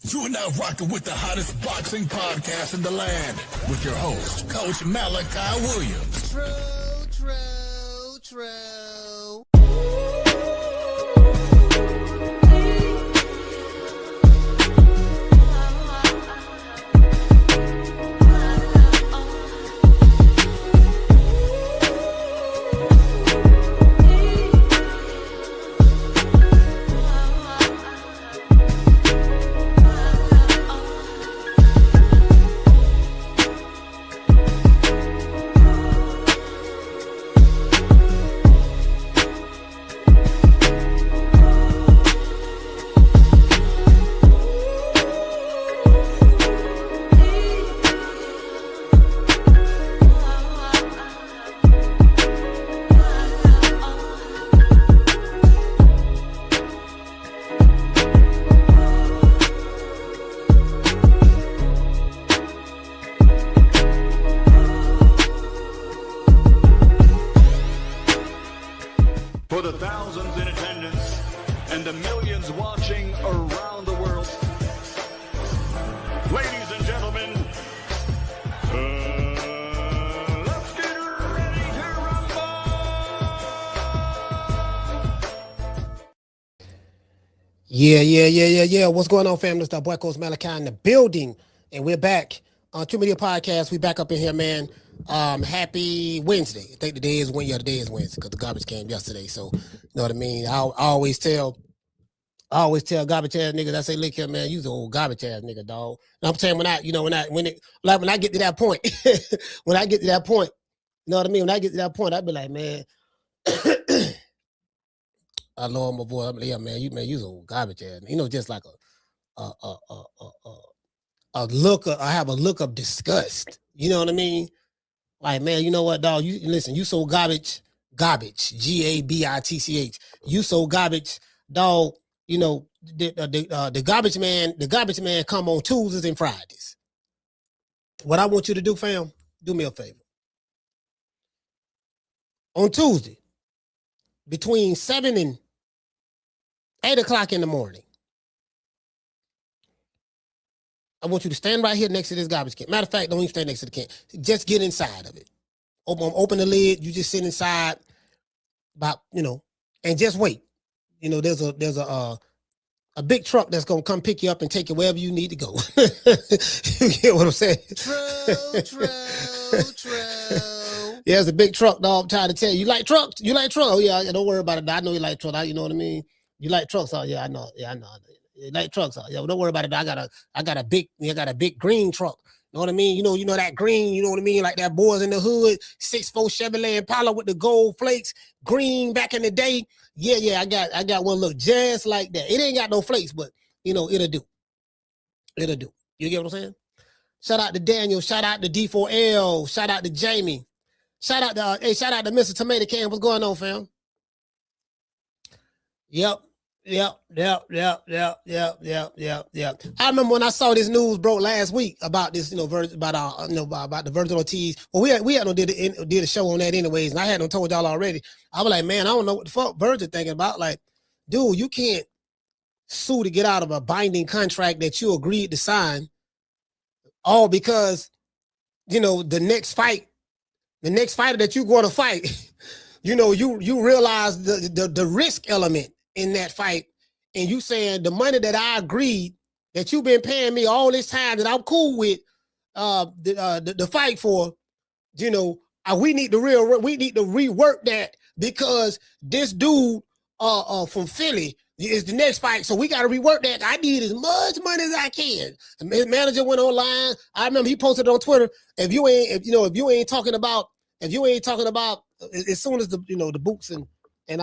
You are now rocking with the hottest boxing podcast in the land with your host, Coach Malachi Williams. True. For the thousands in attendance and the millions watching around the world, ladies and gentlemen, let's get ready to rumble! Yeah. What's going on, family? It's the boy Coach Malachi in the building, and we're back on Too Many Podcasts. We back up in here, man. Happy Wednesday. I think today is Wednesday because the garbage came yesterday. So, you know what I mean? I always tell garbage ass niggas, I say, look here, man, you's an old garbage ass nigga, dog. And I'm saying when I get to that point, you know what I mean? When I get to that point, I be like, man, I lower my voice. I'm like, yeah, man, you's an old garbage ass. You know, just like a look. I have a look of disgust. You know what I mean? Like, man, you know what, dog? You listen. You so garbage. Garbage. You so garbage, dog. You know the garbage man. The garbage man come on Tuesdays and Fridays. What I want you to do, fam, do me a favor. On Tuesday, between 7 and 8 o'clock in the morning, I want you to stand right here next to this garbage can. Matter of fact, don't even stand next to the can. Just get inside of it. Open the lid. You just sit inside, and just wait. You know, there's a big truck that's gonna come pick you up and take you wherever you need to go. You get what I'm saying? True. Yeah, it's a big truck, dog. I'm trying to tell you. You like trucks? Oh yeah, don't worry about it. I know you like trucks. You know what I mean? You like trucks? Oh yeah, I know. Yeah, I know. You like trucks? Oh yeah, well, don't worry about it. I got a big green truck. You know what I mean? You know that green. You know what I mean? Like that Boys in the Hood 6'4" Chevrolet Impala with the gold flakes, green back in the day. Yeah. I got one look just like that. It ain't got no flakes, but it'll do. You get what I'm saying? Shout out to Daniel. Shout out to D4L. Shout out to Jamie. Shout out to Mr. Tomato Can. What's going on, fam? Yep. I remember when I saw this news broke last week about this, about the Vergil Ortiz. Well, we had did a show on that anyways, and I hadn't told y'all already. I was like, man, I don't know what the fuck Vergil thinking about. Like, dude, you can't sue to get out of a binding contract that you agreed to sign, all because the next fighter that you're going to fight, you realize the risk element in that fight, and you saying the money that I agreed that you've been paying me all this time that I'm cool with the fight for, we need to rework that because this dude from Philly is the next fight, so we got to rework that. I need as much money as I can. And his manager went online. I remember he posted on Twitter. If you ain't talking about as soon as the boots and it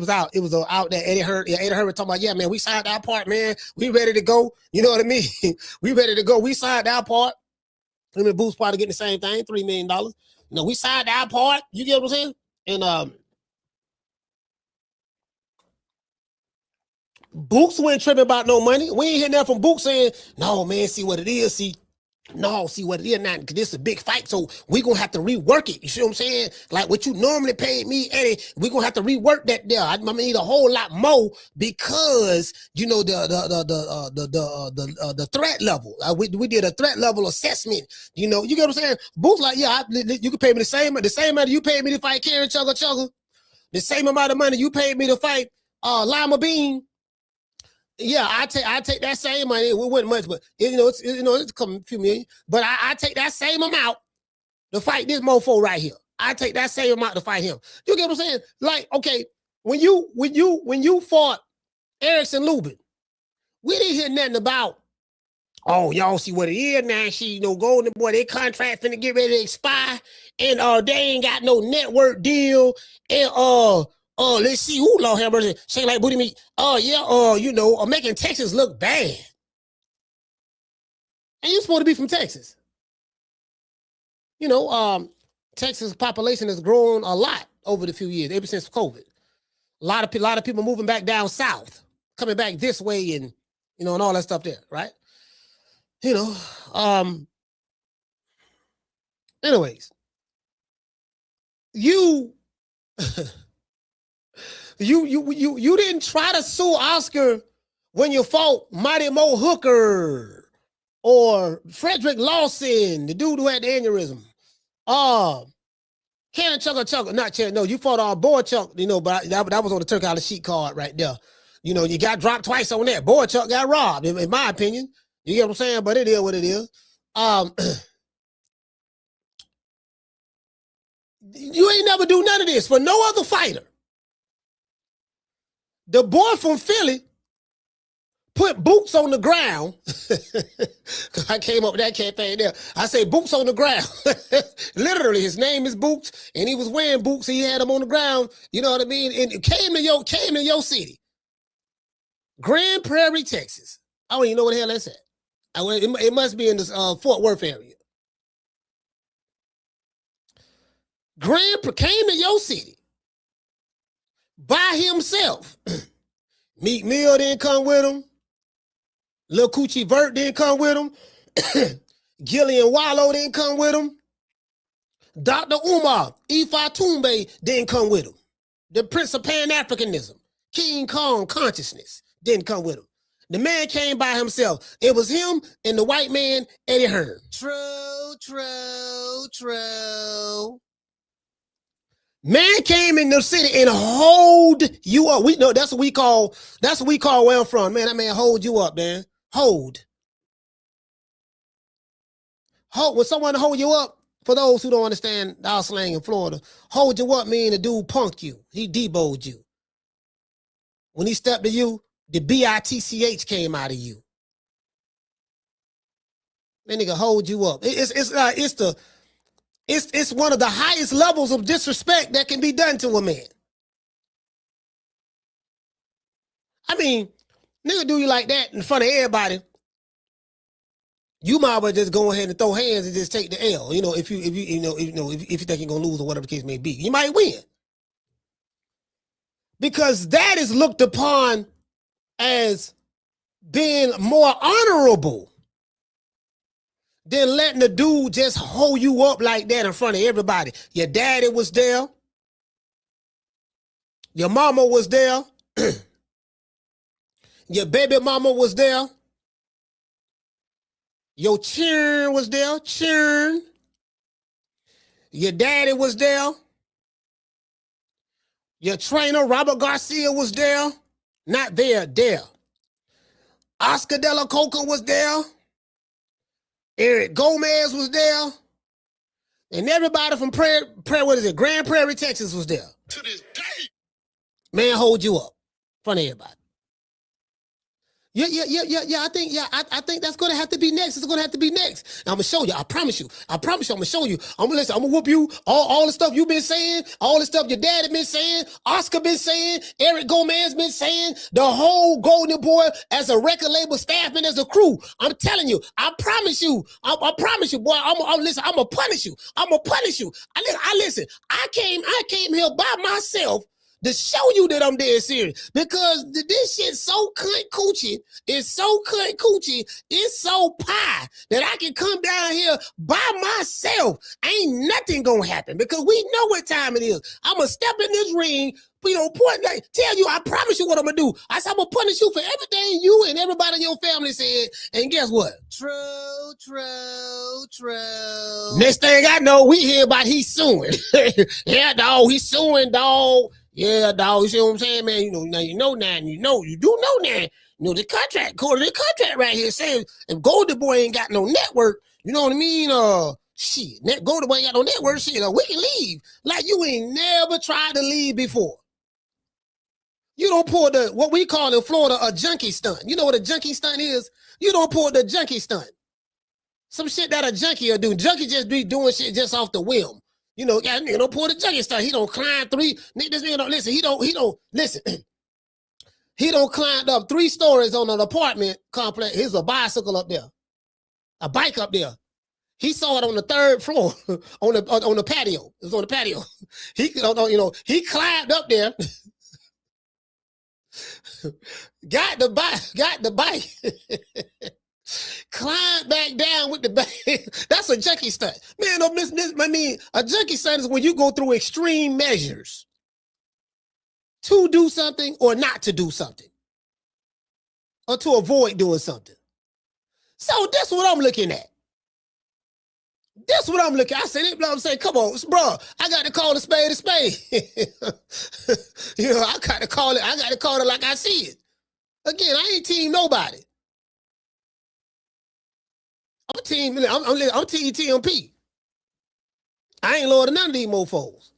was out. It was out there. Eddie Herbert talking about, yeah, man, we signed our part, man. We ready to go. You know what I mean? We ready to go. We signed our part. Him and Boots probably getting the same thing, $3 million. We signed our part. You get what I'm saying? And Boots wasn't tripping about no money. We ain't hearing that from Boots saying, no, man, see what it is. See, No, see what it is now, because this is a big fight, so we're going to have to rework it. You see what I'm saying? Like what you normally paid me, Eddie, we're going to have to rework that there. I'm going to need a whole lot more because, you know, the threat level. We did a threat level assessment. You know, you get what I'm saying? Boots like, yeah, you can pay me the same amount you paid me to fight Karen Chugga, the same amount of money you paid me to fight Lima Bean. Yeah, I take that same money. It wasn't much, but it's a few million. But I take that same amount to fight this mofo right here. I take that same amount to fight him. You get what I'm saying? Like, okay, when you fought Erickson Lubin, we didn't hear nothing about. Oh, y'all see what it is now? She, Golden Boy, their contract finna get ready to expire, and they ain't got no network deal, and let's see who Lord have mercy, shake like booty meat. Making Texas look bad. And you're supposed to be from Texas. Texas population has grown a lot over the few years, ever since COVID. A lot of people moving back down south, coming back this way, and and all that stuff there, right? Anyways, you you didn't try to sue Oscar when you fought Mighty Mo Hooker or Frederick Lawson, the dude who had the aneurysm. Cannon Chugga, not Chen. No, you fought Boy Chuck, but that was on the Turk out of sheet card right there. You got dropped twice on that. Boy Chuck got robbed, in my opinion. You get what I'm saying? But it is what it is. You ain't never do none of this for no other fighter. The boy from Philly put boots on the ground. I came up with that campaign there. I say boots on the ground. Literally, his name is Boots, and he was wearing boots. So he had them on the ground. You know what I mean? And it came to your city, Grand Prairie, Texas. I don't even know what the hell that's at. It must be in the Fort Worth area. Came to your city by himself. Meek Mill didn't come with him. Lil Coochie Vert didn't come with him. Gillian Wallow didn't come with him. Dr. Umar Ifa Toombe didn't come with him. The Prince of Pan-Africanism, King Kong consciousness didn't come with him. The man came by himself. It was him and the white man, Eddie Hearn. True. Man came in the city and hold you up. We know that's what we call where I'm from. Man, that man hold you up, man. Hold. When someone hold you up, for those who don't understand our slang in Florida, hold you up mean the dude punked you. He deboed you. When he stepped to you, the BITCH came out of you. That nigga hold you up. It's one of the highest levels of disrespect that can be done to a man. I mean, nigga do you like that in front of everybody, you might well just go ahead and throw hands and just take the L. If you think you're gonna lose or whatever the case may be, you might win. Because that is looked upon as being more honorable than letting the dude just hold you up like that in front of everybody. Your daddy was there. Your mama was there. Your baby mama was there. Your churn was there. Churn. Your daddy was there. Your trainer, Robert Garcia, was there. Not there. Oscar De La Coca was there. Eric Gomez was there. And everybody from Grand Prairie, Texas was there. To this day. Man, hold you up in front of everybody. Yeah. I think that's gonna have to be next. It's gonna have to be next. And I'm gonna show you. I promise you. I'm gonna show you. I'm gonna whoop you. All the stuff you've been saying, all the stuff your daddy been saying, Oscar been saying, Eric Gomez been saying, the whole Golden Boy as a record label staffman, as a crew. I'm telling you. I promise you. I promise you, boy. I'm gonna punish you. I listen. I came here by myself to show you that I'm dead serious. Because this shit so cunt coochie, it's so cunt coochie, it's so pie that I can come down here by myself. Ain't nothing gonna happen because we know what time it is. I'm gonna step in this ring, point, like, tell you, I promise you what I'm gonna do. I said I'm gonna punish you for everything you and everybody in your family said. And guess what? True. Next thing I know, we hear about he's suing. Yeah, dog, he's suing, dog. Yeah, dog, you see what I'm saying, man? You do know now. The contract, according to the contract right here says if Golden Boy ain't got no network, you know what I mean? Shit, Golden Boy ain't got no network, shit, we can leave. Like you ain't never tried to leave before. You don't pull what we call in Florida a junkie stunt. You know what a junkie stunt is? You don't pull the junkie stunt. Some shit that a junkie will do. Junkie just be doing shit just off the whim. You know, don't pull the junkie stunt. He don't climb this nigga don't listen. He don't listen. He don't climb up 3 stories on an apartment complex. Here's a bicycle up there, a bike up there. He saw it on the 3rd floor on the patio. It was on the patio. He climbed up there. Got the bike, climbed back down with the bike. That's a junkie stunt. Man, a junkie stunt is when you go through extreme measures to do something or not to do something or to avoid doing something. So that's what I'm looking at. That's what I'm looking at. I said it, I'm saying, come on, bro, I got to call a spade a spade. I got to call it like I see it. Again, I ain't team nobody. I'm team TMP. I ain't loyal to none of these mofos.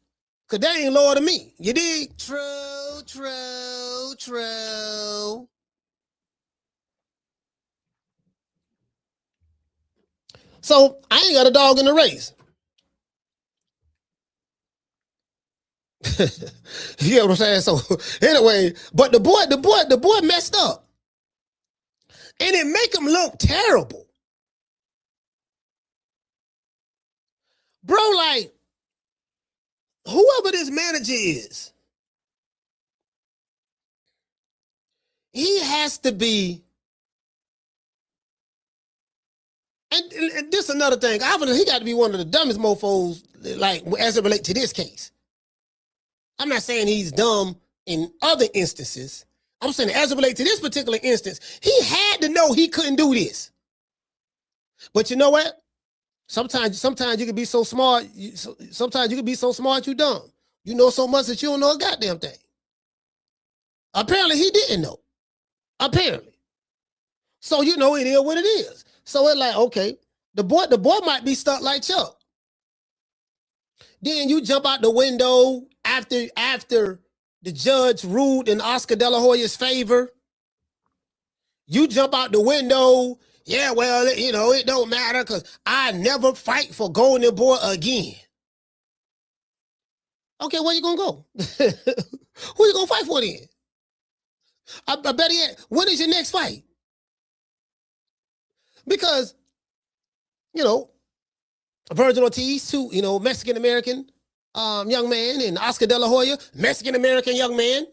Cause they ain't loyal to me. You dig? True. So I ain't got a dog in the race. You know what I'm saying? So anyway, but the boy messed up. And it make him look terrible. Bro, like, whoever this manager is, he has to be. And this is another thing. He got to be one of the dumbest mofos, like, as it relates to this case. I'm not saying he's dumb in other instances. I'm saying as it relates to this particular instance, he had to know he couldn't do this. But you know what? Sometimes you can be so smart. Sometimes you can be so smart you dumb. You know so much that you don't know a goddamn thing. Apparently he didn't know. Apparently. So it is what it is. So it's like, okay, the boy might be stuck like Chuck. Then you jump out the window after the judge ruled in Oscar De La Hoya's favor. You jump out the window. Yeah, well, it don't matter because I never fight for Golden Boy again. Okay, where you gonna go? Who you gonna fight for then? I bet when is your next fight? Because, Vergil Ortiz, too, Mexican-American young man, and Oscar De La Hoya, Mexican-American young man,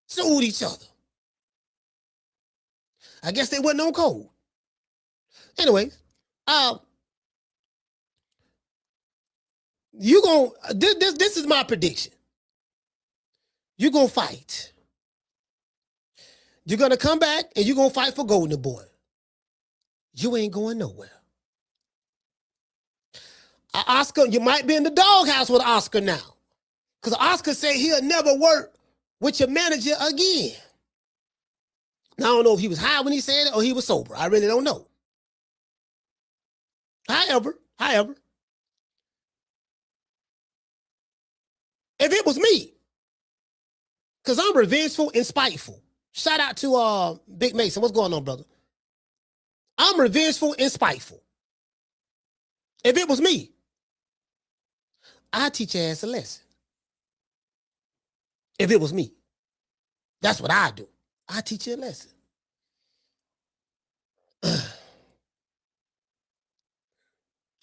sued each other. I guess they wasn't on code. Anyway, this is my prediction. You're going to fight. You're going to come back and you're going to fight for Golden Boy. You ain't going nowhere. Oscar, you might be in the doghouse with Oscar now. Because Oscar said he'll never work with your manager again. Now, I don't know if he was high when he said it or he was sober. I really don't know. However, if it was me, because I'm revengeful and spiteful. Shout out to Big Mason. What's going on, brother? I'm revengeful and spiteful. If it was me, I'd teach your ass a lesson. If it was me, that's what I do. I teach you a lesson.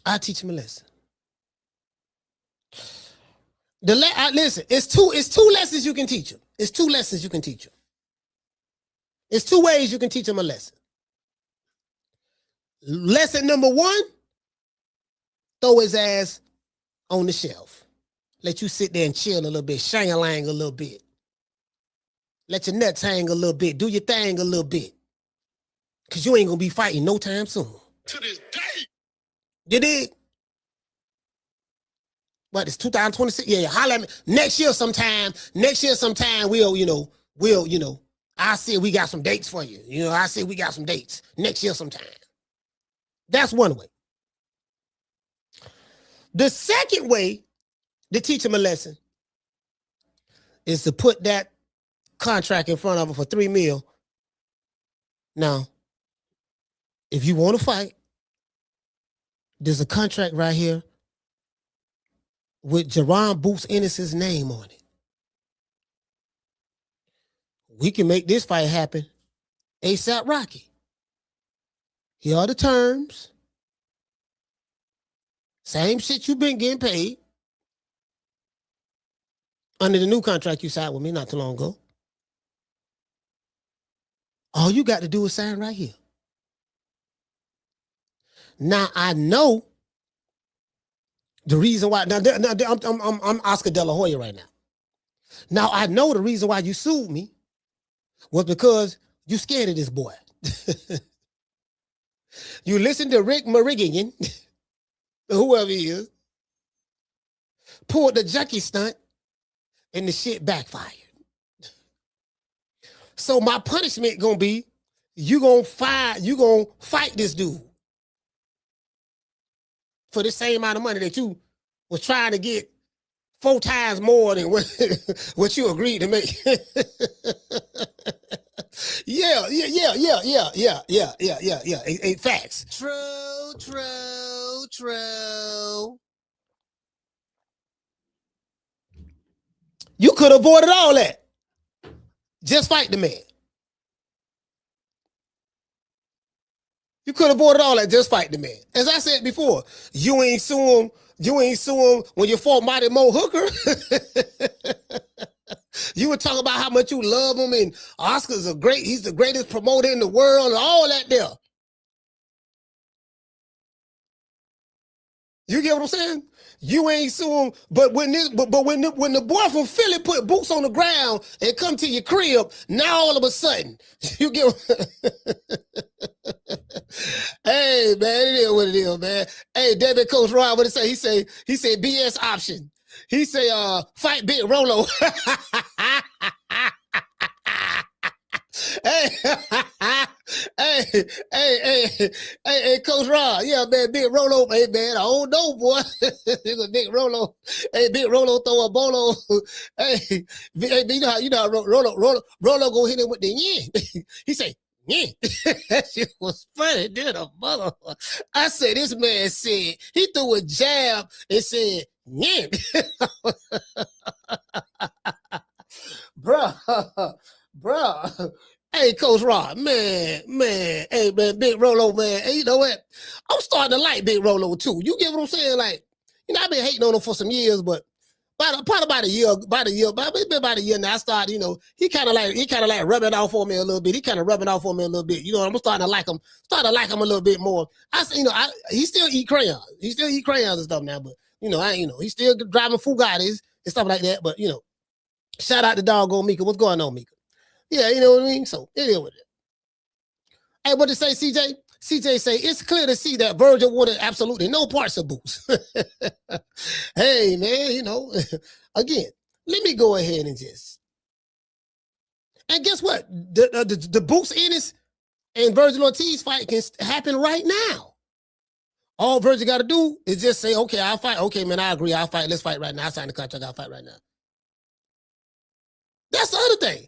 I teach him a lesson. Listen, it's two lessons you can teach them. It's two lessons you can teach them. It's two ways you can teach them a lesson. Lesson number one, throw his ass on the shelf. Let you sit there and chill a little bit, shang-a-lang a little bit. Let your nuts hang a little bit. Do your thing a little bit. Because you ain't going to be fighting no time soon. To this day. You did? What, it's 2026? Yeah, holler at me. Next year sometime, I say we got some dates for you. I say we got some dates next year sometime. That's one way. The second way to teach them a lesson is to put that contract in front of them for $3 million. Now, if you want to fight, there's a contract right here with Jerron Boots Ennis's name on it. We can make this fight happen ASAP Rocky. Here are the terms. Same shit you've been getting paid under the new contract you signed with me not too long ago. All you got to do is sign right here. Now I know the reason why. Now I'm Oscar De La Hoya right now. Now I know the reason why you sued me was because you scared of this boy. You listened to Rick Mirigian, whoever he is, pulled the junkie stunt, and the shit backfired. So my punishment gonna be you gonna fight this dude for the same amount of money that you was trying to get 4 times more than what you agreed to make. Yeah. Facts. True. You could have avoided all that. Just fight the man. You could have avoided all that. Just fight the man. As I said before, you ain't sue him when you fought Mighty Mo Hooker. You were talking about how much you love him and Oscar's he's the greatest promoter in the world and all that there. You get what I'm saying? You ain't suing, but when the boy from Philly put boots on the ground and come to your crib, now all of a sudden you get. Hey man, it is what it is, man. Hey, David Coach Rod, what did he say? He said BS option. He say fight Big Rolo. Hey, Coach Rod. Yeah, man, Big Rolo. Hey, man, I don't know, boy. Big Rolo. Hey, Big Rolo throw a bolo. Hey, you know how Rolo go hit him with the yin. He say, yeah. That shit was funny, did a mother. I said, this man said, he threw a jab and said, yeah. Bruh. Hey, Coach Rod, man, hey, man, Big Rolo, man. Hey, you know what? I'm starting to like Big Rolo, too. You get what I'm saying? Like, I've been hating on him for some years, but about a year now, I started, he kind of like rubbing off on me a little bit. You know, I'm starting to like him a little bit more. He still eat crayons. And stuff now, but, he's still driving Fugattis and stuff like that, but, shout out to doggone Mika. What's going on, Mika? Yeah, you know what I mean? So, it is what it is. Hey, what did say, CJ? CJ say, it's clear to see that Vergil wanted absolutely no parts of Boots. Hey, man, again, let me go ahead and just. And guess what? The Boots Ennis and Vergil Ortiz fight can happen right now. All Vergil got to do is just say, okay, I'll fight. Okay, man, I agree. I'll fight. Let's fight right now. I signed the contract. I'll fight right now. That's the other thing.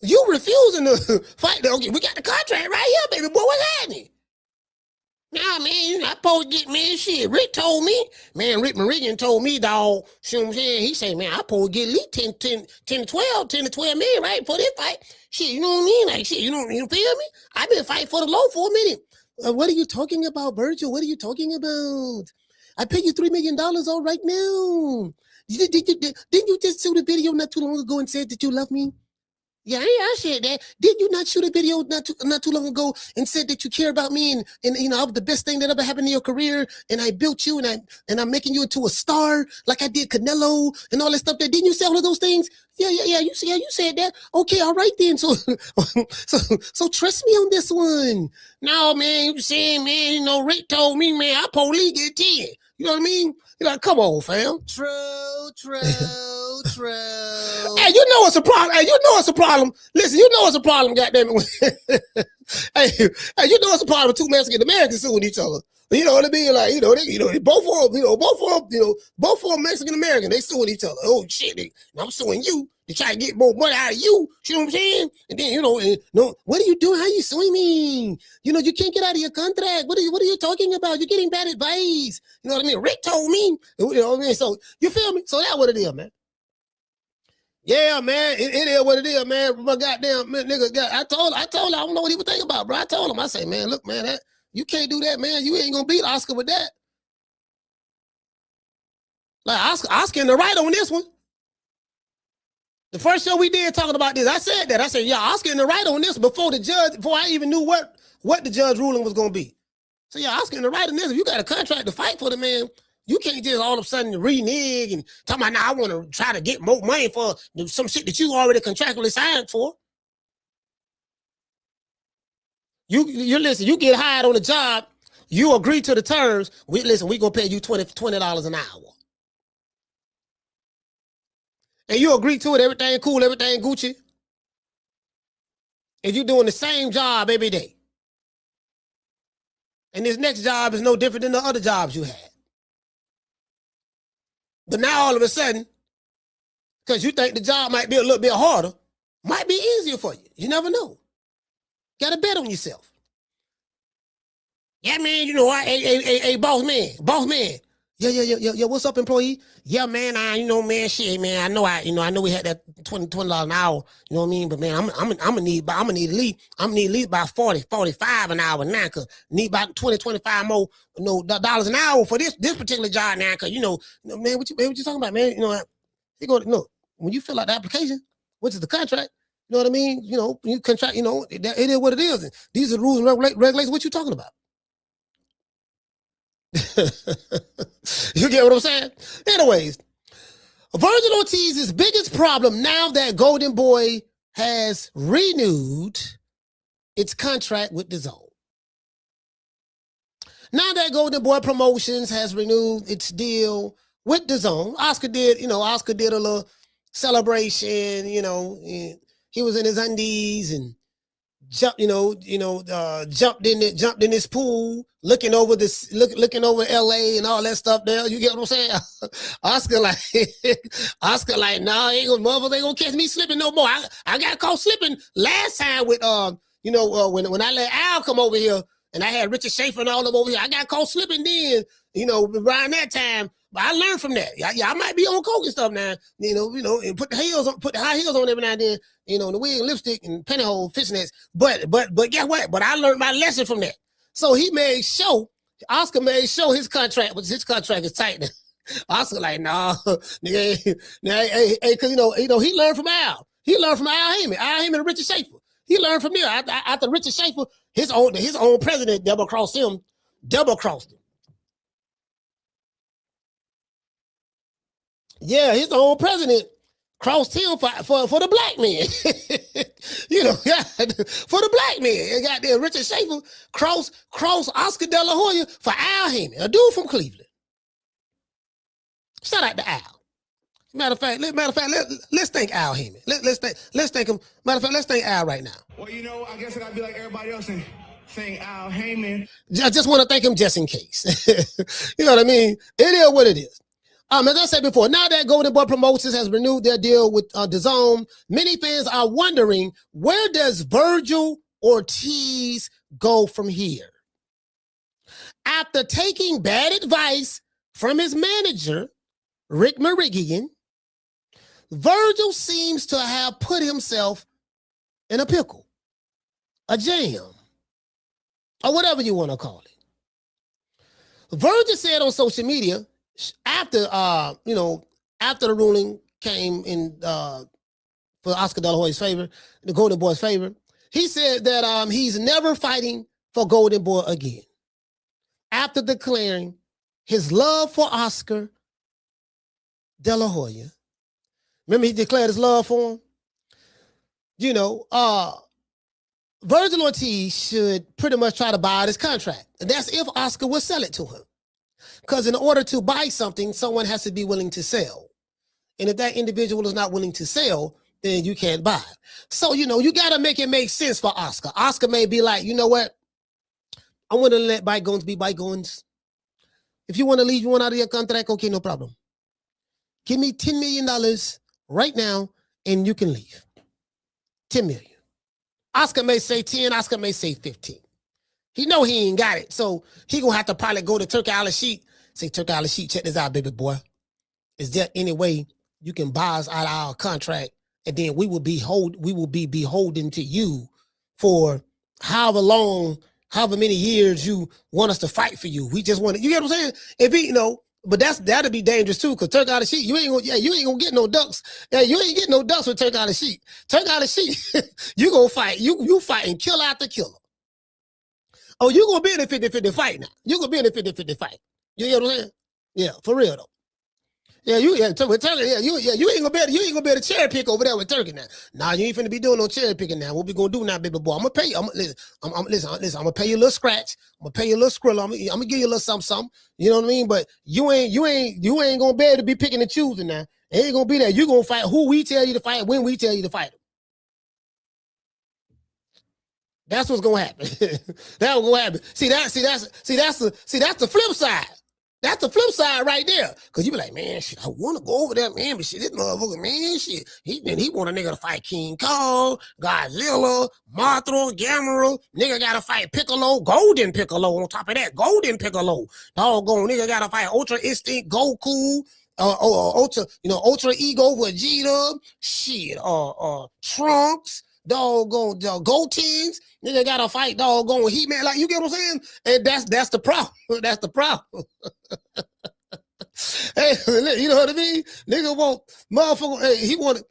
You refusing to fight. Okay, we got the contract right here, baby boy. What's happening? Nah, man, I supposed to get, man, shit. Rick told me, man, Rick Mirigian told me, dog. See what I'm saying? He said, man, I supposed to get at least 10 to 12 million, right, for this fight. Shit, you know what I mean? Like, shit, you feel me? I've been fighting for the low for a minute. What are you talking about, Vergil? What are you talking about? I pay you $3 million all right now. Didn't you just shoot a video not too long ago and said that you love me? Yeah, I said that. Did you not shoot a video not too long ago and said that you care about me and you know I was the best thing that ever happened in your career and I built you and I'm making you into a star like I did Canelo and all that stuff? That didn't you say all of those things? Yeah. You said that. Okay, all right then. So so trust me on this one. No, man, you saying, man, you know, Rick told me, man, I probably get 10. You know what I mean? You're like, come on, fam. True. Hey, you know it's a problem. Hey, you know it's a problem. Listen, you know it's a problem, goddamn it. hey, you know it's a problem with two Mexican Americans suing each other. You know what I mean? Like, they both of them Mexican American. They suing each other. Oh shit, I'm suing you to try to get more money out of you. You know what I'm saying? And then what are you doing? How you suing me? You know, you can't get out of your contract. What are you talking about? You're getting bad advice. You know what I mean? Rick told me. You know what I mean? So you feel me? So that's what it is, man. Yeah, man, it is what it is, man. My goddamn man, nigga, I told her, I don't know what he would think about, bro. I told him, I say, man, look, man, you can't do that, man. You ain't gonna beat Oscar with that. Like Oscar in the right on this one. The first show we did talking about this, I said that. I said, yeah, Oscar in the right on this before I even knew what the judge ruling was gonna be. So yeah, Oscar in the right on this. If you got a contract to fight for the man, you can't just all of a sudden renege and talk about, now I want to try to get more money for some shit that you already contractually signed for. You listen, you get hired on a job, you agree to the terms, we gonna pay you $20 an hour. And you agree to it, everything cool, everything Gucci. And you doing the same job every day. And this next job is no different than the other jobs you had. But now all of a sudden, because you think the job might be a little bit harder, might be easier for you. You never know. Got to bet on yourself. Yeah, man, you know, hey, boss man. Yeah, what's up, employee? Yeah, man, man, shit, man, I know we had that $20 an hour, you know what I mean? But man, I'm gonna need at least by 45 an hour now, cause need about 25 more, dollars an hour for this particular job now, cause man, what you talking about, man? You go, no, when you fill out the application, which is the contract, you know what I mean? You contract, it is what it is. These are the rules and regulations. What you talking about? You get what I'm saying? Anyways, Vergil Ortiz's biggest problem now that Golden Boy has renewed its contract with DAZN. Now that Golden Boy Promotions has renewed its deal with DAZN, Oscar did a little celebration. He was in his undies and jumped in this pool, looking over LA and all that stuff there. You get what I'm saying? Oscar like, nah, motherfuckers ain't gonna catch me slipping no more. I got caught slipping last time with when I let Al come over here and I had Richard Schaefer and all of them over here. I got caught slipping then, around that time. But I learned from that. Yeah, I might be on coke and stuff now, and put the high heels on every now and then, the wig and lipstick and pantyhose fishnets. But guess what? But I learned my lesson from that. So Oscar made sure his contract is tight. Oscar like, nah, nigga, hey, cause he learned from Al. He learned from Al Heyman and Richard Schaefer. He learned from there. After Richard Schaefer, his own president double crossed him. Yeah, his own president crossed him for the black man. For the black man. Got there Richard Schaefer cross Oscar De La Hoya for Al Heyman, a dude from Cleveland. Shout out to Al. Matter of fact, let's thank Al Heyman. Let's thank him. Matter of fact, let's thank Al right now. Well, I guess I gotta be like everybody else and thank Al Heyman. I just want to thank him just in case. You know what I mean? It is what it is. As I said before, now that Golden Boy Promotions has renewed their deal with DAZN, many fans are wondering, where does Vergil Ortiz go from here? After taking bad advice from his manager, Rick Mirigian, Vergil seems to have put himself in a pickle, a jam, or whatever you want to call it. Vergil said on social media, after after the ruling came in for Oscar De La Hoya's favor, the Golden Boy's favor, he said that he's never fighting for Golden Boy again. After declaring his love for Oscar De La Hoya. Remember he declared his love for him? You know, Vergil Ortiz should pretty much try to buy out his contract. And that's if Oscar will sell it to him. Because in order to buy something, someone has to be willing to sell. And if that individual is not willing to sell, then you can't buy. So, you know, you got to make it make sense for Oscar. Oscar may be like, you know what? I want to let bygones be bygones. If you want to leave, you want out of your contract, okay, no problem. Give me $10 million right now, and you can leave. 10 million. Oscar may say 10, Oscar may say 15. He know he ain't got it, so he gonna have to probably go to Turkey Al-Sheikh, say, Turkey Al-Sheikh, check this out, baby boy. Is there any way you can buy us out of our contract, and then we will be beholden to you for however long, however many years you want us to fight for you. We just want to, you get what I'm saying? If he, you know, but that'd be dangerous too, because Turkey Al-Sheikh, you ain't gonna get no ducks. Yeah, you ain't getting no ducks with Turkey Al-Sheikh. Turkey Al-Sheikh, you gonna fight. You fight and kill after killer. Oh, you gonna be in a 50-50 fight now. You gonna be in a 50-50 fight. You get what I'm saying? Yeah, for real though. Yeah, with Turkey, you ain't gonna be able to cherry pick over there with Turkey now. Nah, you ain't finna be doing no cherry picking now. What we gonna do now, baby boy? I'm gonna pay you. I'm gonna pay you a little scratch. I'm gonna pay you a little skrill. I'm gonna give you a little something. You know what I mean? But you ain't gonna be able to be picking and choosing now. It ain't gonna be that. You gonna fight who we tell you to fight when we tell you to fight them. That's what's gonna happen. That's what's gonna happen. See that's the flip side. That's the flip side right there. Cause you be like, man, shit, I want to go over there, man, but shit, this motherfucker, man, shit, he want a nigga to fight King Kong, Godzilla, Mothra, Gamera, nigga gotta fight Piccolo, Golden Piccolo. On top of that, Golden Piccolo, doggone nigga gotta fight Ultra Instinct, Goku, Ultra Ego, Vegeta, shit, Trunks. Doggone Gotenks, nigga gotta fight doggone He-Man, like you get what I'm saying? And that's the problem. That's the problem. Hey, you know what I mean? Nigga want motherfucker. Hey, he want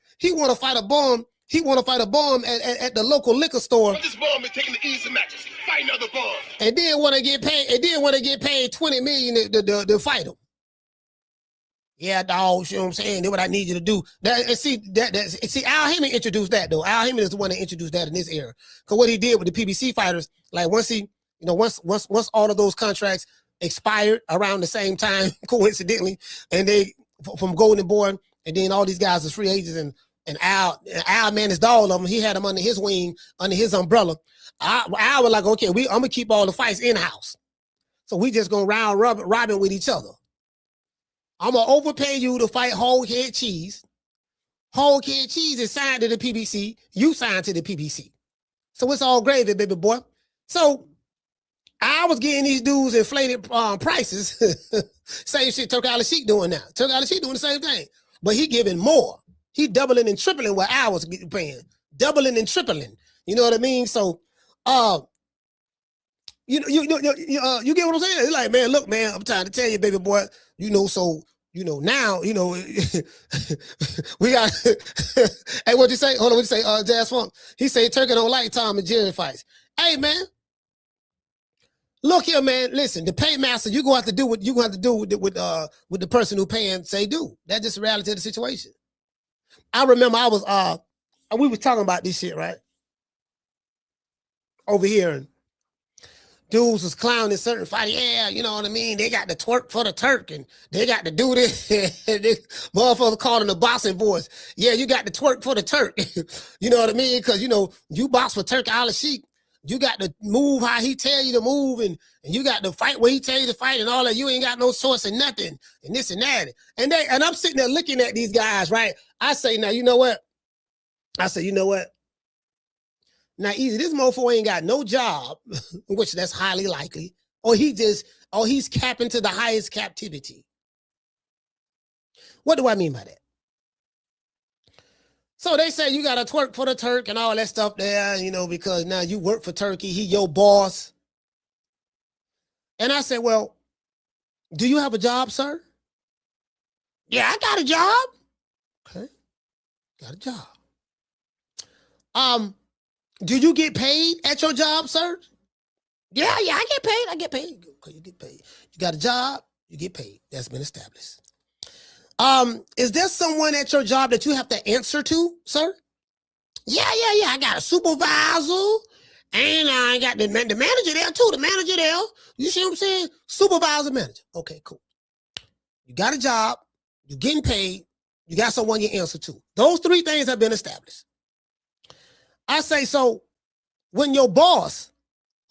to fight a bomb. He want to fight a bomb at the local liquor store. This bomb is taking the easy matches. Fight another bomb. And then want to get paid. And then want to get paid $20 million to fight him. Yeah, dog, you know what I'm saying? That's what I need you to do. See, Al Heyman introduced that, though. Al Heyman is the one that introduced that in this era. Because what he did with the PBC fighters, like once all of those contracts expired around the same time, coincidentally, and they, from Golden Boy, and then all these guys was free agents, and Al managed all of them. He had them under his wing, under his umbrella. Al was like, okay, I'm going to keep all the fights in-house. So we just going to round robin with each other. I'm going to overpay you to fight Whole Head Cheese. Whole Head Cheese is signed to the PBC. You signed to the PBC. So it's all gravy, baby boy. So I was getting these dudes inflated prices. Same shit Turkey Al-Sheikh doing now. Turkey Al-Sheikh doing the same thing. But he giving more. He doubling and tripling what I was paying. Doubling and tripling. You know what I mean? So, you get what I'm saying? It's like, man, look, man, I'm trying to tell you, baby boy, now, we got, hey, what'd you say? Hold on, what'd you say, Jazz Funk? He said Turkey don't like Tom and Jerry fights. Hey, man, look here, man, listen, the paymaster, you're going to have to do what you're going to have to do with the person who paying say do. That's just the reality of the situation. I remember we were talking about this shit, right? Over here, and dudes was clowning certain fight. Yeah, you know what I mean? They got the twerk for the Turk, and they got to do this. Motherfuckers calling the boxing voice. Yeah, you got the twerk for the Turk. You know what I mean? Because, you box for Turkey Al-Sheikh. You got to move how he tell you to move, and you got to fight where he tell you to fight, and all that. You ain't got no source of nothing, and this and that. And I'm sitting there looking at these guys, right? I say, now, you know what? Now, either this mofo ain't got no job, which that's highly likely, or he's capping to the highest captivity. What do I mean by that? So they say you got to twerk for the Turk and all that stuff there, because now you work for Turkey, he your boss. And I said, well, do you have a job, sir? Yeah, I got a job. Okay, got a job. Do you get paid at your job, sir? Yeah, I get paid. I get paid. Okay, you get paid. You got a job, you get paid. That's been established. Is there someone at your job that you have to answer to, sir? Yeah. I got a supervisor, and I got the manager there too. The manager there. You see what I'm saying? Supervisor, manager. Okay, cool. You got a job, you're getting paid, you got someone you answer to. Those three things have been established. I say, so when your boss,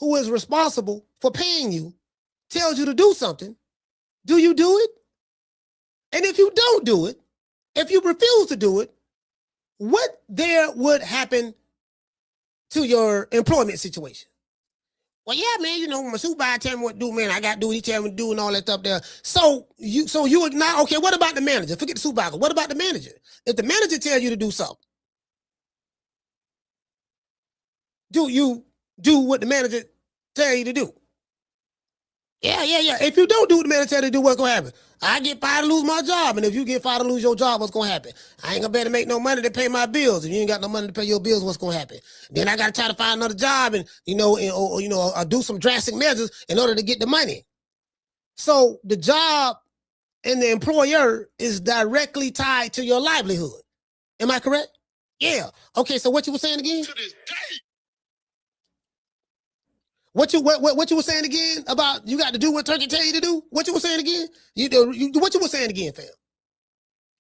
who is responsible for paying you, tells you to do something, do you do it? And if you don't do it, if you refuse to do it, what there would happen to your employment situation? Well, yeah, man, you know, my supervisor tell me what to do, man. I got to do what he tell me to do and all that stuff there. So you ignore, okay, what about the manager? Forget the supervisor. What about the manager? If the manager tells you to do something, do you do what the manager tell you to do? Yeah. If you don't do what the manager tell you to do, what's going to happen? I get fired to lose my job. And if you get fired to lose your job, what's going to happen? I ain't going to be able to make no money to pay my bills. If you ain't got no money to pay your bills, what's going to happen? Then I got to try to find another job and, or do some drastic measures in order to get the money. So the job and the employer is directly tied to your livelihood. Am I correct? Yeah. Okay, so what you were saying again? To this day. What you were saying again about you got to do what Turkey tell you to do? What you were saying again? What you were saying again, fam?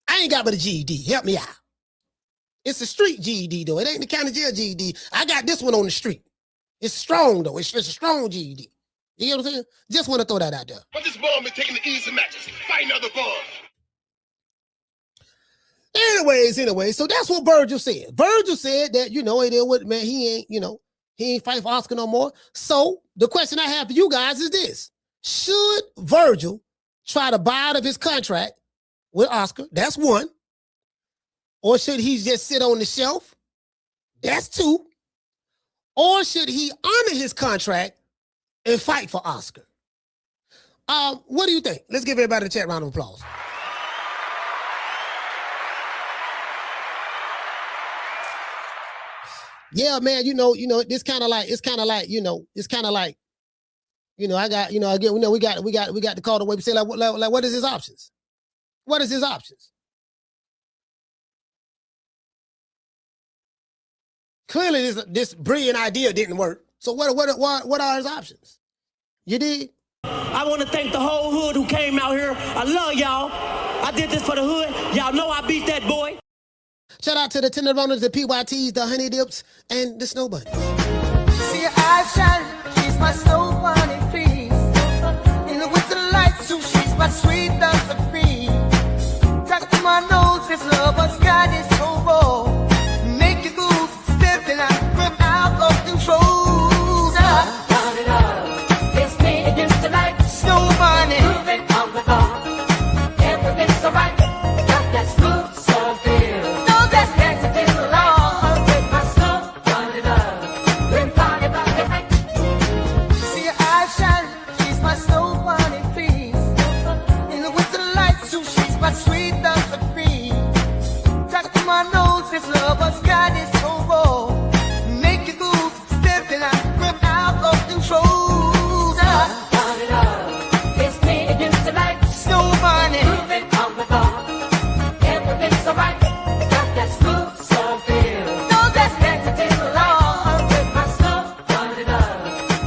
I ain't got but a GED. Help me out. It's a street GED though. It ain't the county jail GED. I got this one on the street. It's strong though. It's a strong GED. You get what I'm saying? Just want to throw that out there. But this bum is taking the easy matches, fighting other bums. Anyways, so that's what Vergil said. Vergil said that, it is what, man, he ain't fighting for Oscar no more. So the question I have for you guys is this. Should Vergil try to buy out of his contract with Oscar? That's one. Or should he just sit on the shelf? That's two. Or should he honor his contract and fight for Oscar? What do you think? Let's give everybody a chat round of applause. Yeah, man, it's kind of like, we got to call the way we say, like, what is his options? What is his options? Clearly, this brilliant idea didn't work. So what are his options? You dig? I want to thank the whole hood who came out here. I love y'all. I did this for the hood. Y'all know I beat that boy. Shout out to the Tenderonis, the PYTs, the Honey Dips, and the Snow Bunnies. See her eyes shining, she's my snow bunny, please. In the winter lights, so she's my sweet dust of cream. Talk to my nose, this lover's got is so raw. Make you goose, stepping out of control. Turn it up, it's me against the light. Snow bunny, Moving on the bar, everything's so right. Got that smooth, so feel. this lover's got it so raw. Make you goose, stepping out of control. Turn it up. It's me against the light. Snow bunny. Moving on the bar. Everything's alright. Got that smooth soul feel. No, that's connected to the law. With my snow, turn it up.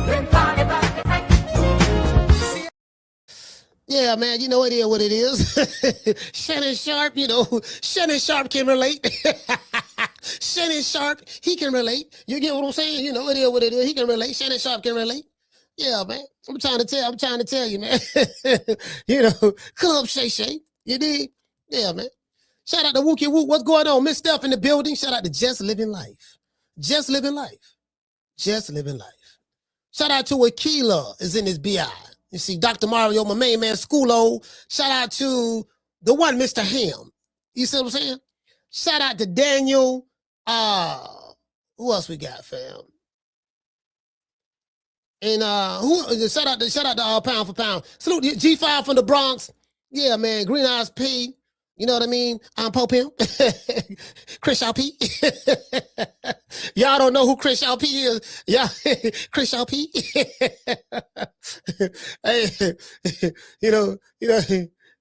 Been party about the night. Yeah, man, you know it is what it is. Shannon Sharp, Shannon Sharp can relate. Shannon Sharp, he can relate. You get what I'm saying? It is what it is. He can relate. Shannon Sharp can relate. Yeah, man. I'm trying to tell you, man. Club Shay Shay. You dig? Yeah, man. Shout out to Wookie Wook. What's going on? Miss Steph in the building. Shout out to Just Living Life. Just Living Life. Just Living Life. Shout out to Aquila is in his BI. You see, Dr. Mario, my main man, Schoolo. Shout out to the one, Mr. Ham. You see what I'm saying? Shout out to Daniel. Who else we got, fam? And shout out to Pound for Pound. Salute G5 from the Bronx. Yeah, man. Green Eyes P. You know what I mean? I'm Pope him. Chris P. Y'all don't know who Chris P is. Yeah, Chris P. Hey,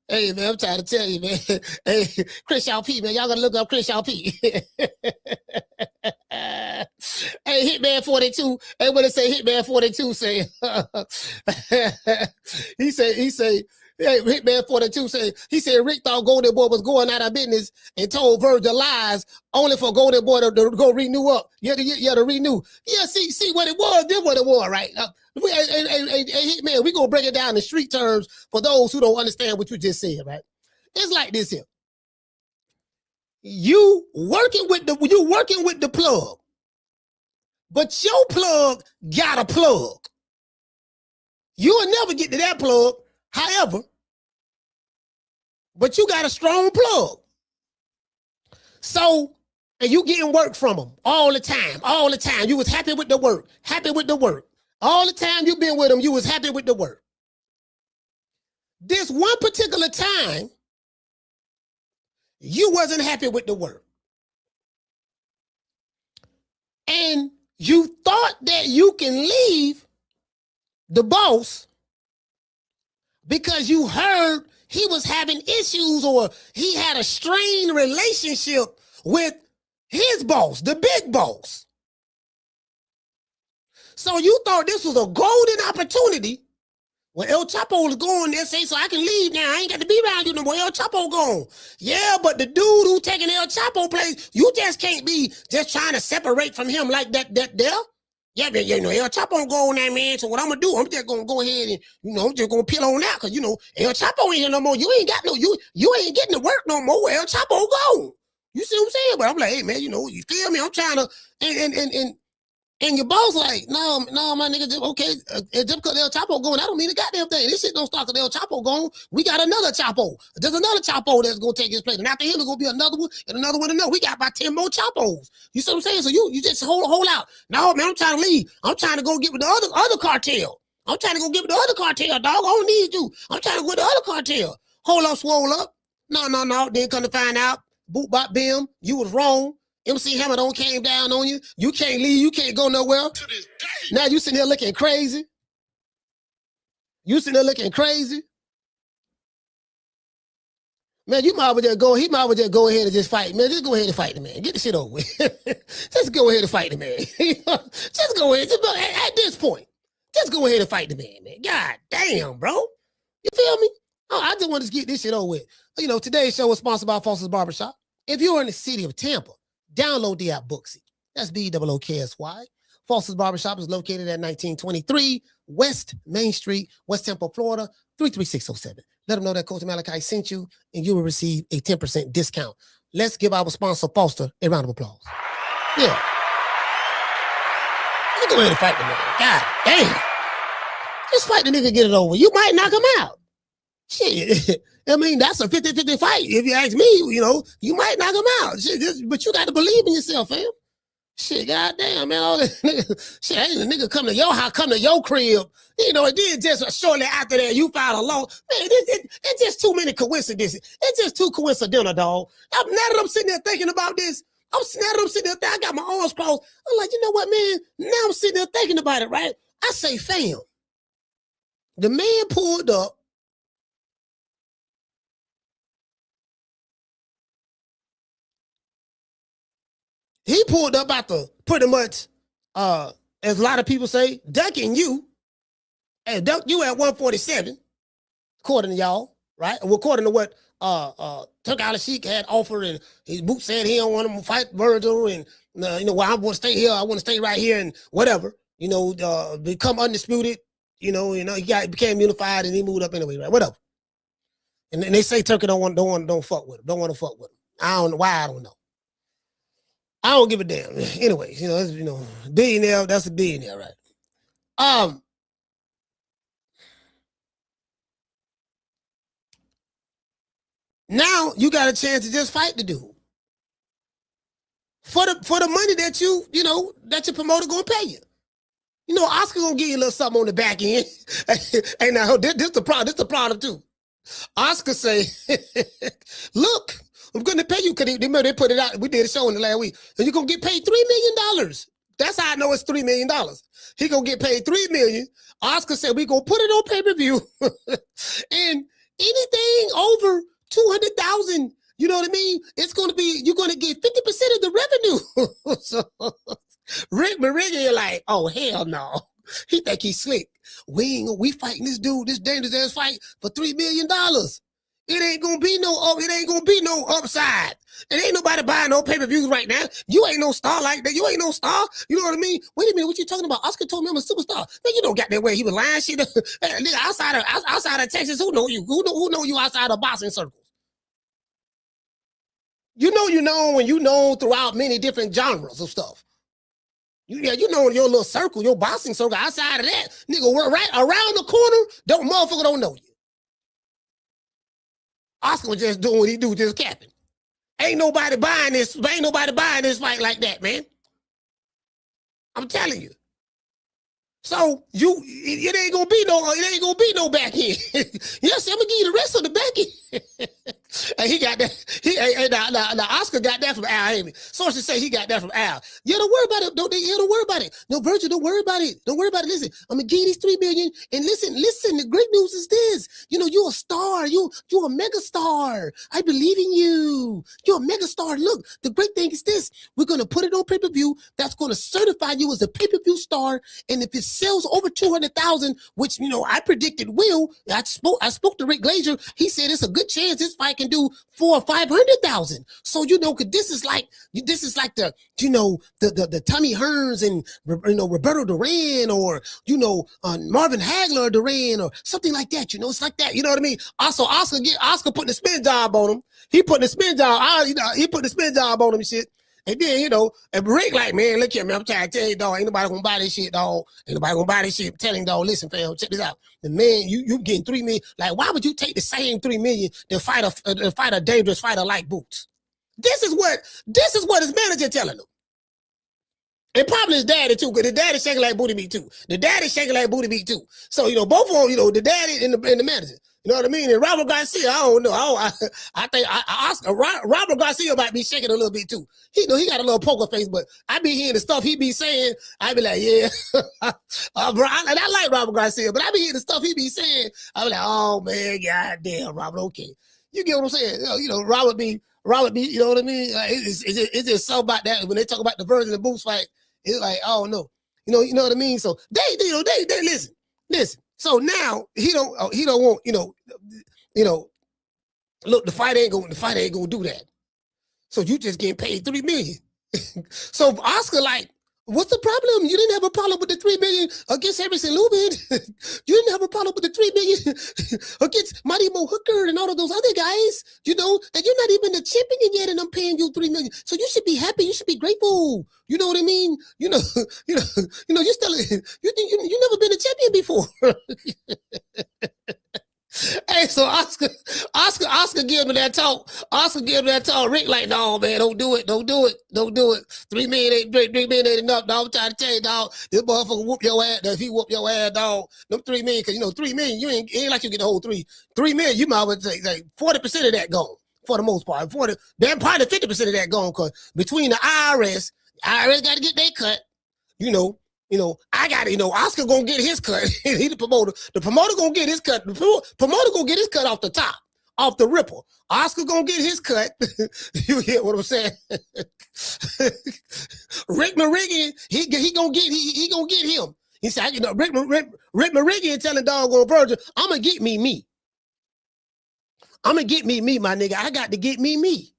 hey man, I'm trying to tell you, man. Hey, Chris P, man, y'all gotta look up Chris P. Hey, Hitman 42. Hey, what it say? Hitman 42 say. he say. Hey, Hitman 42 he said Rick thought Golden Boy was going out of business and told Vergil lies only for Golden Boy to go renew up. Yeah, to renew. Yeah, see what it was. This what it was, right? Hitman, we gonna break it down in street terms for those who don't understand what you just said, right? It's like this here. You working with the plug, but your plug got a plug. You'll never get to that plug. However, but you got a strong plug. So, and you getting work from them all the time. You was happy with the work. All the time you been with them, you was happy with the work. This one particular time, you wasn't happy with the work. And you thought that you can leave the boss because you heard he was having issues or he had a strained relationship with his boss, the big boss. So you thought this was a golden opportunity. Well, El Chapo was going there, say, so I can leave now. I ain't got to be around you no more. El Chapo gone. Yeah, but the dude who taking El Chapo place, you just can't be just trying to separate from him like that there. Yeah, but El Chapo gone there, man. So what I'm gonna do, I'm just gonna go ahead and, I'm just gonna peel on out, cause El Chapo ain't here no more. You ain't got you ain't getting to work no more. El Chapo gone. You see what I'm saying? But I'm like, hey man, you feel me? I'm trying to and your boss like, no, my nigga, okay, just because El Chapo going, I don't mean a goddamn thing. This shit don't start because El Chapo gone. We got another Chapo. There's another Chapo that's going to take his place. And after him, there's going to be another one and another one. We got about 10 more Chapos. You see what I'm saying? So you just hold out. No, man, I'm trying to leave. I'm trying to go get with the other cartel. I'm trying to go get with the other cartel, dog. I don't need you. I'm trying to go with the other cartel. Hold up, swole up. No. Then come to find out, boop, bop, bim, you was wrong. MC Hammer don't came down on you. You can't leave. You can't go nowhere. To this day. Now you sitting there looking crazy. Man, you might as well just go. He might as well just go ahead and just fight. Man, just go ahead and fight the man. Get the shit over with. Just go ahead and fight the man. Just go ahead. At this point, just go ahead and fight the man. God damn, bro. You feel me? Oh, I just want to get this shit over with. Today's show is sponsored by Foster's Barbershop. If you're in the city of Tampa, download the app Booksy. That's BOOKSY. Foster's Barbershop is located at 1923 West Main Street, West Tampa, Florida, 33607. Let them know that Coach Malachi sent you, and you will receive a 10% discount. Let's give our sponsor, Foster, a round of applause. Yeah. Let's go ahead and fight the man. God damn. Just fight the nigga, get it over. You might knock him out. Shit. I mean, that's a 50-50 fight. If you ask me, you might knock him out. Shit, but you got to believe in yourself, fam. Shit, goddamn, man. All this shit, ain't a nigga come to your house, come to your crib. And then just shortly after that, you filed a law. Man, it's just too many coincidences. It's just too coincidental, dog. Now that I'm sitting there thinking about this, I got my arms crossed. I'm like, you know what, man? Now I'm sitting there thinking about it, right? I say, fam, the man pulled up. He pulled up after pretty much, as a lot of people say, ducking you. And duck you at 147, according to y'all, right? According to what Took Out a Sheik had offered, and his boot said he don't want him to fight Vergil, and well, I want to stay here. I want to stay right here, and whatever. Become undisputed. He became unified, and he moved up anyway, right? Whatever. And they say Turkey don't fuck with him. Don't want to fuck with him. I don't know why. I don't know. I don't give a damn. Anyways, billionaire, that's a billionaire, right? Now you got a chance to just fight the dude. For the money that that your promoter gonna pay you. Oscar gonna give you a little something on the back end. And now this the problem too. Oscar say, look, I'm going to pay you, because they put it out. We did a show in the last week. And you're going to get paid $3 million. That's how I know it's $3 million. He going to get paid $3 million. Oscar said, we going to put it on pay-per-view. And anything over 200,000, you know what I mean? It's going to be, you're going to get 50% of the revenue. So Rick Mirigian like, oh, hell no. He think he's slick. We fighting this dude, this dangerous ass fight for $3 million. It ain't gonna be no upside. It ain't nobody buying no pay-per-views right now. You ain't no star like that. You ain't no star. You know what I mean? Wait a minute, what you talking about? Oscar told me I'm a superstar. Man, you don't got that way. He was lying shit. outside of Texas, who know you? Who know you outside of boxing circles? You know when you know throughout many different genres of stuff. You know your little circle, your boxing circle. Outside of that, nigga, we're right around the corner. Motherfucker don't know you. Oscar was just doing what he do, just capping. Ain't nobody buying this fight like that, man. I'm telling you. So it ain't gonna be no back end. Yes, I'm gonna give you the rest of the back end. And he got that. Now Oscar got that from Al Haymon. Sources say he got that from Al. Yeah, don't worry about it. Don't worry about it. No, Vergil, don't worry about it. Don't worry about it. Listen, I'm gonna give you these $3 million. And listen. The great news is this. You're a star. You're a mega star. I believe in you. You're a mega star. Look, the great thing is this. We're gonna put it on pay-per-view. That's gonna certify you as a pay-per-view star. And if it sells over 200,000, which I predicted will. I spoke to Rick Glazier. He said it's a good chance this fight can do 400,000 or 500,000. So cause this is like the the Tommy Hearns and Roberto Duran or Marvin Hagler Duran or something like that. It's like that. You know what I mean? Also, Oscar putting the spin job on him. He putting the spin job. He put the spin job on him and shit. And then, and Rick like, man, look at me. I'm trying to tell you, dog, ain't nobody gonna buy this shit, dog. Ain't nobody gonna buy this shit. Telling dog, listen, fam, check this out. The man, you getting $3 million. Like, why would you take the same $3 million to fight a dangerous fighter like Boots? This is what his manager telling him. And probably his daddy too, because the daddy shaking like booty meat too. So, both of them, the daddy and the manager. You know what I mean? And Robert Garcia, I don't know. I think Robert Garcia might be shaking a little bit too. He got a little poker face, but I be hearing the stuff he be saying. I be like, yeah. And I like Robert Garcia, but I be hearing the stuff he be saying. I be like, oh man, goddamn, Robert. Okay, you get what I'm saying? Robert be. You know what I mean? It's just so about that when they talk about the Vergil and Boots fight. It's like, oh no, you know what I mean. So they listen. So now he don't want, look, the fight ain't gonna do that. So you just getting paid $3 million. So Oscar like, what's the problem? You didn't have a problem with the $3 million against Harrison Lubin. You didn't have a problem with the $3 million against Mighty Mo Hooker and all of those other guys. And you're not even the champion yet, and I'm paying you $3 million. So you should be happy. You should be grateful. You know what I mean? You still you think you never been a champion before. Hey, so Oscar give me that talk. Rick like, no, man, don't do it. $3 million ain't enough, dog. I'm trying to tell you, dog. This motherfucker whoop your ass. If he whoop your ass, dog, them $3 million, because $3 million, you ain't like you get the whole $3 million. You might well say like 40% of that gone for the most part. Probably 50% of that gone, because between the IRS got to get their cut. I got it. Oscar gonna get his cut. He the promoter. The promoter gonna get his cut. The promoter gonna get his cut off the top, off the ripple. Oscar gonna get his cut. You hear what I'm saying? Rick Mirigian, he gonna get him. He said, Rick Mirigian telling doggone Vergil, I'm gonna get me. I'm gonna get me, my nigga. I got to get me.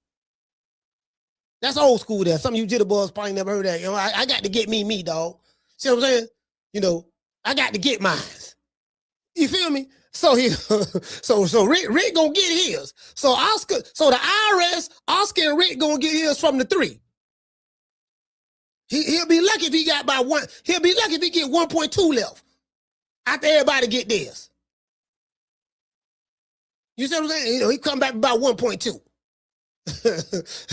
That's old school there. Some of you jitterbugs probably never heard that. I got to get me, dog. See what I'm saying? I got to get mine. You feel me? So Rick gonna get his. So the IRS, Oscar and Rick gonna get his from the 3. He'll be lucky if he got by 1. He'll be lucky if he get 1.2 left after everybody get theirs. You see what I'm saying? He come back about 1.2.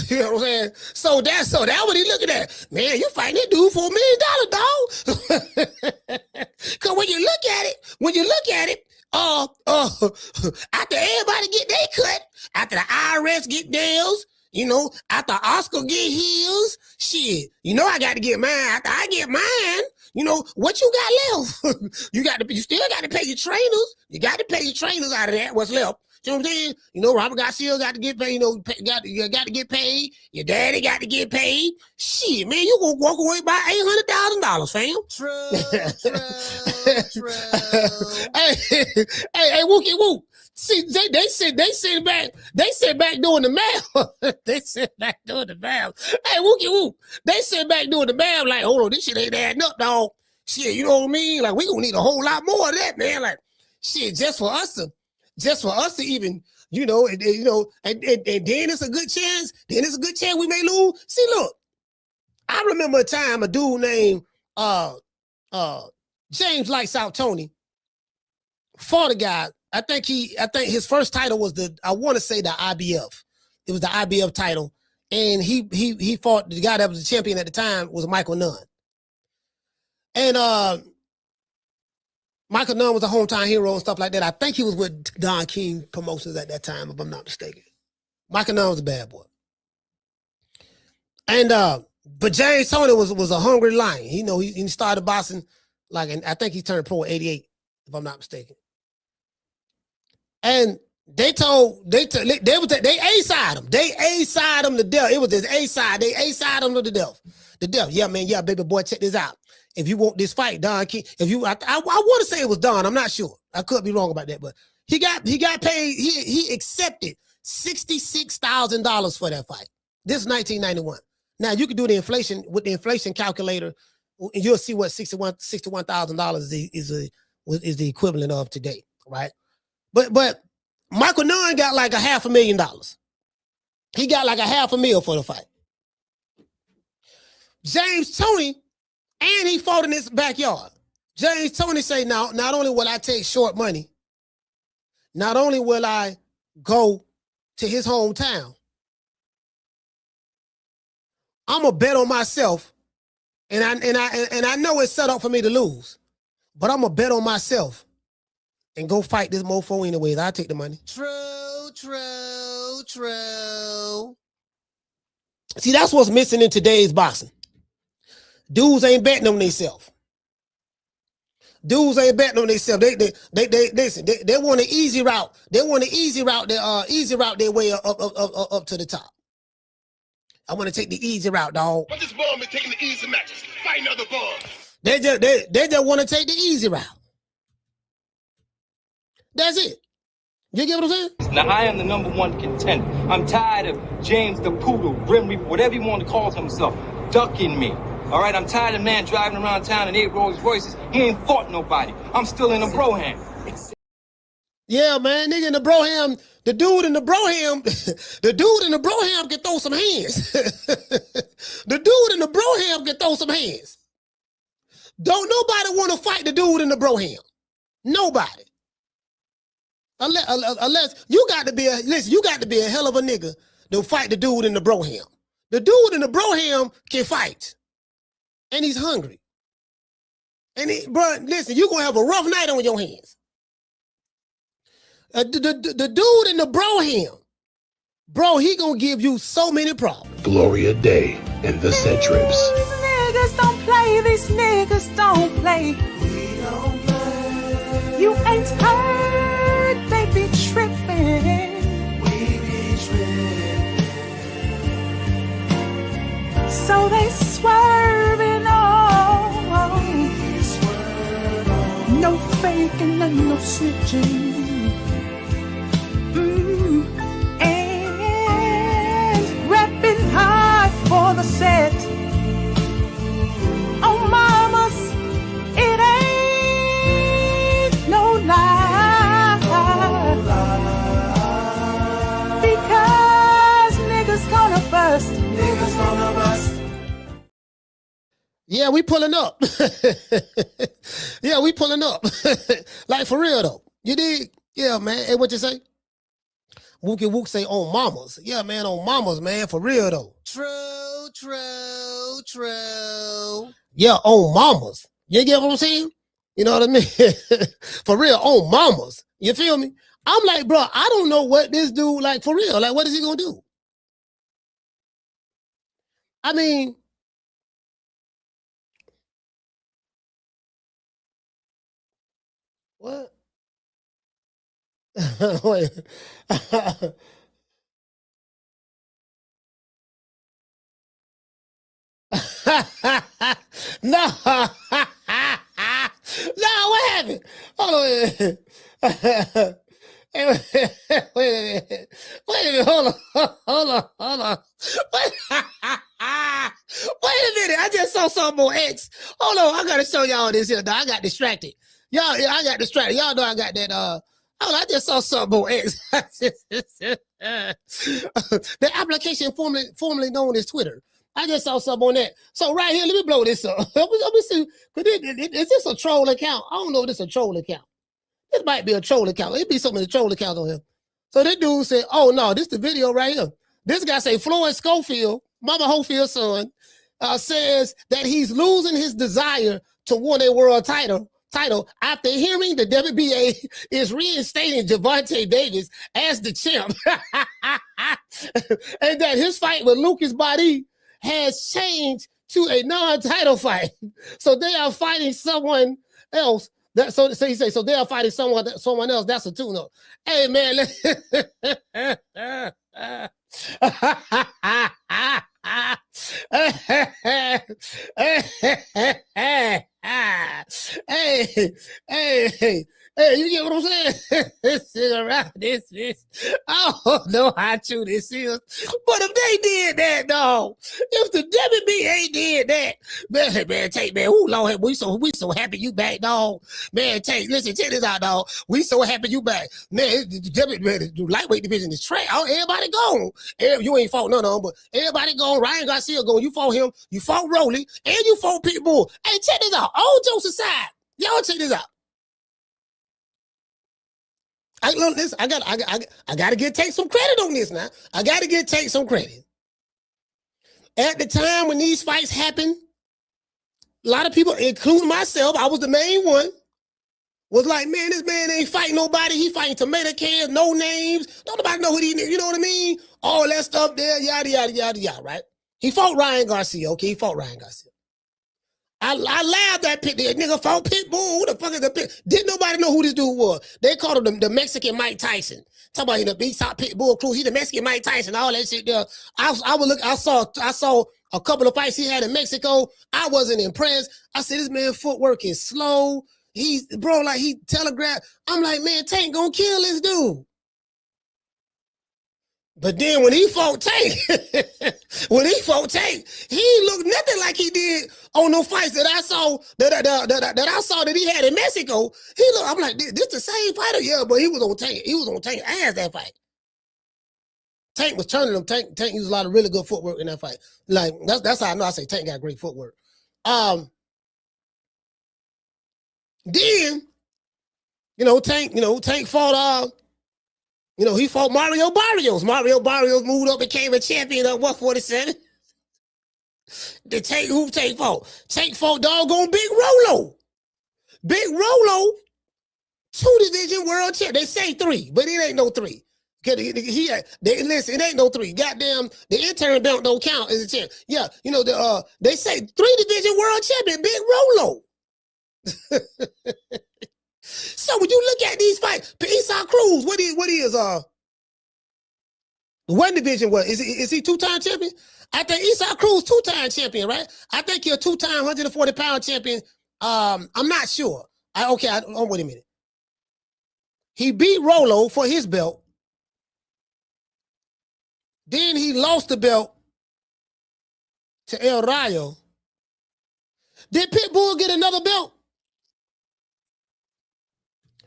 You know what I'm saying? So that's what he looking at. Man, you fighting that dude for $1 million, dog. Cause when you look at it, after everybody get their cut, after the IRS get theirs, you know, after Oscar get his, shit, you know I got to get mine. After I get mine, you know, what you got left? You still got to pay your trainers. You got to pay your trainers out of that, what's left. You know what I'm saying? You know, Robert Garcia got to get paid, you know, you got to get paid. Your daddy got to get paid. Shit, man, you gonna walk away by $800,000, fam. True. Hey, Wookie Woo. See, they sit back doing the math. They sit back doing the math. Hey, Wookie Woo. They sit back doing the math like, hold on, this shit ain't adding up, dog. Shit, you know what I mean? Like, we gonna need a whole lot more of that, man. Like, shit, just for us to even, you know, and then it's a good chance. Then it's a good chance we may lose. See, look, I remember a time a dude named James Lights Out Tony fought a guy. I think his first title was the IBF. It was the IBF title, and he fought the guy that was the champion at the time was Michael Nunn, and Michael Nunn was a hometown hero and stuff like that. I think he was with Don King Promotions at that time, if I'm not mistaken. Michael Nunn was a bad boy. And but James Tony was a hungry lion. You know, he started boxing and I think he turned pro in 88, if I'm not mistaken. And they A-side him. They A-side him to death. It was this A-side. They A-side him to the death. The death. Yeah, man. Yeah, baby boy, check this out. If you want this fight, Don King, I want to say it was Don. I'm not sure. I could be wrong about that, but he got paid. He accepted $66,000 for that fight. This is 1991. Now you can do the inflation with the inflation calculator, and you'll see what $61,000 is the equivalent of today, right? But Michael Nunn got like $500,000. He got like $500,000 for the fight. James Tony. And he fought in his backyard. James Tony say, now, not only will I take short money, not only will I go to his hometown, I'm gonna bet on myself, and I know it's set up for me to lose, but I'm gonna bet on myself and go fight this mofo anyways. I'll take the money. True. See, that's what's missing in today's boxing. Dudes ain't betting on themselves. They listen. They want an easy route. They want an easy route their way up to the top. I want to take the easy route, dog. But this bum is taking the easy matches, fighting other bums. They just want to take the easy route. That's it. You get what I'm saying? Now, I am the #1 contender. I'm tired of James the Poodle, Grim Reaper, whatever you want to call himself, ducking me. All right, I'm tired of man driving around town in 8 Rolls Royces. He ain't fought nobody. I'm still in a Broham. Yeah, man, nigga in the Broham, the dude in the Broham can throw some hands. The dude in the Broham can throw some hands. Don't nobody want to fight the dude in the Broham. Nobody. Unless you got to be a hell of a nigga to fight the dude in the Broham. The dude in the Broham can fight. And he's hungry. And bro, listen, you're gonna have a rough night on your hands. The dude in the Broham, bro, he gonna give you so many problems. Gloria Day and the Set Trips. These niggas don't play. These niggas don't play. We don't play. You ain't heard. They be tripping. We be tripping. So they swerving on. We swerve on. No faking and no snitching. And repping hard for the set. Oh, mamas, it ain't no lie. Because niggas gonna bust. Niggas gonna bust. Yeah, we pulling up. Yeah, we pulling up. Like for real though. You dig? Yeah, man. Hey, what you say? Wookie Wook say on mamas. Yeah, man, on mamas, man. For real though. True. Yeah, on mamas. You get what I'm saying? You know what I mean? For real, on mamas. You feel me? I'm like, bro, I don't know what this dude, like, for real. Like, what is he gonna do? I mean, what? Wait. No. No, what happened? Hold on. Wait a minute. Wait a minute. Hold on. Wait. Wait a minute. I just saw something on X. Hold on. I gotta show y'all this here. I got distracted. Y'all, yeah, I got distracted. Y'all know I got that. Hold on, I just saw something on X. The application formerly known as Twitter. I just saw something on that. So right here, let me blow this up. Let me see. Is this a troll account? I don't know if this is a troll account. This might be a troll account. It'd be some of the troll accounts on here. So this dude said, oh no, this is the video right here. This guy say Floyd Schofield, Mama Hofield's son, says that he's losing his desire to win a world title after hearing the WBA is reinstating Gervonta Davis as the champ. And that his fight with Lucas Body has changed to a non-title fight. So they are fighting someone else. So he say, so they are fighting someone else. That's a tune-up. Hey, man. Hey, you get what I'm saying? This is around this. I don't know how true this is. But if they did that, dog, if the WBA did that, man, Tate, man, Lord, we so happy you back, dog. Man, Tate, listen, check this out, dog. We so happy you back. Man, the lightweight division is trash. Everybody gone. You ain't fought none of them, but everybody gone. Ryan Garcia gone. You fought him. You fought Rolly, and you fought Pitbull. Hey, check this out. All jokes aside, y'all check this out. I gotta get Tate some credit on this now. I gotta get Tate some credit. At the time when these fights happened, a lot of people, including myself, I was the main one, was like, man, this man ain't fighting nobody. He fighting tomato cans, no names. Don't nobody know who he is. You know what I mean? All that stuff there, yada, yada, yada, yada, right? He fought Ryan Garcia. Okay, he fought Ryan Garcia. I laughed at Pit. The nigga fought Pitbull. Who the fuck is the Pit? Didn't nobody know who this dude was. They called him the Mexican Mike Tyson. Talk about the beat top Pitbull crew. He the Mexican Mike Tyson. All that shit there. I saw a couple of fights he had in Mexico. I wasn't impressed. I said, this man footwork is slow. He telegraphed. I'm like, man, Tank gonna kill this dude. But then when he fought Tank, he looked nothing like he did on no fights that I saw that he had in Mexico. I'm like, this the same fighter, yeah, but he was on Tank. He was on Tank ass that fight. Tank was turning him. Tank used a lot of really good footwork in that fight. Like that's how I know I say Tank got great footwork. Then, Tank fought he fought Mario Barrios. Mario Barrios moved up, became a champion at 147. Who Tank fought? Tank fought doggone Big Rolo. Big Rolo, 2-division world champ. They say 3, but it ain't no 3. Listen, it ain't no 3. Goddamn, the interim belt don't count as a champ. Yeah, they say 3-division world champion, Big Rolo. So when you look at these fights, Esau Cruz, what is 1 division? What is he 2-time champion? I think Esau Cruz 2-time champion, right? I think he's a 2-time 140-pound champion. I'm not sure. Wait a minute. He beat Rolo for his belt. Then he lost the belt to El Rayo. Did Pitbull get another belt?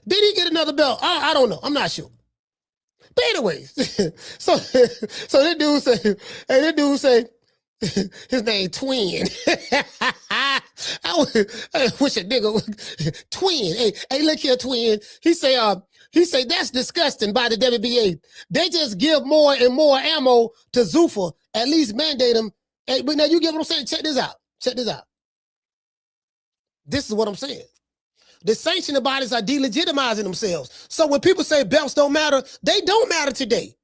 Did he get another belt? I don't know. I'm not sure. But anyways, so that dude say, his name Twin. I wish a nigga Twin. Hey, look here, Twin. He say that's disgusting by the WBA. They just give more and more ammo to Zuffa. At least mandate him. Hey, but now you get what I'm saying? Check this out. This is what I'm saying. the sanctioning bodies are delegitimizing themselves. So when people say belts don't matter, they don't matter today.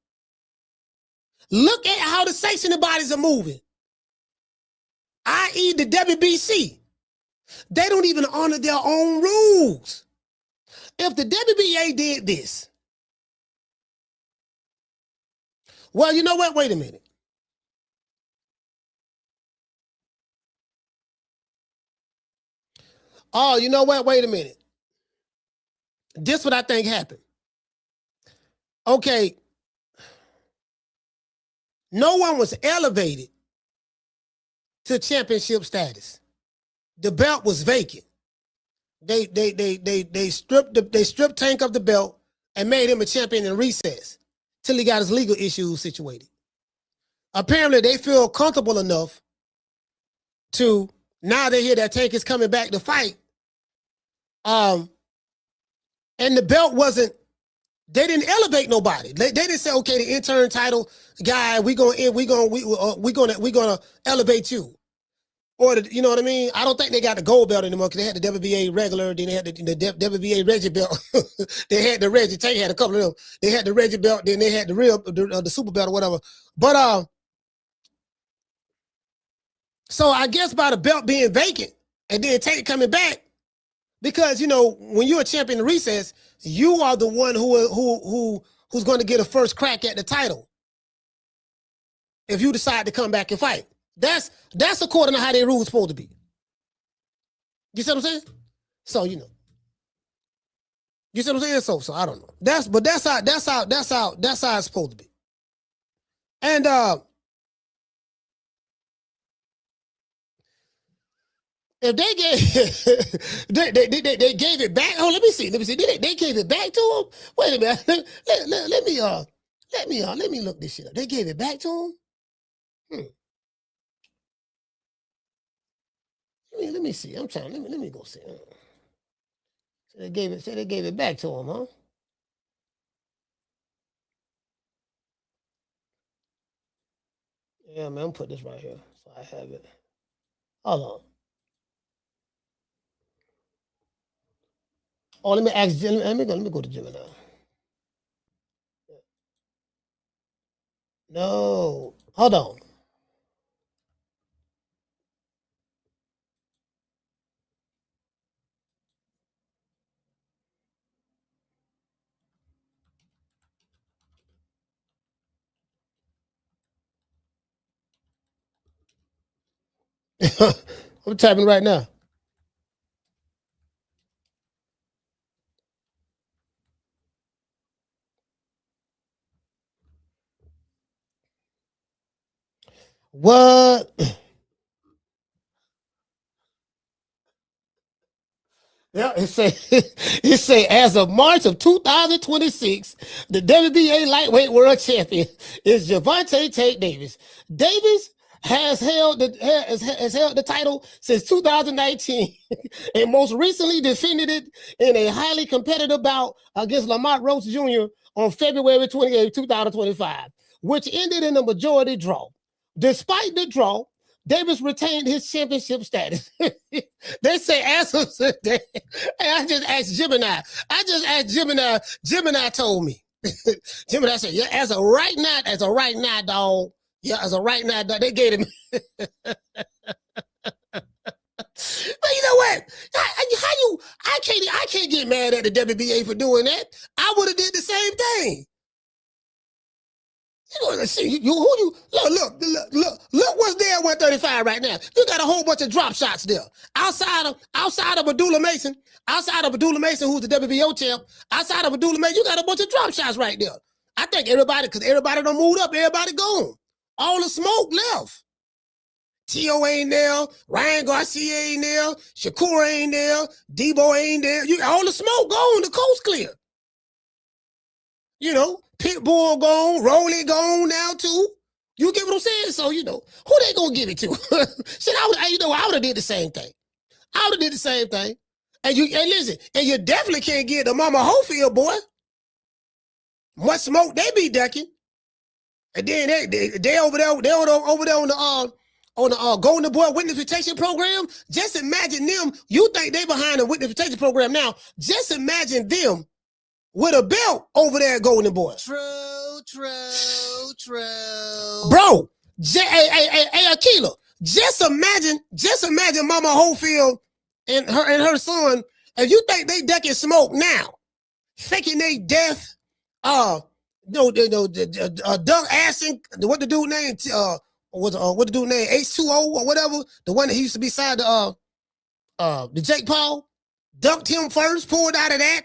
Look at how the sanctioning bodies are moving. I.e. the WBC. They don't even honor their own rules. If the WBA did this, well, you know what? Wait a minute. Oh, you know what? Wait a minute. This what I think happened. Okay. No one was elevated to championship status. The belt was vacant. They stripped Tank of the belt and made him a champion in recess till he got his legal issues situated. Apparently, they feel comfortable enough to, now they hear that Tank is coming back to fight. And the belt wasn't, they didn't elevate nobody. They didn't say, okay, the intern title guy, we're gonna elevate you. Or you know what I mean? I don't think they got the gold belt anymore because they had the WBA regular, then they had the WBA Reggie belt. They had the Reggie. Tank had a couple of them. They had the Reggie belt, then they had the real the super belt or whatever. But so I guess by the belt being vacant and then Tank coming back, because you know when you're a champion in recess, you are the one who's going to get a first crack at the title if you decide to come back and fight. That's according to how their rules supposed to be. You see what I'm saying? So you know. You see what I'm saying? So I don't know. That's how it's supposed to be. And if they gave they gave it back. Oh, let me see. They gave it back to him. Wait a minute. Let me look this shit up. They gave it back to him. Let me see. I'm trying. Let me go see. So they gave it back to him, huh? Yeah, man. I'm put this right here so I have it. Hold on. Oh, let me ask Jim. Let me go to Gemini. No, hold on. I'm typing right now. What? Yeah, it say as of March of 2026, the WBA lightweight world champion is Gervonta Davis. Davis has held the title since 2019 and most recently defended it in a highly competitive bout against Lamont Roach Jr. on February 28, 2025, which ended in a majority draw. Despite the draw, Davis retained his championship status. They say as of today. I just asked Gemini. Gemini told me. Gemini said, yeah, as of right now, dog. Yeah, as of right now, dog, they gave him. But you know what? I can't get mad at the WBA for doing that. I would have did the same thing. You know, see, look what's there at 135 right now. You got a whole bunch of drop shots there. Outside of Abdullah Mason, who's the WBO champ, outside of Abdullah Mason, you got a bunch of drop shots right there. I think everybody done moved up, everybody gone. All the smoke left. T.O. ain't there, Ryan Garcia ain't there, Shakur ain't there, Debo ain't there. All the smoke gone, the coast clear. You know, Pitbull gone, Rolly gone now too. You get what I'm saying? So, you know, who they gonna give it to? Shit, I would have did the same thing. And listen, and you definitely can't get the Mama Hofield, boy. Much smoke they be ducking. And then they over there on on the Golden Boy Witness Protection Program. Just imagine them. You think they behind the Witness Protection Program now. Just imagine them with a belt over there at Golden Boy. True. Bro, hey, Akila, just imagine Mama Holyfield and her son. If you think they ducking smoke now, faking they death, Doug Ashton, what the dude name, what the dude name, H2O or whatever, the one that he used to be beside the Jake Paul, dunked him first, pulled out of that.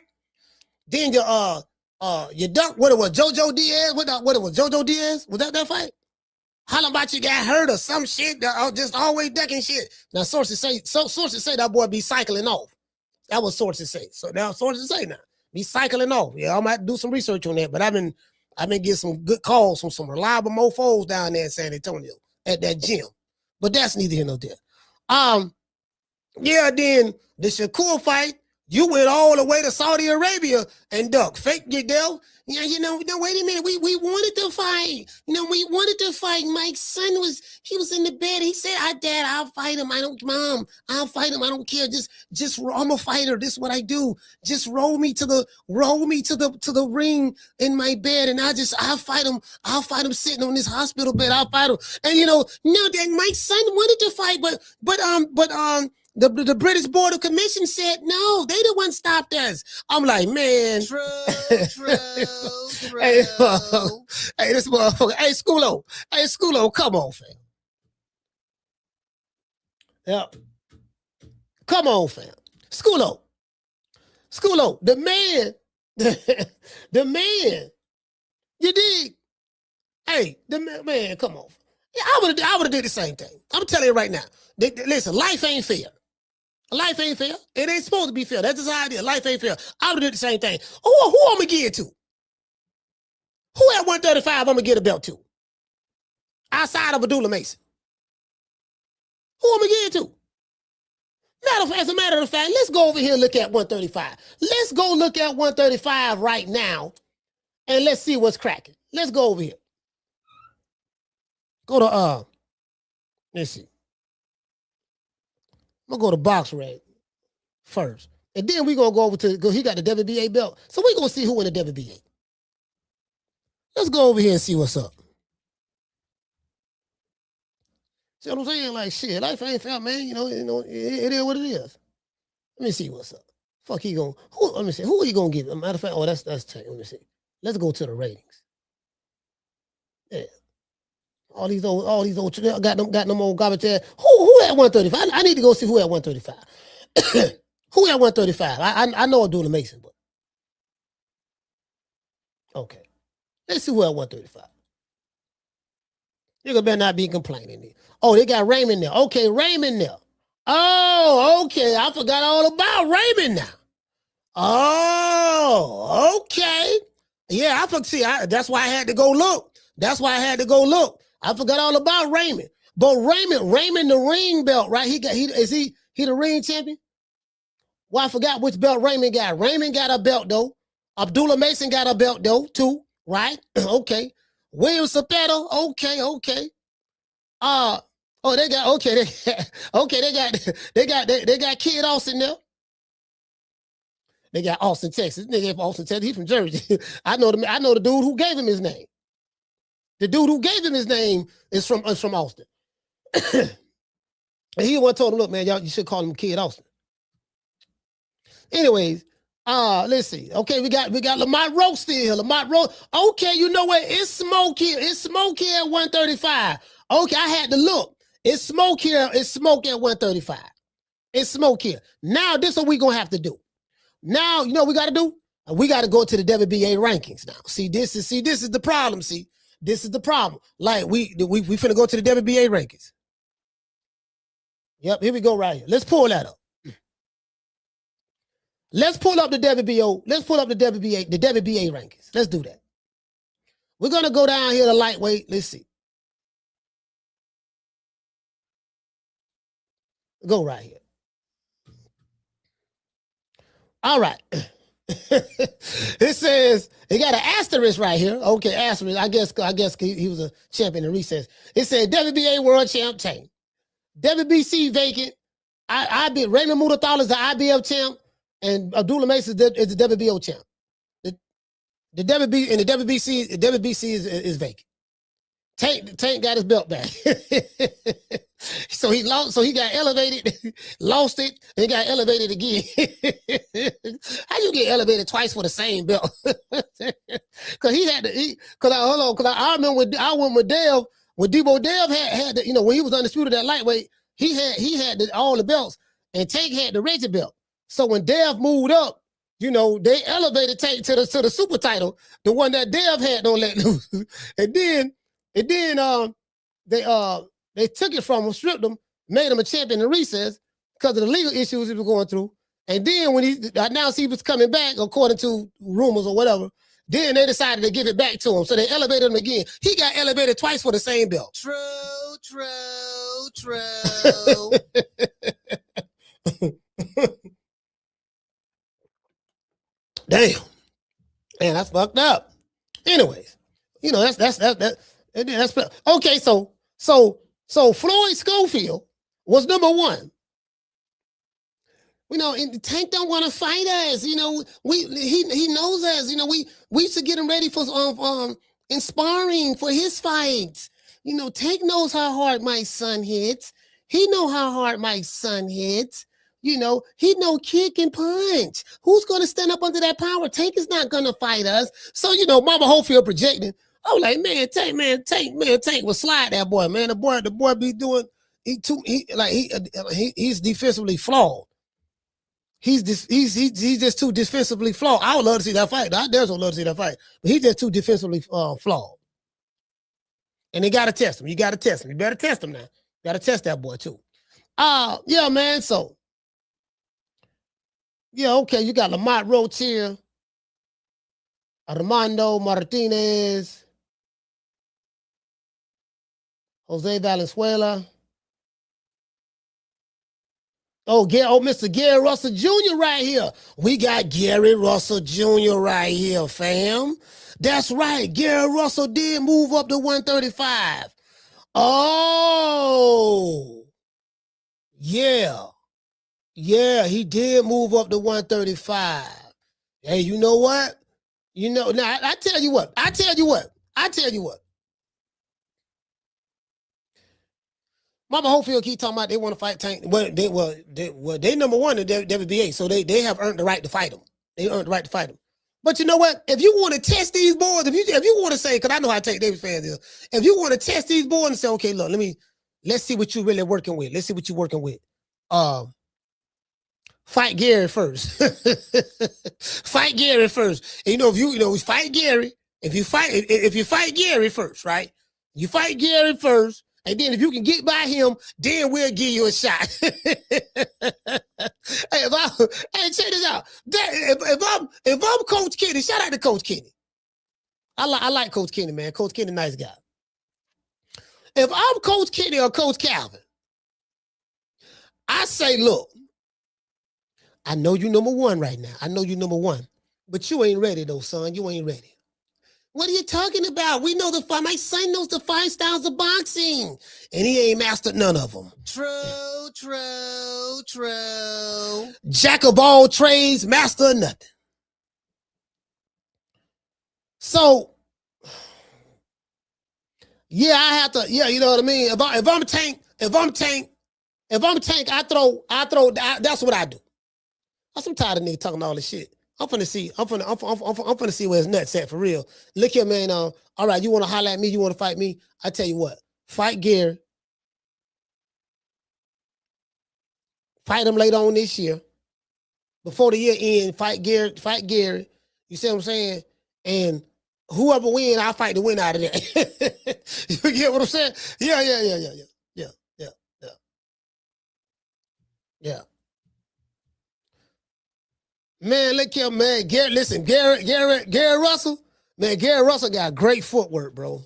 Then you dunked what it was, JoJo Diaz, what it was, JoJo Diaz, was that fight? How about you got hurt or some shit? Just always ducking shit. Now sources say that boy be cycling off. That was sources say. So now sources say now be cycling off. Yeah, I might do some research on that, but I've been getting some good calls from some reliable mofos down there in San Antonio at that gym. But that's neither here nor there. Yeah, then the Shakur fight, you went all the way to Saudi Arabia and duck. Fake your deal. Yeah, wait a minute. We wanted to fight. We wanted to fight. Mike's son he was in the bed. He said, Dad, I'll fight him. I'll fight him. I don't care. Just I'm a fighter. This is what I do. Just roll me to the ring in my bed, and I'll fight him. I'll fight him sitting on this hospital bed. I'll fight him. And that Mike's son wanted to fight, but the British Board of Commission said no, they the one stopped us. I'm like, man. True. Hey, this motherfucker. Hey, Schoolo, come on, fam. Yep. Come on, fam. Schoolo, the man, the man. You dig? Hey, the man, come on. Yeah, I would have did the same thing. I'm telling you right now. Listen, life ain't fair. Life ain't fair. It ain't supposed to be fair. That's just how it is. Life ain't fair. I would have did the same thing. Who I'm going to give it to? Who at 135 I'm going to get a belt to? Outside of Abdullah Mason. Who I'm going to give it to? As a matter of fact, let's go over here and look at 135. Let's go look at 135 right now, and let's see what's cracking. Let's go over here. Go to, let's see. I'm going to go to Box Reg first. And then we're going to go over to, he got the WBA belt. So we're going to see who in the WBA. Let's go over here and see what's up. See what I'm saying? Like, shit, life ain't fair, man. It is what it is. Let me see what's up. Fuck, let me see. Who are you going to give? Matter of fact, that's tight. Let me see. Let's go to the ratings. Yeah. All these old got them old garbage there. Who at 135? I need to go see who at 135. Who at 135? I know Abdullah Mason, but okay. Let's see who at 135. You better not be complaining. Oh, they got Raymond there. Okay, Raymond there. Oh, okay. I forgot all about Raymond now. Oh, okay. Yeah, that's why I had to go look. I forgot all about Raymond. But Raymond the ring belt, right? He the ring champion? Well, I forgot which belt Raymond got. Raymond got a belt though. Abdullah Mason got a belt though, too, right? Okay. William Cepeda, okay. They got Kid Austin there. They got Austin, Texas. Nigga from Austin, Texas. He from Jersey. I know the dude who gave him his name. The dude who gave him his name is from Austin. And he the one told him, look, man, you should call him Kid Austin. Anyways, let's see. Okay, we got Lamont Rowe still here. Lamont Rowe. Okay, you know what? It's smoke here. It's smoke here at 135. Okay, I had to look. It's smoke here. It's smoke at 135. It's smoke here. Now, this is what we're going to have to do. Now, you know what we got to do? We got to go to the WBA rankings now. This is the problem, see? This is the problem. Like, we finna go to the WBA rankings. Yep, here we go right here. Let's pull that up. Let's pull up the WBO. Let's pull up the WBA rankings. Let's do that. We're going to go down here to lightweight. Let's see. Go right here. All right. It says it got an asterisk right here. Okay, asterisk. I guess he was a champion in recess. It said WBA World Champ WBC vacant. I be Raymond Mudathal is the IBF champ, and Abdullah Mace is the WBO champ. The WBC is vacant. Tank got his belt back. So he got elevated, lost it, and he got elevated again. How you get elevated twice for the same belt? Cause I remember when Dev, when Debo Dev had the, when he was undisputed at lightweight, he had all the belts, and Tank had the rigid belt. So when Dev moved up, they elevated Tank to the super title, the one that Dev had don't let loose. And then they took it from him, stripped him, made him a champion in recess because of the legal issues he was going through. And then when he announced he was coming back, according to rumors or whatever, then they decided to give it back to him. So they elevated him again. He got elevated twice for the same belt. True. Damn. Man, that's fucked up. Anyways, that's okay. So Floyd Schofield was number one. And Tank don't want to fight us. He knows us. We used to get him ready for in sparring for his fights. Tank knows how hard my son hits. He know how hard my son hits. He know kick and punch. Who's going to stand up under that power? Tank is not going to fight us. So, Mama Holyfield projecting. I was like, Tank will slide that boy, man. The boy be doing, he's defensively flawed. He's just too defensively flawed. I would love to see that fight. I don't love to see that fight. But he's just too defensively flawed. And they got to test him. You got to test him. You better test him now. Got to test that boy too. Yeah, man. So, yeah, okay. You got Lamont Roach here. Armando Martinez. Jose Valenzuela. Mr. Gary Russell Jr. right here. We got Gary Russell Jr. right here, fam. That's right. Gary Russell did move up to 135. Oh, yeah. Yeah, he did move up to 135. Hey, you know what? Now I tell you what. Mama Holyfield keep talking about they want to fight Tank. Well, they number one in the WBA, so they have earned the right to fight him. They earned the right to fight him. But you know what? If you want to test these boys, if you want to say, because I know how Tank Davis fans is, if you want to test these boys and say, okay, look, let's see what you're really working with. Let's see what you're working with. Fight Gary first. Fight Gary first. And, if you fight Gary, if you fight Gary first, right? You fight Gary first. And then if you can get by him, then we'll give you a shot. Hey, check this out. If I'm Coach Kenny, shout out to Coach Kenny. I like Coach Kenny, man. Coach Kenny, nice guy. If I'm Coach Kenny or Coach Calvin, I say, look, I know you number one right now. I know you number one. But you ain't ready, though, son. You ain't ready. What are you talking about? We know my son knows the 5 styles of boxing, and he ain't mastered none of them. True. Jack of all trades, master of nothing. So, yeah, I have to, yeah, you know what I mean? If I'm Tank, I throw, that's what I do. I'm tired of niggas talking all this shit. I'm finna see where his nuts at for real. Look here, man. All right, you want to holler at me? You want to fight me? I tell you what, fight Gary. Fight him later on this year. Before the year end, fight Gary. You see what I'm saying? And whoever win, I'll fight the win out of that. You get what I'm saying? Yeah. Man, look here, man. Gary Russell, man, Gary Russell got great footwork, bro.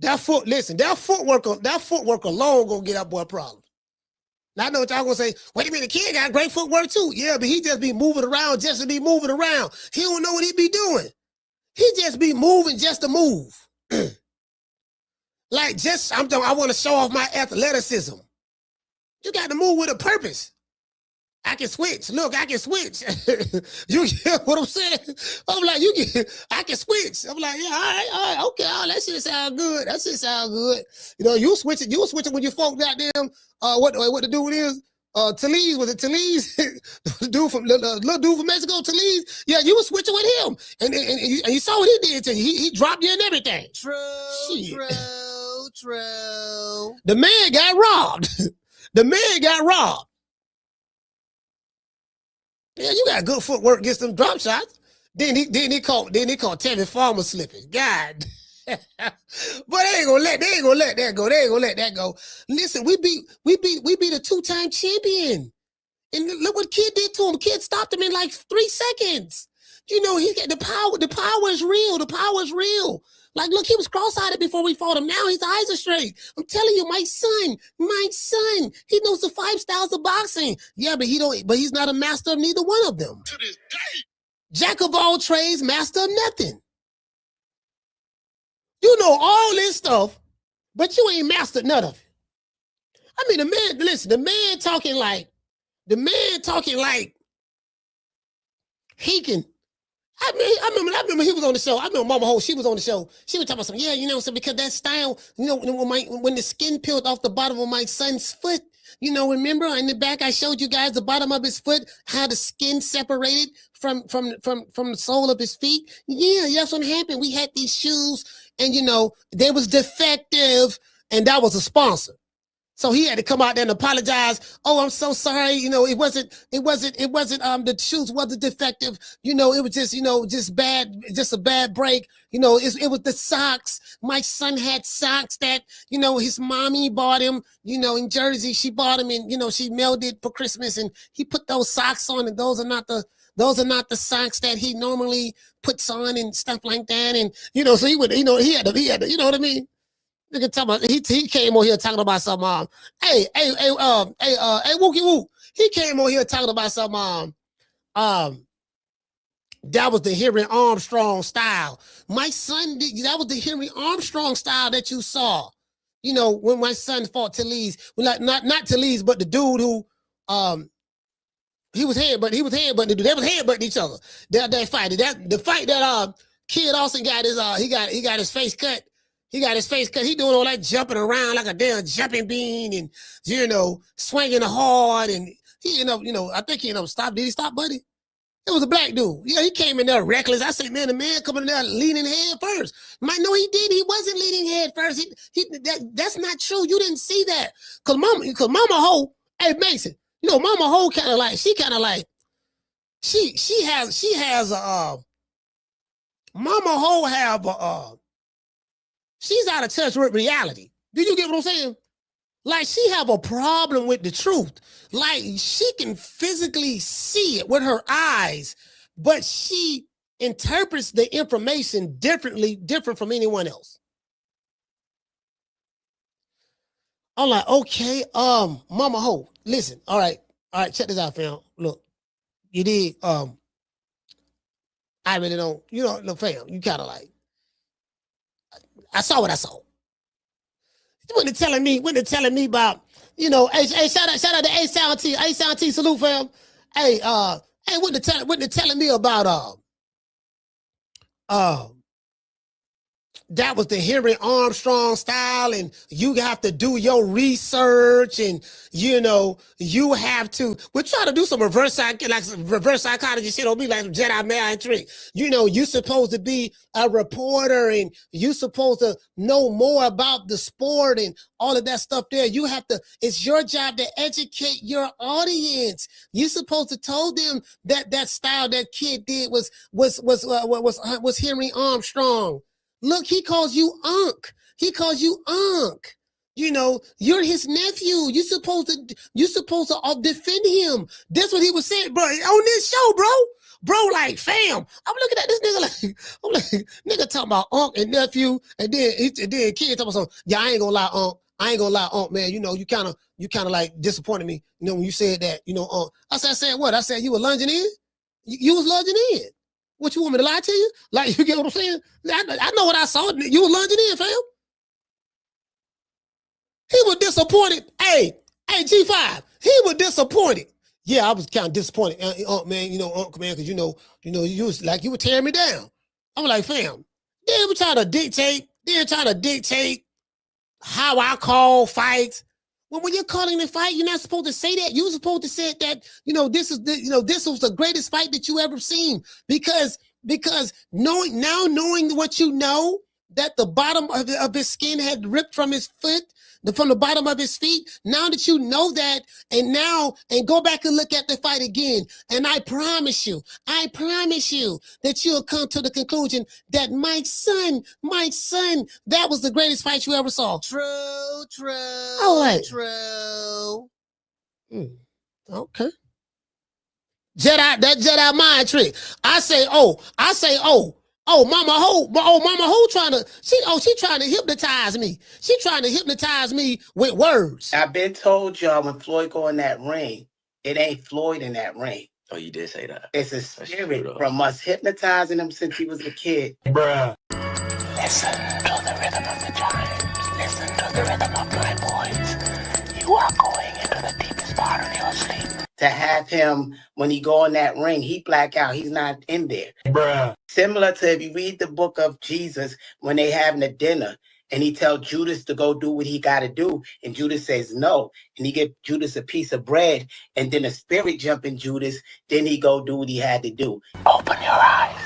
That footwork alone gonna get that boy problems. Now I know what y'all gonna say, wait a minute, the kid got great footwork too. Yeah, but he just be moving around just to be moving around. He don't know what he be doing. He just be moving just to move. I want to show off my athleticism. You got to move with a purpose. I can switch. Look, I can switch. You get what I'm saying? I'm like, I can switch. I'm like, yeah, all right, okay. Oh, that shit sound good. That shit sound good. You know, you switch it when you folk goddamn what the dude is. Talise, was it Talise? The dude from little dude from Mexico, Talise. Yeah, you were switching with him. And you saw what he did to you. He dropped you and everything. True. The man got robbed. The man got robbed. Yeah, you got good footwork against them drop shots. Then he caught Tevin Farmer slipping. God. But they ain't gonna let that go. They ain't gonna let that go. Listen, we beat a 2-time champion. And look what Kid did to him. Kid stopped him in like 3 seconds. You know, he got the power is real. The power is real. Like, look, he was cross-eyed before we fought him. Now his eyes are straight. I'm telling you, my son, he knows the 5 styles of boxing. Yeah, but he's not a master of neither one of them. To this day. Jack of all trades, master of nothing. You know all this stuff, but you ain't mastered none of it. I mean, the man talking like he can. I remember he was on the show. I remember Mama Ho, she was on the show. She was talking about something. Yeah, you know, so because that style, you know, when the skin peeled off the bottom of my son's foot, you know, remember in the back I showed you guys the bottom of his foot, how the skin separated from the sole of his feet. Yeah, that's what happened. We had these shoes, and you know, they was defective, and that was a sponsor. So he had to come out there and apologize. Oh, I'm so sorry. You know, it wasn't, the shoes wasn't defective. You know, it was just, you know, just a bad break. You know, it was the socks. My son had socks that, you know, his mommy bought him, you know, in Jersey. She bought him and, you know, she mailed it for Christmas and he put those socks on, and those are not the socks that he normally puts on and stuff like that. And, you know, so he would, you know, he had to, you know what I mean? Nigga talking about, he came on here talking about some hey Wookie Woo. He came on here talking about some that was the Henry Armstrong style. My son that was the Henry Armstrong style that you saw. You know, when my son fought Talise, well, not Talise, but the dude who he was headbutting the dude. They was headbutting each other. That fight. The fight that Kid Austin got he got his face cut. He got his face cut. He doing all that jumping around like a damn jumping bean and, you know, swinging hard. And he ended up, you know, I think he ended up stopped. Did he stop, buddy? It was a black dude. Yeah, he came in there reckless. I said, man, the man coming in there leaning head first. No, he did. He wasn't leaning head first. That's not true. You didn't see that. Cause Mama Ho, hey, Mason, you know, Mama Ho she has a, Mama Ho have a, she's out of touch with reality. Do you get what I'm saying? Like, she have a problem with the truth. Like, she can physically see it with her eyes, but she interprets the information different from anyone else. I'm like, okay, Mama Ho, listen, all right, check this out, fam. Look, you did, I really don't, you know, look, fam, you kind of like, I saw what I saw. You wasn't telling me about, you know, hey, shout out to A-Sound T, salute, fam. Hey, wasn't telling me about, that was the Henry Armstrong style, and you have to do your research, and you know you have to. We're trying to do some reverse psychology shit on me, like some Jedi mind trick. You know, you're supposed to be a reporter, and you're supposed to know more about the sport and all of that stuff. There, you have to. It's your job to educate your audience. You're supposed to tell them that style that Kid did was Henry Armstrong. Look, he calls you Unc. You know, you're his nephew. You're supposed to defend him. That's what he was saying, bro. On this show, bro, like, fam. I'm looking at this nigga like, nigga talking about Unc and nephew, and then Kid talking about something. Yeah, I ain't gonna lie, Unc, man. You know, you kind of like disappointed me. You know, when you said that, you know, Unc. I said what? I said you were lunging in. You was lunging in. What, you want me to lie to you? Like, you get what I'm saying? I know what I saw. You were lunging in, fam. He was disappointed. Hey, Hey, G5, he was disappointed. Yeah, I was kind of disappointed, man. Uncle man, because you was like you were tearing me down. I was like, fam, they were trying to dictate. They're trying to dictate how I call fights. Well, when you're calling a fight, you're not supposed to say that. You're supposed to say that, this was the greatest fight that you ever seen. Because knowing what you know, that the bottom of his skin had ripped from his foot, from the bottom of his feet. Now that you know that, and go back and look at the fight again. And I promise you that you'll come to the conclusion that my son, that was the greatest fight you ever saw. True. All right. True. Okay. Jedi mind trick. I say, Mama Ho trying to hypnotize me. She trying to hypnotize me with words. I've been told y'all when Floyd go in that ring, it ain't Floyd in that ring. Oh, you did say that. It's a spirit from us hypnotizing him since he was a kid. Bruh. Listen to the rhythm of the chimes. Listen to the rhythm of my voice. You are going into the deepest part of your sleep. To have him, when he go in that ring, he black out. He's not in there. Bruh. Similar to if you read the book of Jesus, when they having a dinner, and he tell Judas to go do what he got to do, and Judas says no, and he give Judas a piece of bread, and then the spirit jump in Judas, then he go do what he had to do. Open your eyes.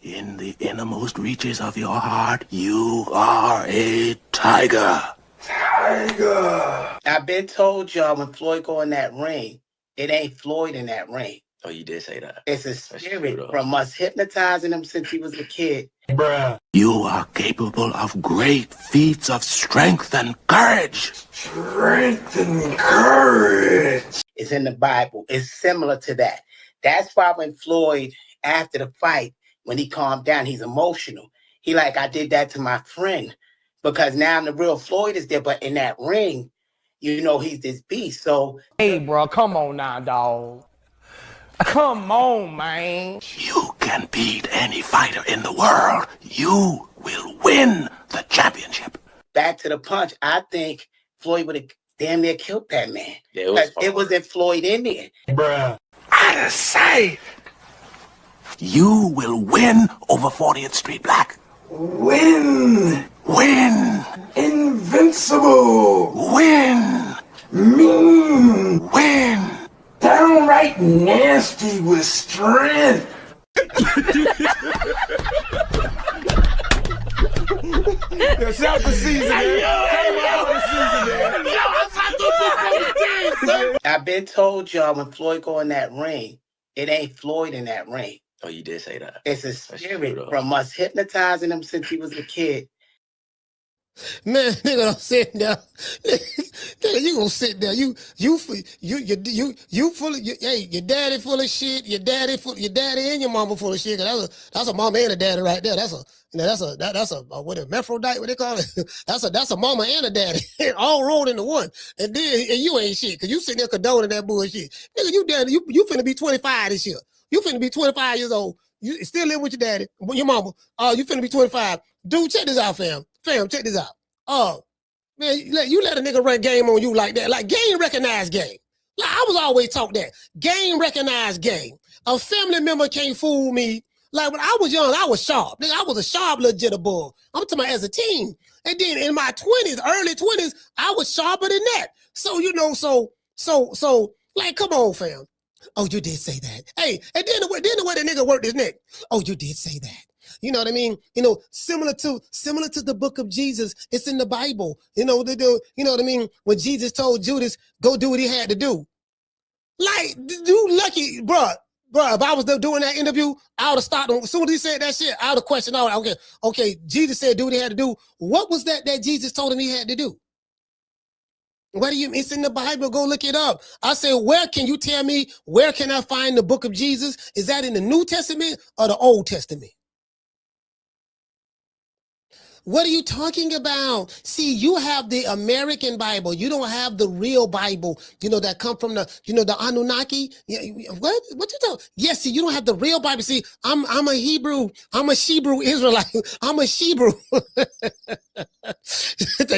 In the innermost reaches of your heart, you are a tiger. Tiger. I've been told y'all when Floyd go in that ring, it ain't Floyd in that ring. Oh, you did say that. It's a spirit from us hypnotizing him since he was a kid. Bruh. You are capable of great feats of strength and courage. Strength and courage. It's in the Bible. It's similar to that. That's why when Floyd, after the fight, when he calmed down, he's emotional. He like, I did that to my friend. Because now the real Floyd is there, but in that ring, he's this beast. So, hey, bro, come on now, dog. Come on, man. You can beat any fighter in the world. You will win the championship. Back to the punch, I think Floyd would have damn near killed that man. Yeah, it wasn't Floyd in there. Bruh. Out of sight. You will win over 40th Street Black. Win. Win. Invincible. Win. Mean. Win. Downright nasty with strength. Yo, shout the season, man. I've been told y'all when Floyd go in that ring, it ain't Floyd in that ring. Oh, you did say that. It's a spirit from us hypnotizing him since he was a kid. Man, nigga, I'm sitting there. Nigga, you gonna sit there. You full of, your daddy full of shit. Your daddy and your mama full of shit. That's a mama and a daddy right there. That's a what a Mephrodite, what they call it. That's a mama and a daddy all rolled into one. And you ain't shit because you sitting there condoning that bullshit. Nigga, you finna be 25 this year. You finna be 25 years old. You still live with your daddy, your mama. You finna be 25. Dude, check this out, fam. Fam, check this out. Man, you let a nigga run game on you like that. Like, game recognize game. Like, I was always taught that. Game recognize game. A family member can't fool me. Like, when I was young, I was sharp. Nigga, I was a sharp little jitterbug. I'm talking about as a teen. And then in my 20s, early 20s, I was sharper than that. So, so, like, come on, fam. Oh, you did say that. Hey, and then the way the nigga worked his neck. Oh, you did say that. You know what I mean? Similar to the book of Jesus. It's in the Bible. You know what I mean? When Jesus told Judas, go do what he had to do. Like, you lucky, bruh, if I was doing that interview, I would have stopped him. As soon as he said that shit, I would have questioned, okay, Jesus said do what he had to do. What was that Jesus told him he had to do? What do you mean? It's in the Bible. Go look it up. I said, where can you tell me, where can I find the book of Jesus? Is that in the New Testament or the Old Testament? What are you talking about? See, you have the American Bible. You don't have the real Bible, that come from the Anunnaki. What you talking? Yes, see, you don't have the real Bible. See, I'm a Hebrew. I'm a Hebrew Israelite. I'm a Hebrew.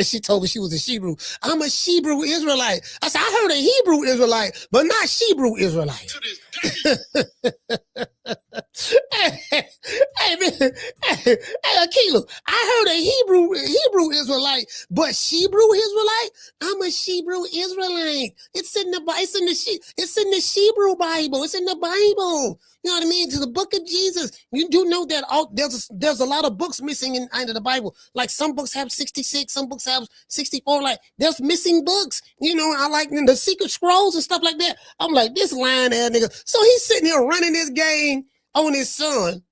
She told me she was a Hebrew. I'm a Hebrew Israelite. I said, I heard a Hebrew Israelite, but not Hebrew Israelite. To this day. Hey, man, hey, Akilah, I heard a Hebrew Israelite, but Hebrew Israelite. I'm a Hebrew Israelite. It's in the Hebrew Bible. It's in the Bible. You know what I mean? To the book of Jesus. You do know that there's a lot of books missing in the Bible. Like some books have 66, some books have 64. Like there's missing books. I like the secret scrolls and stuff like that. I'm like, this lying ass nigga. So he's sitting here running this game on his son.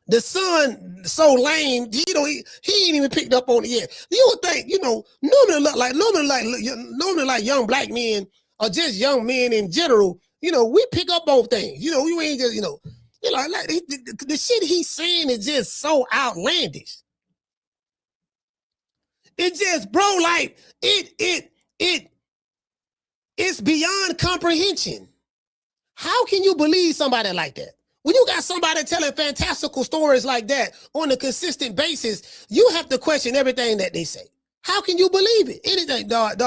The son so lame, he ain't even picked up on it yet. You would think, normally like young black men or just young men in general, we pick up on things. You ain't just, the shit he's saying is just so outlandish. It just, bro, like it's beyond comprehension. How can you believe somebody like that? When you got somebody telling fantastical stories like that on a consistent basis, you have to question everything that they say. How can you believe it? Anything, dog,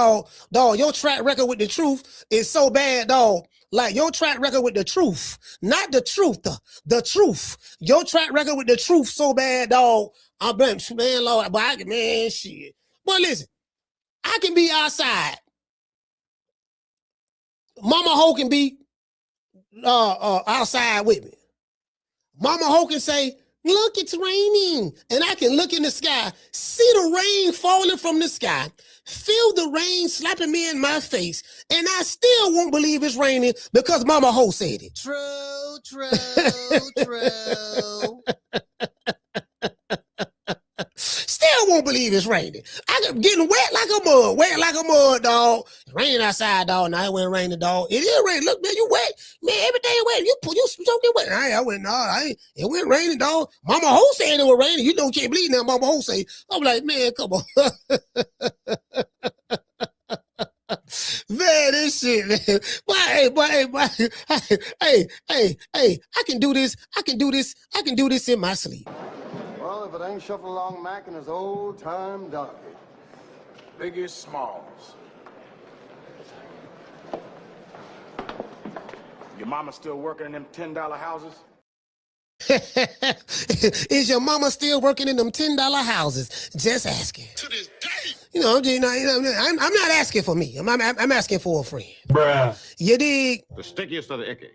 your track record with the truth is so bad, dog. Like your track record with the truth, not the truth, the truth. Your track record with the truth so bad, dog. I'm man, Lord, but man, shit. But listen, I can be outside. Mama Ho can be outside with me. Mama Ho can say, look, it's raining. And I can look in the sky, see the rain falling from the sky, feel the rain slapping me in my face, and I still won't believe it's raining because Mama Ho said it. True. Still won't believe it's raining. I'm getting wet like a mud, dog. It's raining outside, dog. Now it wasn't raining, dog. It is raining. Look, man, you wet. Man, everything wet. You soaking wet. I went, it wasn't raining, dog. Mama Ho said it was raining. You don't can't believe now. Mama Ho say. I'm like, man, come on. Man, this shit, man. Hey, I can do this in my sleep. Well, if it ain't Shuffle Along Mac and his old-time dog. Biggie Smalls. Your mama still working in them $10 houses? Is your mama still working in them $10 houses? Just asking. To this day. I'm not asking for me. I'm asking for a friend. Bruh. You dig? The stickiest of the icky.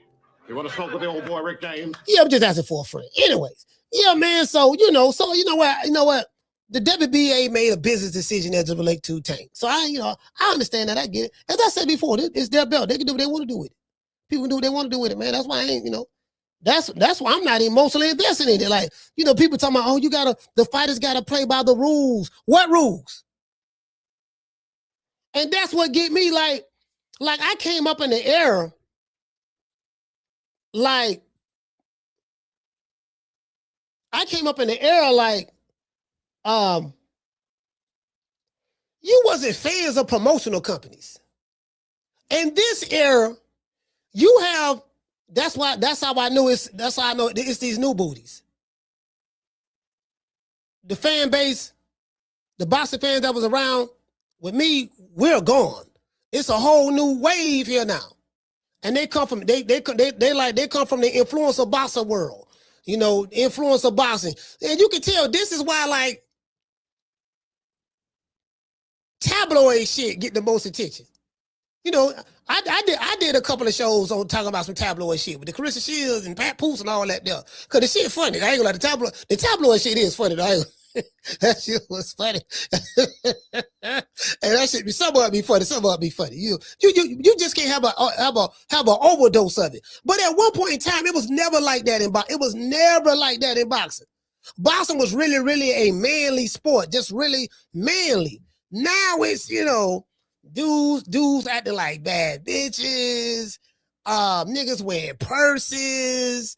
You want to smoke with the old boy Rick James? Yeah, I'm just asking for a friend. Anyways, yeah, man. So you know what? The WBA made a business decision as it relates to Tank. So I understand that. I get it. As I said before, it's their belt. They can do what they want to do with it. People can do what they want to do with it, man. That's why I ain't, that's why I'm not emotionally invested in it. Like, people talking about, the fighters gotta play by the rules. What rules? And that's what get me like I came up in the era, you wasn't fans of promotional companies. In this era, you have, that's how I know it's these new booties. The fan base, the boxing fans that was around with me, we're gone. It's a whole new wave here now. And they come from they come from the influencer boxer world. Influencer boxing. And you can tell this is why tabloid shit get the most attention. I did a couple of shows on talking about some tabloid shit with the Carissa Shields and Pat Poose and all that there. Cause the shit funny. I ain't gonna lie, the tabloid shit is funny though. That shit was funny. And that shit some of it be funny, some of it be funny. You just can't have an overdose of it. But at one point in time, it was never like that in boxing. It was never like that in boxing. Boxing was really, really a manly sport, just really manly. Now it's, dudes acting like bad bitches, niggas wearing purses,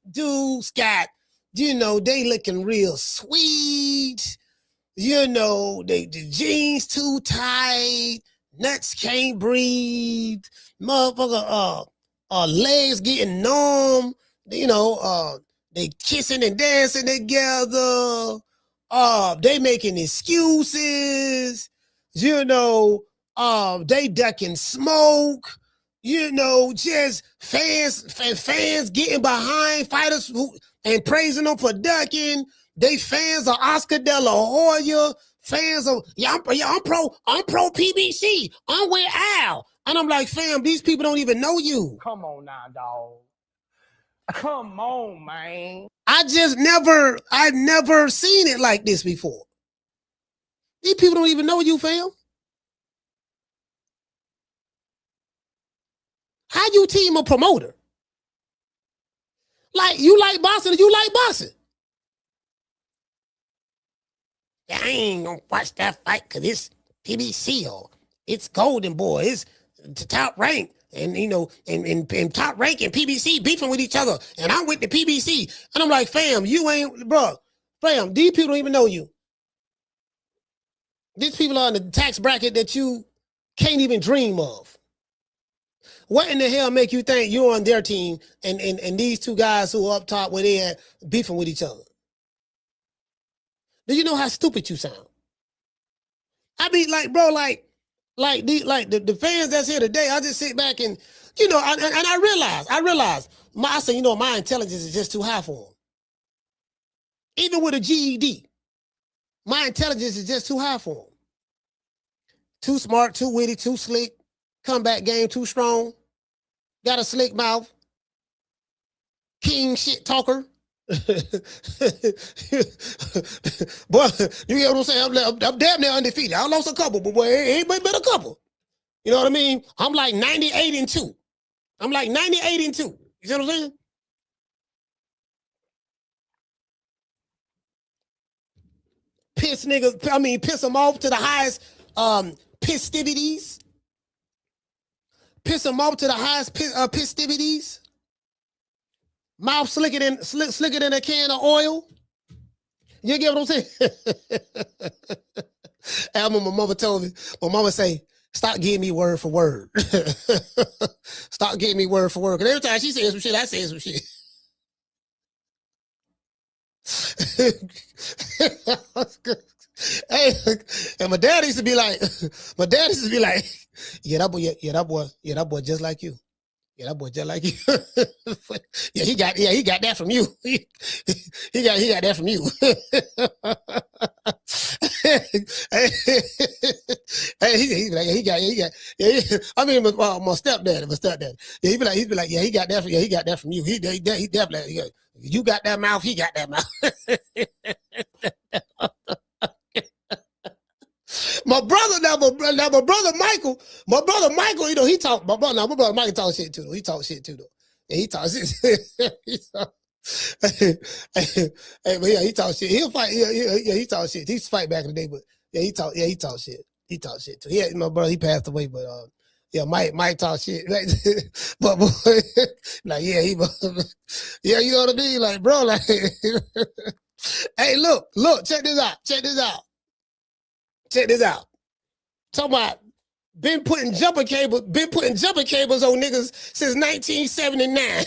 dudes got You know, they looking real sweet. You know, the jeans too tight, nuts can't breathe, motherfucker, legs getting numb, you know, they kissing and dancing together, they making excuses, you know, they ducking smoke, you know, just fans getting behind fighters and praising them for ducking. They fans are Oscar De La Hoya. Fans of I'm pro PBC. I'm with Al, and I'm like, fam, these people don't even know you. Come on now, dog. Come on, man. I never seen it like this before. These people don't even know you, fam. How you team a promoter? Like you like boxing, you like boxing. I ain't gonna watch that fight because it's PBC or it's Golden Boy, it's the top rank, and you know, and top rank and PBC beefing with each other, and I'm with the PBC, and I'm like, fam, you ain't, bro, fam, these people don't even know you. These people are in the tax bracket that you can't even dream of. What in the hell make you think you're on their team and these two guys who are up top where they at beefing with each other? Do you know how stupid you sound? I mean, like, bro, like the fans that's here today, I just sit back and, you know, I realize, I say, you know, my intelligence is just too high for them. Even with a GED, my intelligence is just too high for them. Too smart, too witty, too slick, comeback game too strong, got a slick mouth, king shit talker. Boy, you get what I'm saying? I'm damn near undefeated. I lost a couple, but boy, ain't but a couple. You know what I mean? I'm like 98-2. I'm like 98-2. You see what I'm saying? Piss niggas, I mean, piss them off to the highest pistivities. Piss them off to the highest pistivities. Mouth slicker than a can of oil. You get what I'm saying? I remember my mama told me, my mama say, stop giving me word for word. Stop giving me word for word. Because every time she says some shit, I say some shit. Hey, and my dad used to be like, yeah, that boy just like you. Yeah, that boy just like you. Yeah, he got that from you. He got that from you. Hey, he be like, I mean, my stepdad. Yeah, he be like, yeah, he got that from you. He definitely, you got that mouth, he got that mouth. My brother Michael, you know, he talk. My brother Michael talk shit too. He talk shit too though. Yeah, he talk shit. Hey, but yeah, he talk shit. He'll fight. Yeah, he talk shit. He used to fight back in the day, but yeah, he talk shit. He talk shit too. Yeah, my brother, he passed away, but yeah, Mike talk shit. Like, but boy, like yeah, yeah, you know what I mean? Like, bro, like, hey, look, check this out. Talking about been putting jumper cables on niggas since 1979.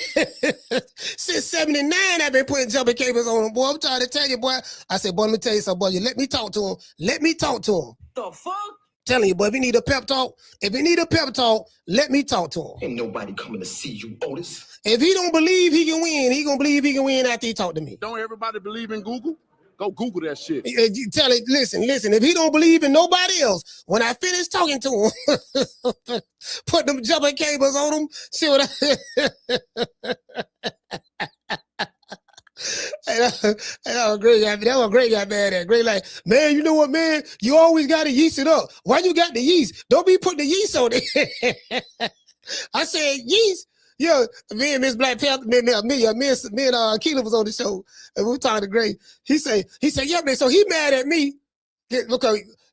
Since 79, I've been putting jumper cables on them, boy. I'm trying to tell you, boy. I said, boy, let me tell you something, boy. You let me talk to him. The fuck? Telling you, boy, if you need a pep talk, let me talk to him. Ain't nobody coming to see you, Otis. If he don't believe he can win, he gonna believe he can win after he talk to me. Don't everybody believe in Google? Go Google that shit. You tell it, listen. If he don't believe in nobody else, when I finish talking to him, put them jumper cables on him, see what that was a great guy. That was a great guy, man. Great, like, man, you know what, man? You always got to yeast it up. Why you got the yeast? Don't be putting the yeast on it. I said, yeast? Yeah, me and Miss Black Panther, me and Keela was on the show, and we were talking to Gray. He said, yeah, man, so he mad at me. Look,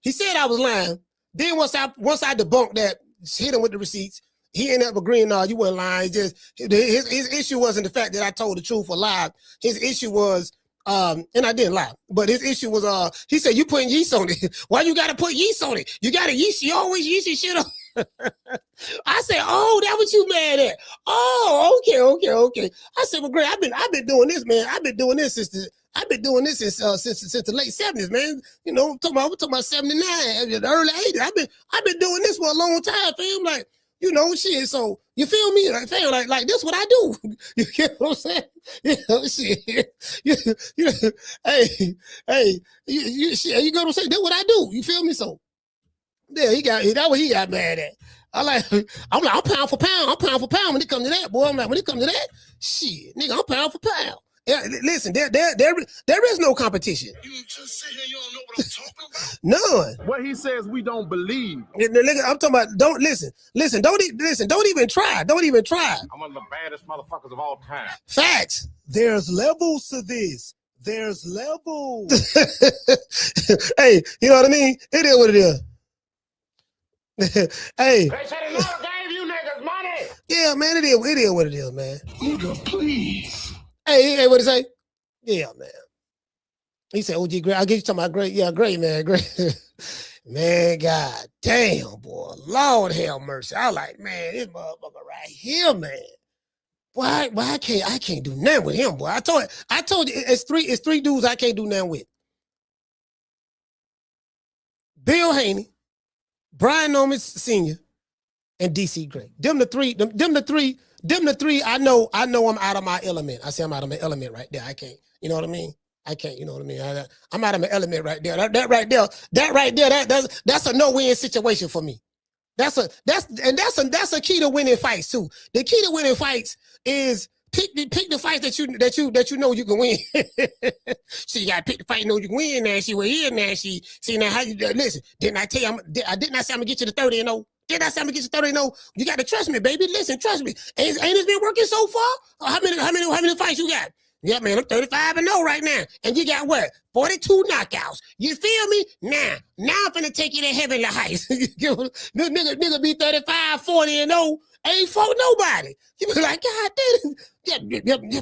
he said I was lying. Then once I debunked that, hit him with the receipts, he ended up agreeing, no, you weren't lying. Just his issue wasn't the fact that I told the truth or lied. His issue was And I didn't lie, but his issue was, he said, you putting yeast on it. Why you got to put yeast on it? You got to yeast, you always yeast your shit on. I said, oh, that what you mad at? Oh, okay. I said, well, Greg, I've been doing this, man. I've been doing this since the late 70s, man. You know, we're talking about 79, the early 80s. I've been doing this for a long time, fam. Like, you know, shit. So you feel me? Like, fam, like this what I do. You get what I'm saying? You know, shit. Hey, you get what I'm saying? That's what I do. You feel me? So yeah, that what he got mad at. I'm like, I'm pound for pound when it comes to that, boy. I'm like, when it comes to that, shit, nigga, I'm pound for pound. Yeah, listen, there is no competition. You just sit here, you don't know what I'm talking about? None. What he says we don't believe. Nigga, I'm talking about, don't listen, don't even try. I'm one of the baddest motherfuckers of all time. Facts. There's levels to this. There's levels. Hey, you know what I mean? It is what it is. Hey. They said they never gave you niggas money. Yeah, man, it is what it is, man. Nigga, please. Hey, what he say? Yeah, man. He said, OG, great. I'll get you talking about great. Yeah, great, man. Great. Man, god damn, boy. Lord have mercy. I was like, man, this motherfucker right here, man. Why I can't do nothing with him, boy. I told you it's three dudes I can't do nothing with. Bill Haney, Brian Norman Sr., and DC Gray. Them the three, I know I'm out of my element. I say I'm out of my element right there. I can't, you know what I mean? I can't, you know what I mean? I'm out of my element right there. That right there, that's a no-win situation for me. That's a key to winning fights too. The key to winning fights is pick the fights that you know you can win. So you gotta pick the fight you know you can win now. See where he is now. See now how you listen. Didn't I tell you I did not say I'm gonna get you to 30-0. Did I say I'm gonna get you 30-0? You gotta trust me, baby. Listen, trust me. Ain't it been working so far? How many fights you got? Yeah, man, I'm 35-0 right now. And you got what? 42 knockouts. You feel me? Now I'm finna take you to heavenly heights. Nigga be 35, 40-0. Ain't fought nobody. You be like, God damn. Yeah,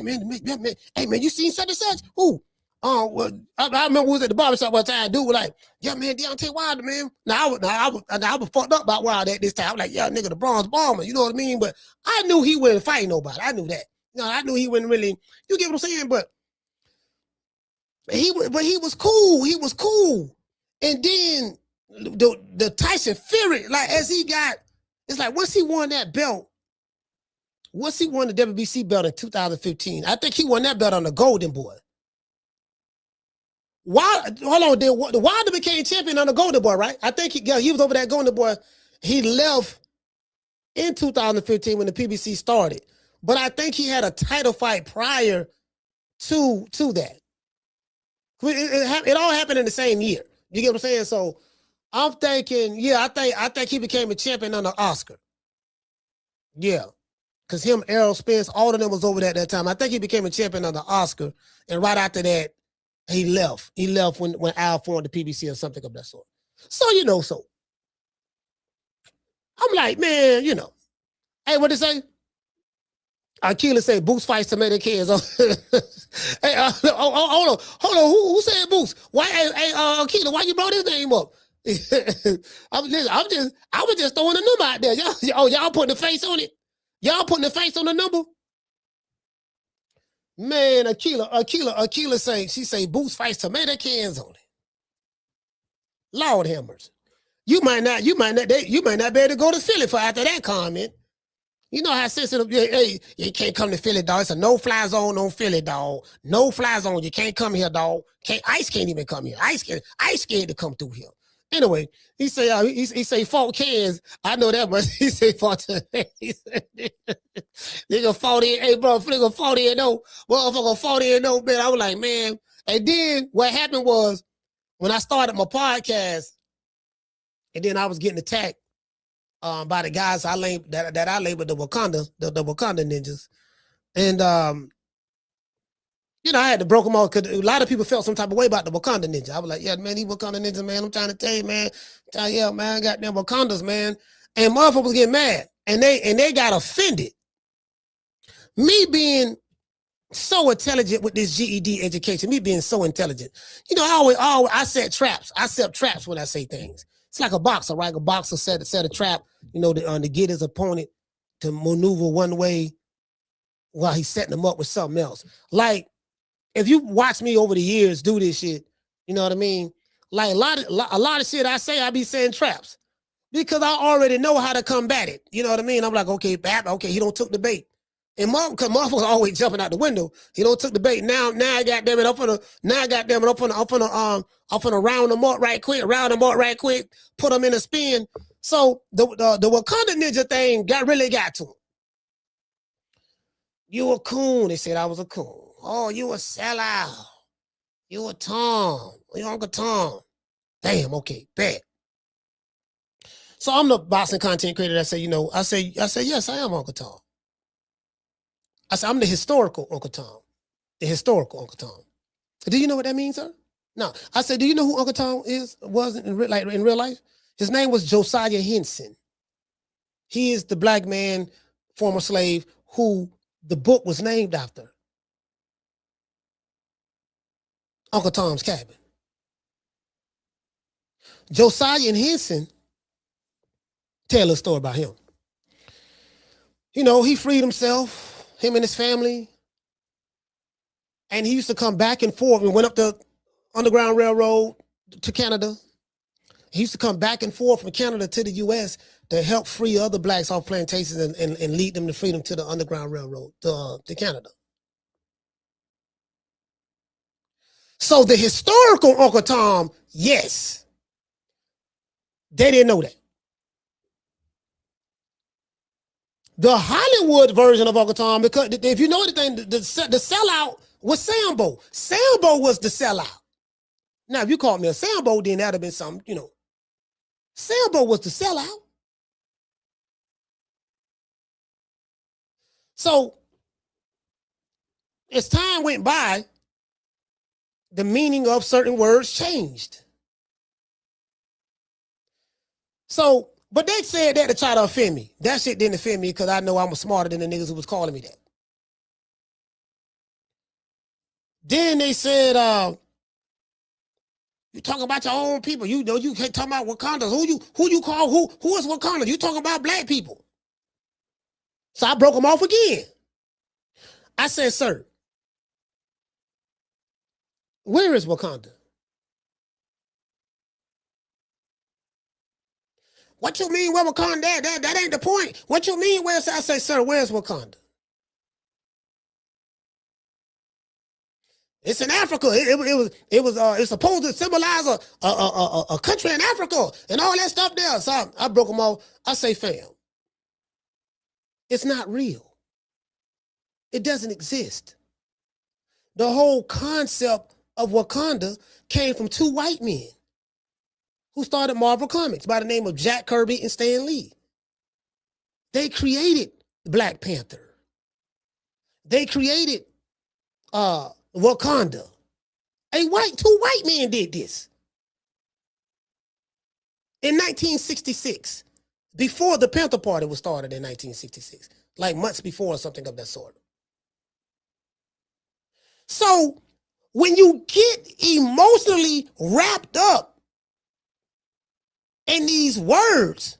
man. Hey, man, you seen such and such? Who? Well, I remember we was at the barbershop one time. Dude was like, yeah, man, Deontay Wilder, man. Now I was fucked up about Wilder at this time. I was like, yeah, nigga, the Bronze Bomber. You know what I mean? But I knew he wouldn't fight nobody. I knew that. No, I knew he wouldn't really. You get what I'm saying? But he was cool. He was cool. And then the Tyson Fury, like as he got, it's like once he won that belt, once he won the WBC belt in 2015, I think he won that belt on the Golden Boy. Wilder became champion on the Golden Boy, right? I think he was over that Golden Boy. He left in 2015 when the PBC started. But I think he had a title fight prior to that. It all happened in the same year. You get what I'm saying? So I'm thinking, yeah, I think he became a champion under Oscar. Yeah. Because him, Errol Spence, all of them was over there at that time. I think he became a champion under Oscar. And right after that, he left. He left when Al formed the PBC or something of that sort. So, you know, I'm like, man, you know. Hey, what did they say? Akila say Boots fights tomato cans. Hey, hold on. Who said Boots? Why? Hey, Akila, why you brought his name up? I was just throwing a number out there. Y'all putting the face on it. Y'all putting the face on the number. Man, Akila say Boots fights tomato cans on it. Lord have mercy. You might not be able to go to Philly for after that comment. You know how sensitive, hey, you can't come to Philly, dog. It's a no-fly zone on Philly, dog. No-fly zone. You can't come here, dog. Ice can't even come here. Ice scared to come through here. Anyway, he say fault cans. I know that much. He say fault. Nigga 40, hey bro, nigga 40-0. Motherfucker 40-0, man. I was like, man. And then what happened was when I started my podcast, and then I was getting attacked by the guys I labeled the Wakanda ninjas. And you know, I had to broke them off because a lot of people felt some type of way about the Wakanda ninja. I was like, yeah, man, these Wakanda ninjas, man, I'm trying to tell you, man. Yeah, man, I got them Wakandas, man. And motherfuckers was getting mad. And they got offended. Me being so intelligent with this GED education, me being so intelligent. You know, I set traps. I set traps when I say things. It's like a boxer, right? A boxer set a trap, you know, to get his opponent to maneuver one way while he's setting them up with something else. Like, if you watch me over the years do this shit, you know what I mean? Like a lot of shit I say, I be saying traps because I already know how to combat it. You know what I mean? I'm like, okay, he don't took the bait. And motherfuckers always jumping out the window. He don't took the bait. Now I got them it up on round them up right quick, put them in a spin. So the Wakanda Ninja thing really got to him. You a coon. They said I was a coon. Oh, you a sellout. You a Tom. You Uncle Tom. Damn, okay, bet. So I'm the boxing content creator that say, you know, I say, yes, I am Uncle Tom. I said, I'm the historical Uncle Tom. The historical Uncle Tom. Do you know what that means, sir? No. I said, do you know who Uncle Tom was in real life? His name was Josiah Henson. He is the black man, former slave, who the book was named after. Uncle Tom's Cabin. Josiah Henson, tell a story about him. You know, he freed himself, him and his family, and he used to come back and forth and went up the Underground Railroad to Canada. He used to come back and forth from Canada to the U.S. to help free other blacks off plantations and lead them to freedom to the Underground Railroad to Canada. So the historical Uncle Tom, yes, they didn't know that. The Hollywood version of Uncle Tom, because if you know anything, the sellout was Sambo. Sambo was the sellout. Now, if you called me a Sambo, then that'd have been something, you know. Sambo was the sellout. So, as time went by, the meaning of certain words changed. So, but they said that to try to offend me. That shit didn't offend me because I know I'm smarter than the niggas who was calling me that. Then they said, you talking about your own people. You know, you can't talk about Wakanda. Who you call, who is Wakanda? You talking about black people. So I broke them off again. I said, sir, where is Wakanda? What you mean where Wakanda? That ain't the point. What you mean where's, I say, sir, where's Wakanda? It's in Africa. It's supposed to symbolize a country in Africa and all that stuff there. So I broke them off. I say, fam, it's not real. It doesn't exist. The whole concept of Wakanda came from two white men who started Marvel Comics by the name of Jack Kirby and Stan Lee. They created Black Panther. They created Wakanda. Two white men did this. In 1966, before the Panther Party was started in 1966, like months before or something of that sort. So when you get emotionally wrapped up in these words,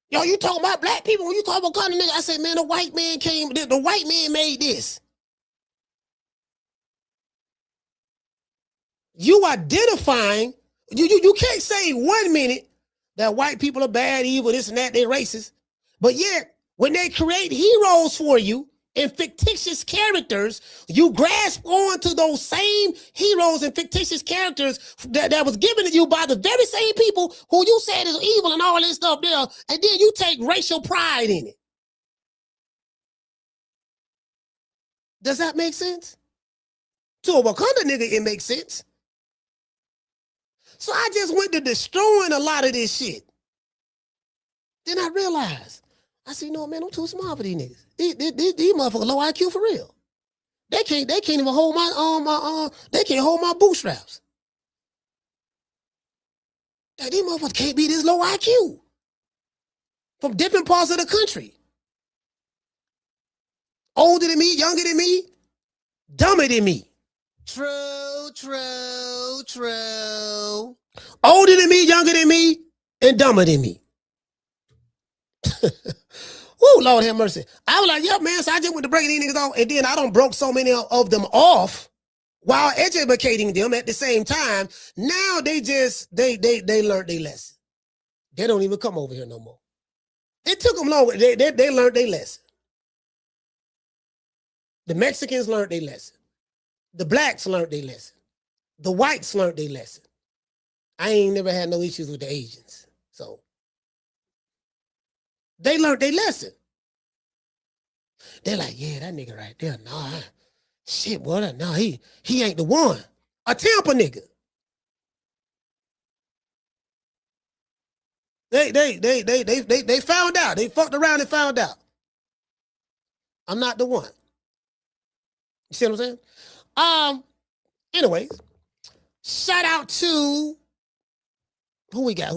yo, you talking about black people, when you call Wakanda nigga, I say, man, the white man made this. You identifying, you can't say 1 minute that white people are bad, evil, this and that, they're racist. But yet, when they create heroes for you and fictitious characters, you grasp on to those same heroes and fictitious characters that was given to you by the very same people who you said is evil and all this stuff there, and then you take racial pride in it. Does that make sense? To a Wakanda nigga, it makes sense. So I just went to destroying a lot of this shit. Then I realized, I said, no, man, I'm too smart for these niggas. These motherfuckers low IQ for real. They can't even hold they can't hold my bootstraps. These motherfuckers can't be this low IQ. From different parts of the country. older than me, younger than me, dumber than me. True, true, true. Older than me, younger than me, and dumber than me. Woo, Lord have mercy. I was like, yeah, man, so I just went to breaking these niggas off, and then I done broke so many of them off while educating them at the same time. Now they learned their lesson. They don't even come over here no more. It took them long. They learned their lesson. The Mexicans learned their lesson. The blacks learned their lesson. The whites learned their lesson. I ain't never had no issues with the Asians. So they learned their lesson. They're like, yeah, that nigga right there. Nah, shit, boy, no, he ain't the one. A Tampa nigga. They found out. They fucked around and found out. I'm not the one. You see what I'm saying? Anyways, shout out to who we got.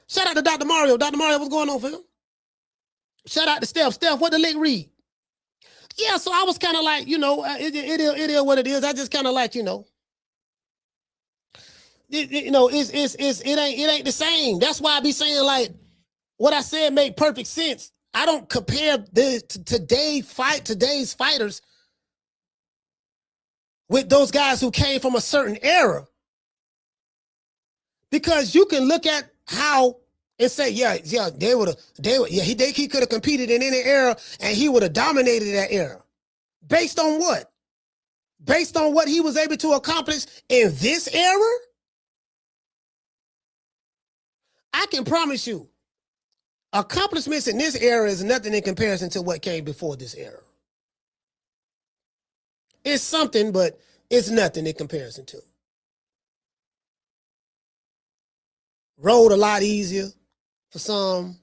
Shout out to Dr. Mario. Dr. Mario, what's going on, fam? Shout out to Steph. Steph, what the lick read? Yeah, so I was kind of like, you know, it is what it is. I just kind of like, you know, it ain't the same. That's why I be saying, like, what I said make perfect sense. I don't compare today's fighters with those guys who came from a certain era, because you can look at how and say, he could have competed in any era and he would have dominated that era. Based on what? Based on what he was able to accomplish in this era? I can promise you, accomplishments in this era is nothing in comparison to what came before this era. It's something, but it's nothing in comparison to. Road a lot easier for some.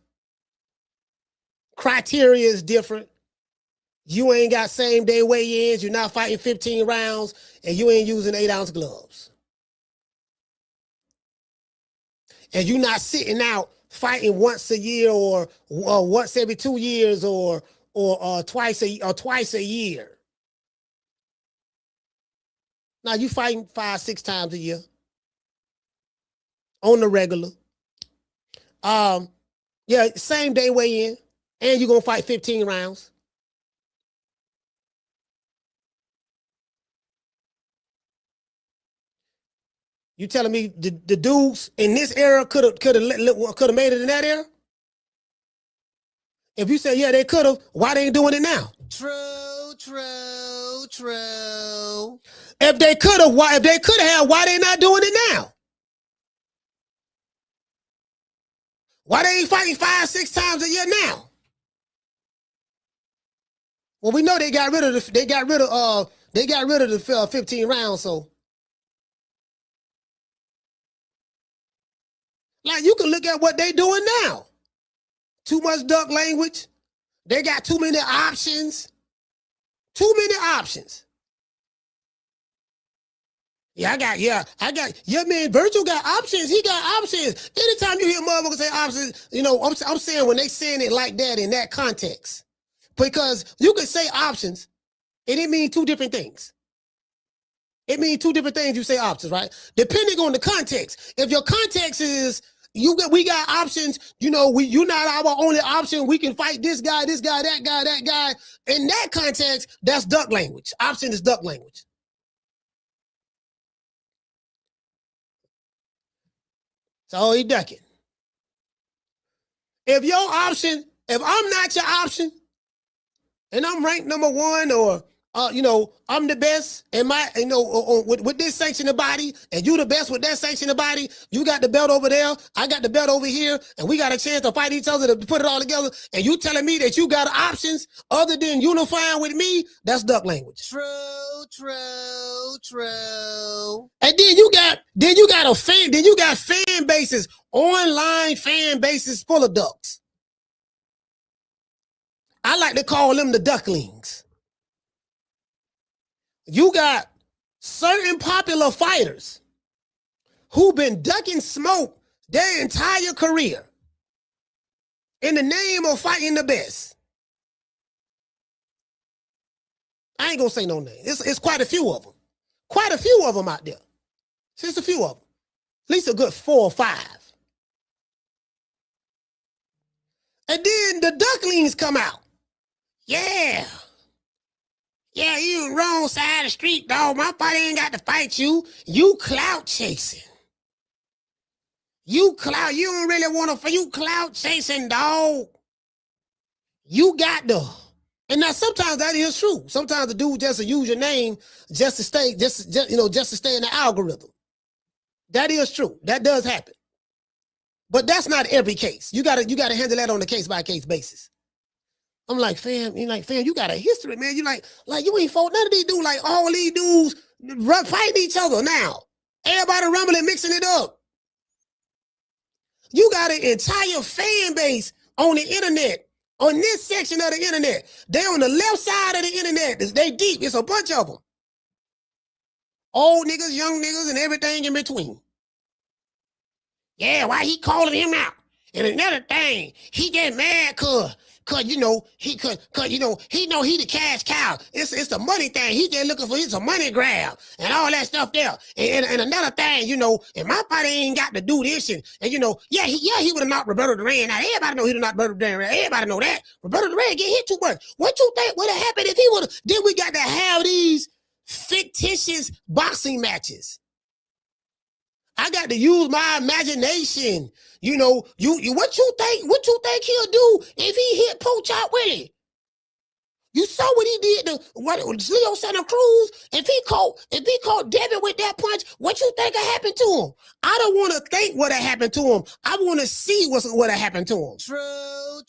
Criteria is different. You ain't got same day weigh-ins. You're not fighting 15 rounds, and you ain't using 8-ounce gloves. And you're not sitting out fighting once a year or once every 2 years or twice a year. Now you fighting 5-6 times a year on the regular. Yeah, same day weigh in, and you're gonna fight 15 rounds. You telling me the dudes in this era could have made it in that era? If you say yeah, they could have, why they ain't doing it now? True, true, true. If they could have, why they not doing it now? Why they ain't fighting 5-6 times a year now? Well, we know they got rid of the 15 rounds, so like you can look at what they doing now. Too much duck language. They got too many options. Yeah, man, Vergil got options. He got options. Anytime you hear motherfuckers say options, you know, I'm saying when they saying it like that in that context. Because you can say options, and it means two different things. It means two different things you say options, right? Depending on the context. If your context is we got options, you know, you're not our only option. We can fight this guy, that guy. In that context, that's duck language. Option is duck language. So he ducking. If I'm not your option, and I'm ranked number 1, or I'm the best in my, with this sanctioning body, and you the best with that sanctioning body, you got the belt over there, I got the belt over here, and we got a chance to fight each other to put it all together, and you telling me that you got options other than unifying with me, that's duck language. True. And then you got fan bases, online fan bases full of ducks. I like to call them the ducklings. You got certain popular fighters who've been ducking smoke their entire career in the name of fighting the best. I ain't gonna say no name. It's quite a few of them. Quite a few of them out there. Just a few of them. At least a good 4 or 5. And then the ducklings come out. Yeah. Yeah, you wrong side of the street, dog. My fight ain't got to fight you. You clout chasing. You don't really want to, you clout chasing, dog. You got the, and now sometimes that is true. Sometimes the dude just use your name just to stay, just to stay in the algorithm. That is true. That does happen. But that's not every case. You gotta handle that on a case-by-case basis. I'm like, fam, you got a history, man. You like you ain't fought none of these dudes. Like all these dudes fighting each other now. Everybody rumbling, mixing it up. You got an entire fan base on the internet, on this section of the internet. They on the left side of the internet. They deep. It's a bunch of them. Old niggas, young niggas, and everything in between. Yeah, why he calling him out? And another thing, he get mad cause he know he the cash cow. It's the money thing. He just looking for it's a money grab and all that stuff there. And another thing, and my body ain't got to do this and he would have knocked Roberto Duran. Now everybody know he done knocked Roberto Duran. Everybody know that. Roberto Duran get hit too much. What you think would have happened if he would have? Then we got to have these fictitious boxing matches. I got to use my imagination. You what you think he'll do if he hit Poach out with it? You saw what he did to Leo Santa Cruz. If he caught Devin with that punch, what you think will happen to him? I don't want to think what happened to him. I want to see what happened to him. True.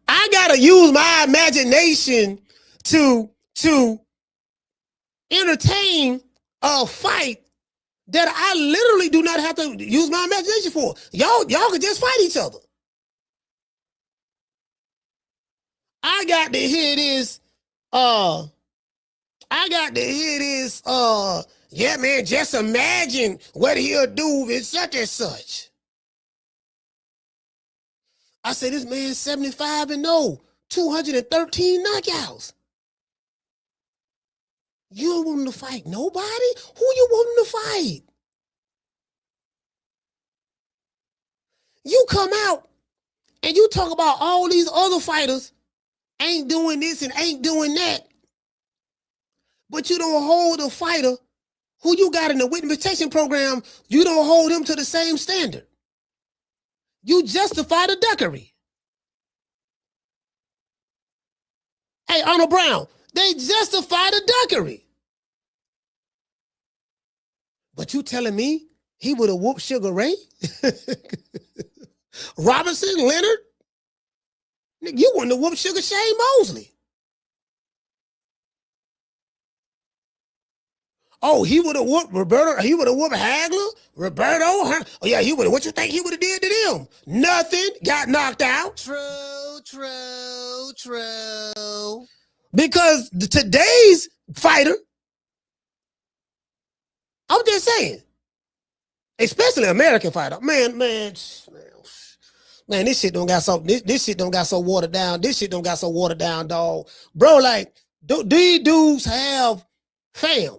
I gotta use my imagination to entertain a fight that I literally do not have to use my imagination for. Y'all can just fight each other. I got to hear this. Yeah, man, just imagine what he'll do with such and such. I say this man 75-0, 213 knockouts. You don't want him to fight nobody? Who you want him to fight? You come out and you talk about all these other fighters ain't doing this and ain't doing that. But you don't hold a fighter who you got in the witness protection program, you don't hold him to the same standard. You justify the duckery. Hey, Arnold Brown, they justify the duckery. But you telling me he would have whooped Sugar Ray? Robinson, Leonard? You wouldn't have whooped Sugar Shane Mosley. Oh, he would have whooped Roberto. He would have whooped Hagler, Roberto. Oh, yeah, he would have. What you think he would have did to them? Nothing. Got knocked out. True. Because today's fighter, I'm just saying, especially American fighter, man, this shit don't got so this shit don't got so watered down. This shit don't got so watered down, dog. Bro, like these dudes have fam.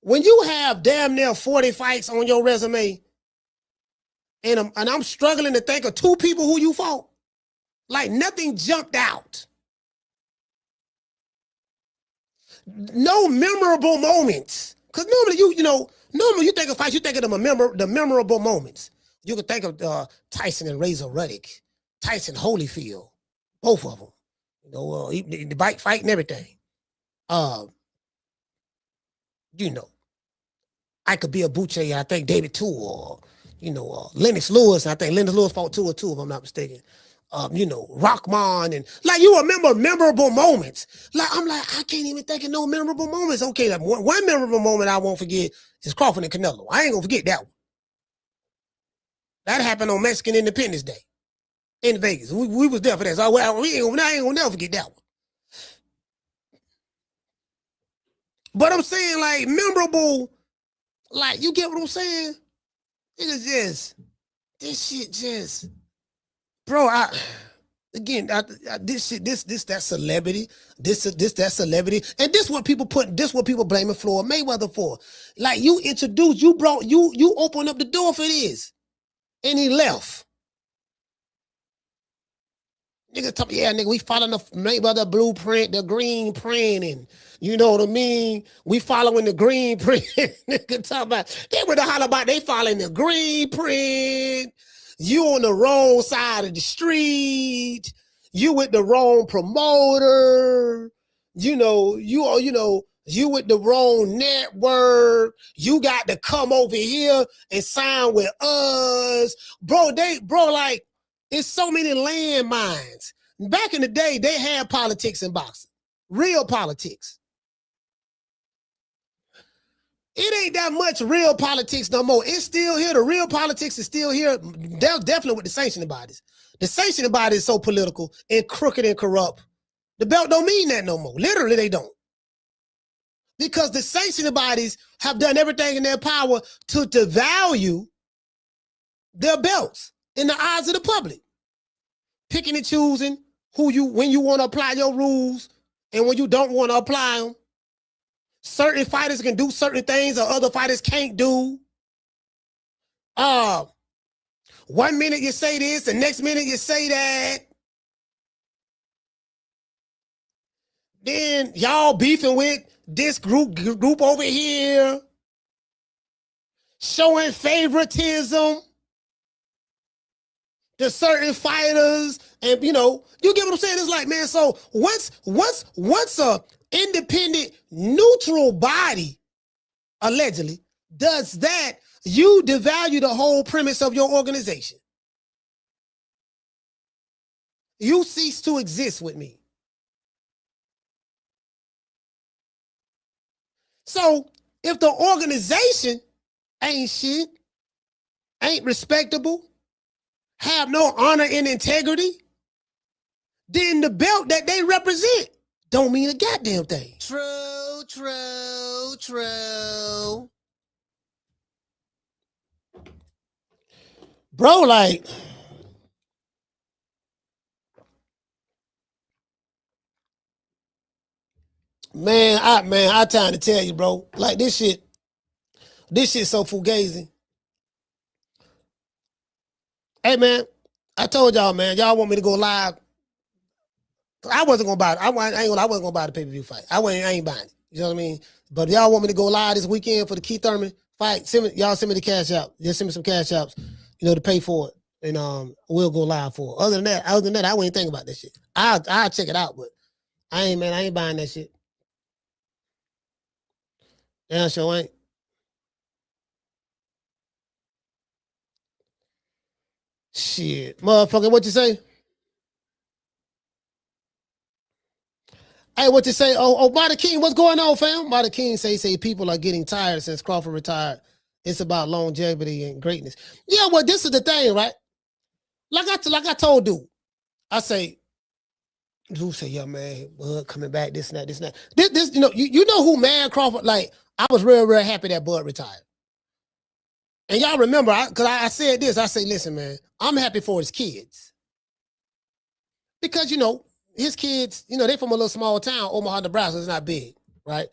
When you have damn near 40 fights on your resume, and I'm struggling to think of 2 people who you fought, like nothing jumped out. No memorable moments. Because normally you think of fights, you think of the memorable moments. You could think of Tyson and Razor Ruddock, Tyson Holyfield, both of them. The bike fight and everything. I could be a Buche, I think David Tool, or Lennox Lewis. I think Lennox Lewis fought 2 or 2, if I'm not mistaken. Rockman, and like you remember memorable moments. Like I'm like, I can't even think of no memorable moments. Okay, like one memorable moment I won't forget is Crawford and Canelo. I ain't gonna forget that one. That happened on Mexican Independence Day in Vegas. We was there for that. So I ain't gonna never forget that one. But I'm saying like memorable, like you get what I'm saying? It is just This shit just, bro. This shit, that celebrity, that celebrity, and this what people blaming Floyd Mayweather for. Like you introduced, you opened up the door for this, and he left. Nigga talk, yeah, nigga, we following the Mayweather blueprint, the green print, and you know what I mean? We following the green print. Nigga talk about, they would holler about they following the green print. You on the wrong side of the street. You with the wrong promoter. You with the wrong network. You got to come over here and sign with us. Bro, like, it's so many landmines. Back in the day, they had politics in boxing. Real politics. It ain't that much real politics no more. It's still here. The real politics is still here. Definitely with the sanctioning bodies. The sanctioning body is so political and crooked and corrupt. The belt don't mean that no more. Literally, they don't. Because the sanctioning bodies have done everything in their power to devalue their belts in the eyes of the public. Picking and choosing when you want to apply your rules and when you don't want to apply them. Certain fighters can do certain things that other fighters can't do. 1 minute you say this, the next minute you say that. Then y'all beefing with this group over here. Showing favoritism to certain fighters. And you get what I'm saying? It's like, man, so once a independent, neutral body, allegedly, does that, you devalue the whole premise of your organization. You cease to exist with me. So if the organization ain't shit, ain't respectable, have no honor and integrity, then the belt that they represent don't mean a goddamn thing. True. Bro, like, I trying to tell you, bro. Like this shit so fugazi. Hey man, I told y'all, man, y'all want me to go live. I wasn't gonna buy it. I wasn't gonna buy the pay-per-view fight. I ain't buying it. You know what I mean? But if y'all want me to go live this weekend for the Keith Thurman fight, y'all send me the cash out. Just send me some cash outs, to pay for it. And we'll go live for it. Other than that, I wouldn't think about this shit. I'll check it out, but I ain't buying that shit. Damn sure ain't. Shit. Motherfucker, what you say? Hey, what you say? Oh, Marty King, what's going on, fam? Marty King say people are getting tired since Crawford retired. It's about longevity and greatness. Yeah, well, this is the thing, right? Like I told dude, dude say, yeah, man, Bud coming back, this and that. This, you know who man Crawford, like, I was real happy that Bud retired. And y'all remember, because I said this, I say, listen, man, I'm happy for his kids. Because, his kids, they from a little small town, Omaha, Nebraska. It's not big, right?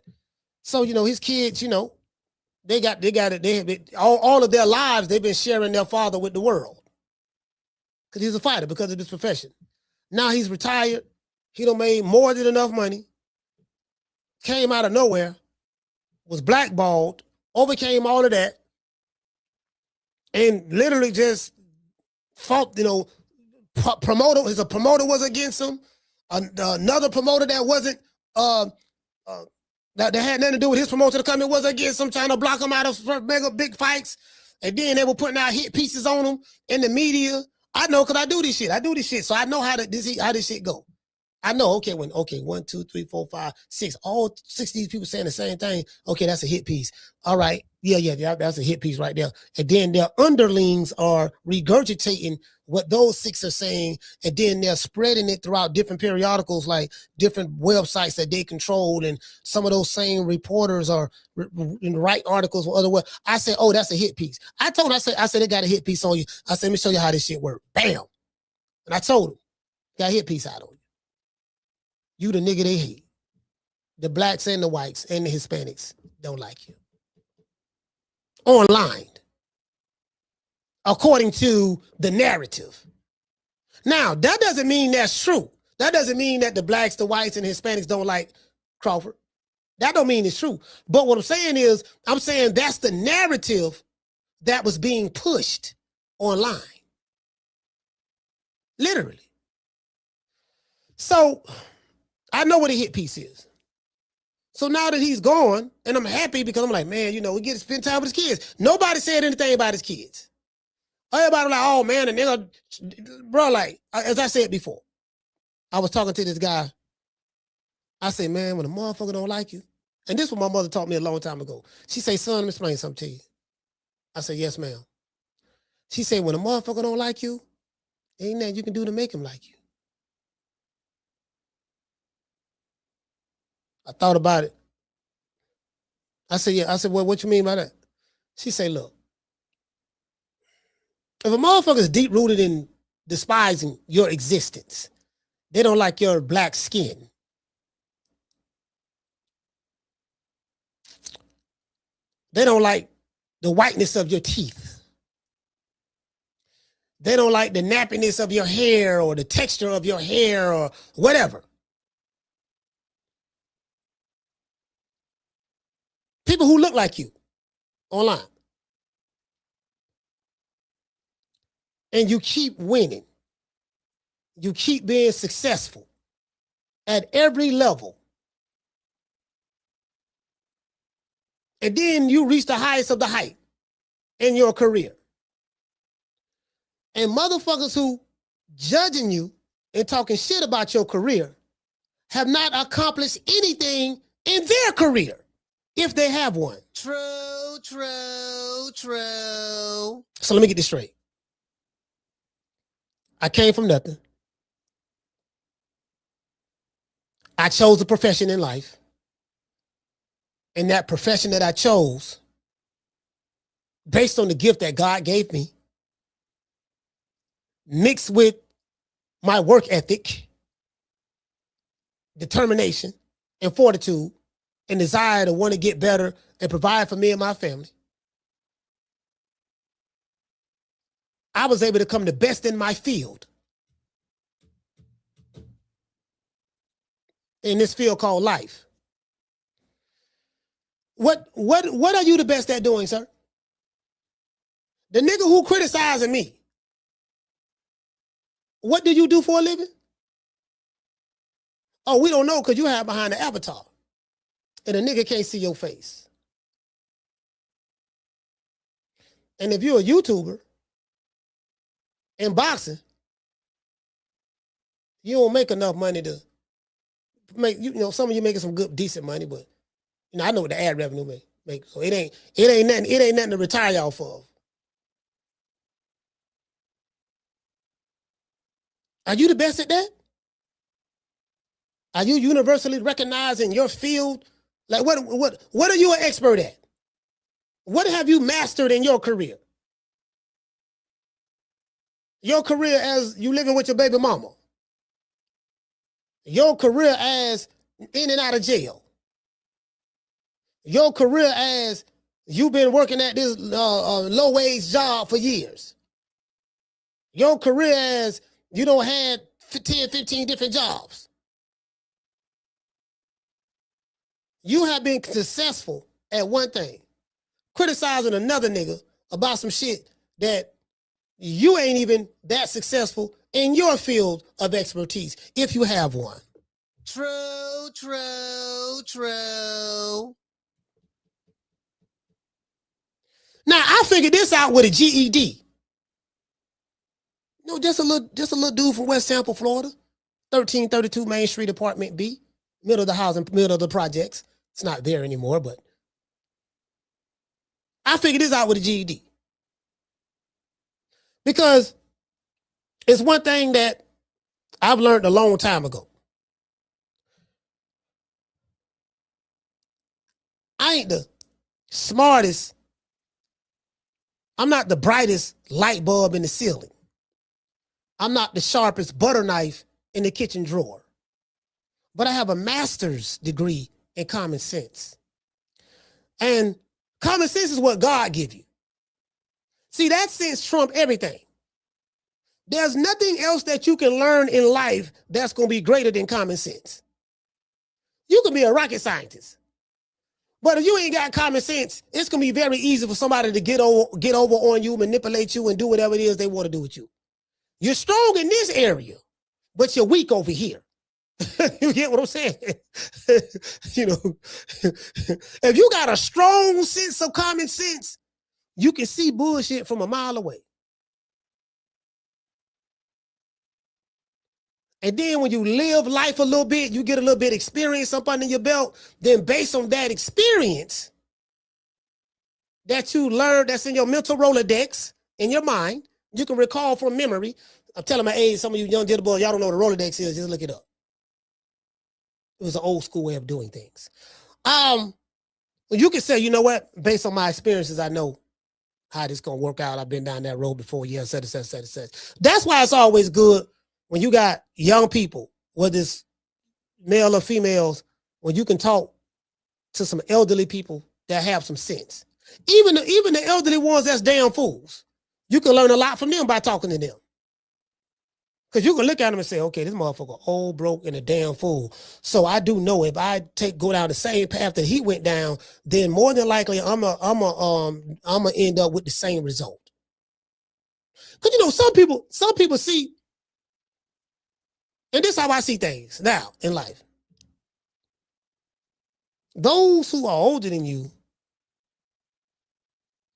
So, his kids, they got it. All of their lives, they've been sharing their father with the world. Because he's a fighter, because of his profession. Now he's retired. He done made more than enough money. Came out of nowhere. Was blackballed. Overcame all of that. And literally just fought, promoter was against him. Another promoter that wasn't that had nothing to do with his promoter to come in was against him, trying to block him out of mega big fights. And then they were putting out hit pieces on him in the media. I know because I do this shit. So I know how this shit go. I know, okay, 1, 2, 3, 4, 5, 6. All 6 of these people saying the same thing. Okay, that's a hit piece. All right. Yeah, that's a hit piece right there. And then their underlings are regurgitating what those 6 are saying, and then they're spreading it throughout different periodicals, like different websites that they control, and some of those same reporters are write articles or other. I said, oh, that's a hit piece. I told him, I said, they got a hit piece on you. I said, let me show you how this shit works. Bam. And I told him, got a hit piece out on you. You the nigga they hate. The blacks and the whites and the Hispanics don't like you. Online. According to the narrative. Now, that doesn't mean that's true. That doesn't mean that the blacks, the whites, and the Hispanics don't like Crawford. That don't mean it's true. But what I'm saying is, I'm saying that's the narrative that was being pushed online. Literally. So, I know what a hit piece is. So now that he's gone, and I'm happy because I'm like, man, you know, we get to spend time with his kids. Nobody said anything about his kids. Everybody was like, oh man, the nigga, bro, like, as I said before, I was talking to this guy. I said, man, when a motherfucker don't like you, and this is what my mother taught me a long time ago. She say, son, let me explain something to you. I said, yes, ma'am. She said, when a motherfucker don't like you, ain't nothing you can do to make him like you. I thought about it. I said, yeah. I said, well, what you mean by that? She said, look, if a motherfucker is deep-rooted in despising your existence, they don't like your black skin. They don't like the whiteness of your teeth. They don't like the nappiness of your hair or the texture of your hair or whatever. People who look like you online. And you keep winning. You keep being successful at every level. And then you reach the highest of the height in your career. And motherfuckers who judging you and talking shit about your career have not accomplished anything in their career. If they have one. True. So let me get this straight. I came from nothing. I chose a profession in life. And that profession that I chose, based on the gift that God gave me, mixed with my work ethic, determination, and fortitude, and desire to want to get better and provide for me and my family, I was able to become the best in my field. In this field called life. What are you the best at doing, sir? The nigga who criticizing me, what do you do for a living? Oh, we don't know because you have behind the avatar. And a nigga can't see your face. And if you're a YouTuber in boxing, you don't make enough money to make, you know, some of you making some good, decent money, but you know, I know what the ad revenue make. So it ain't nothing to retire y'all for. Are you the best at that? Are you universally recognized in your field? Like what are you an expert at? What have you mastered in your career? Your career as you living with your baby mama. Your career as in and out of jail. Your career as you've been working at this low-wage job for years. Your career as you don't had 10, 15 different jobs. You have been successful at one thing, criticizing another nigga about some shit that you ain't even that successful in your field of expertise, if you have one. True. Now, I figured this out with a GED. No, just a little dude from West Tampa, Florida. 1332 Main Street, Apartment B, middle of the housing, middle of the projects. It's not there anymore, but I figured this out with a GED. Because it's one thing that I've learned a long time ago. I ain't the smartest. I'm not the brightest light bulb in the ceiling. I'm not the sharpest butter knife in the kitchen drawer. But I have a master's degree in common sense. And common sense is what God gives you. See, that sense trumps everything. There's nothing else that you can learn in life that's going to be greater than common sense. You can be a rocket scientist. But if you ain't got common sense, it's going to be very easy for somebody to get over on you, manipulate you, and do whatever it is they want to do with you. You're strong in this area, but you're weak over here. You get what I'm saying? You know, if you got a strong sense of common sense, you can see bullshit from a mile away. And then when you live life a little bit, you get a little bit of experience up under your belt. Then based on that experience that you learned, that's in your mental Rolodex, in your mind, you can recall from memory. I'm telling my age, some of you young jitterbugs, y'all don't know what a Rolodex is, just look it up. It was an old school way of doing things. You can say, you know what, based on my experiences, I know how this gonna work out. I've been down that road before, yeah, etc. That's why it's always good when you got young people, whether it's male or females, when you can talk to some elderly people that have some sense. Even the elderly ones that's damn fools, you can learn a lot from them by talking to them. Because you can look at them and say, okay, this motherfucker old, broke, and a damn fool. So I do know if I go down the same path that he went down, then more than likely I'm gonna end up with the same result. Because you know, some people see. And this is how I see things now in life. Those who are older than you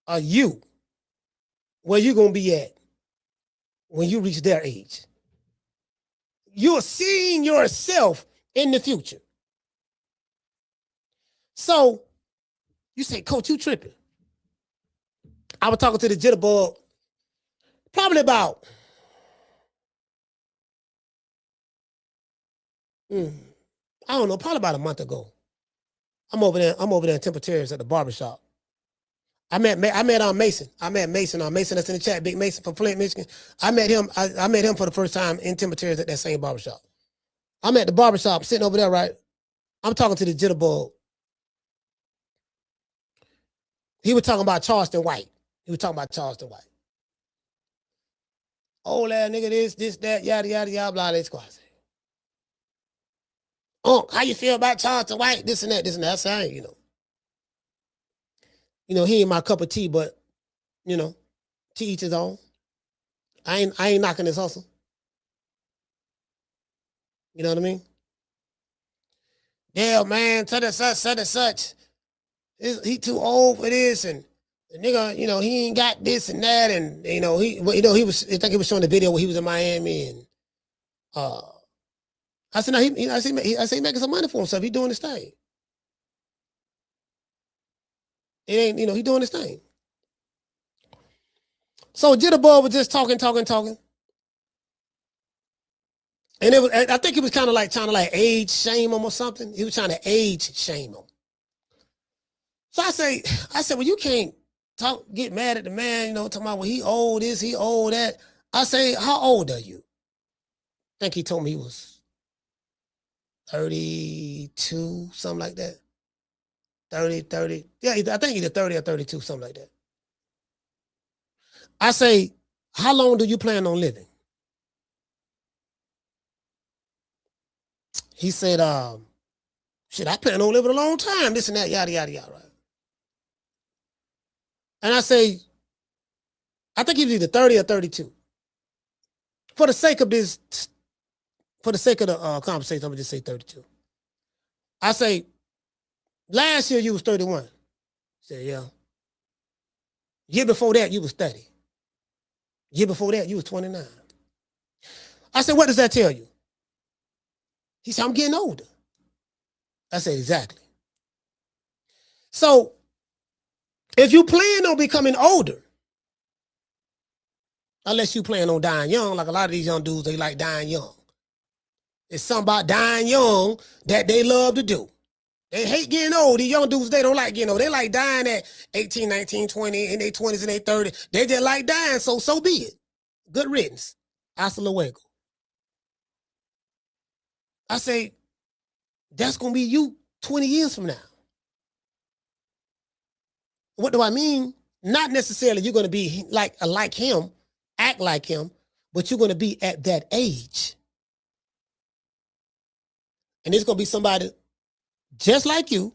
are you, where you going to be at when you reach their age. You're seeing yourself in the future. So you say, Coach, you tripping. I was talking to the jitterbug probably about I don't know, probably about a month ago. I'm over there in Temple Terrace at the barbershop. I met Mason. I met Mason. Mason that's in the chat, Big Mason from Flint, Michigan. I met him for the first time in Temple Terrace at that same barbershop. I'm at the barbershop, sitting over there, right? I'm talking to the jitterbug. He was talking about Charleston White. Old ass nigga, this, that, yada, yada, yada, blah, this squad. How you feel about Charleston White? This and that. I say, you know, he ain't my cup of tea, but you know, to each his own. I ain't knocking his hustle. You know what I mean? Yeah, man, such and such. He too old for this, and the nigga, you know, he ain't got this and that, and I think he was showing the video where he was in Miami, and I said, no, I see he making some money for himself. He doing his thing. It ain't, he doing his thing. So Jitterbug was just talking. And I think he was kind of like trying to age shame him or something. He was trying to age shame him. So I said, well, you can't get mad at the man, talking about, well, he old this, he old that. I say, how old are you? I think he told me he was 32, something like that. 30. Yeah, I think either 30 or 32, something like that. I say, how long do you plan on living? He said, shit, I plan on living a long time, this and that, yada, yada, yada, right? And I say, I think he was either 30 or 32. For the sake of the conversation, I'm gonna just say 32. I say, last year you was 31. He said, yeah. Year before that, you was 30. Year before that, you was 29. I said, what does that tell you? He said, I'm getting older. I said, exactly. So if you plan on becoming older, unless you plan on dying young, like a lot of these young dudes, they like dying young. It's something about dying young that they love to do. They hate getting old. These young dudes, they don't like getting old. They like dying at 18, 19, 20, in their 20s and their 30s. They just like dying, so be it. Good riddance. Hasta luego. I say, that's going to be you 20 years from now. What do I mean? Not necessarily you're going to be like him, act like him, but you're going to be at that age. And it's going to be somebody just like you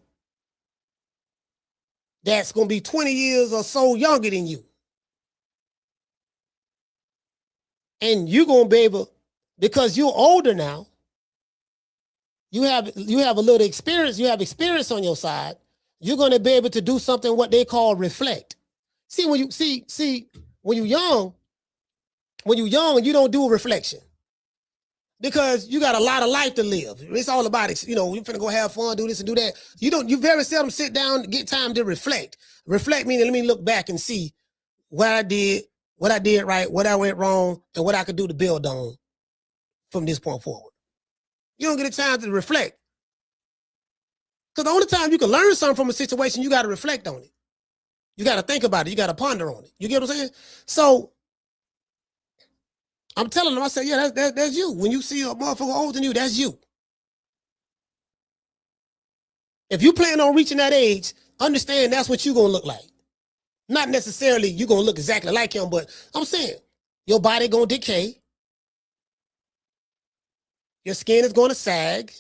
that's going to be 20 years or so younger than you. And you're going to be able, because you're older now, you have a little experience, you have experience on your side, you're going to be able to do something what they call reflect. See, when you're young, you don't do a reflection. Because you got a lot of life to live. It's all about it. You're finna go have fun, do this and do that. You very seldom sit down to get time to reflect. Reflect meaning let me look back and see what I did right, what I went wrong, and what I could do to build on from this point forward. You don't get a time to reflect. Because the only time you can learn something from a situation, you got to reflect on it. You got to think about it. You got to ponder on it. You get what I'm saying? So I'm telling them, I said, yeah, that's you. When you see a motherfucker older than you, that's you. If you plan on reaching that age, understand that's what you're going to look like. Not necessarily you're going to look exactly like him, but I'm saying your body going to decay. Your skin is going to sag.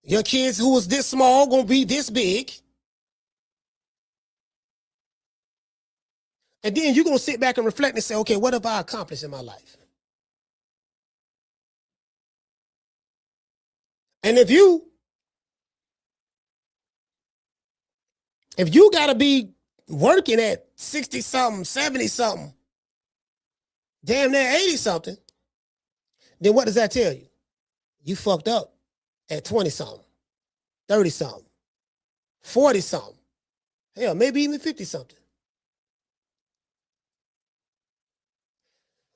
Your kids who was this small going to be this big. And then you're going to sit back and reflect and say, okay, what have I accomplished in my life? And if you got to be working at 60 something, 70 something, damn near 80 something, then what does that tell you? You fucked up at 20 something, 30 something, 40 something, hell, maybe even 50 something.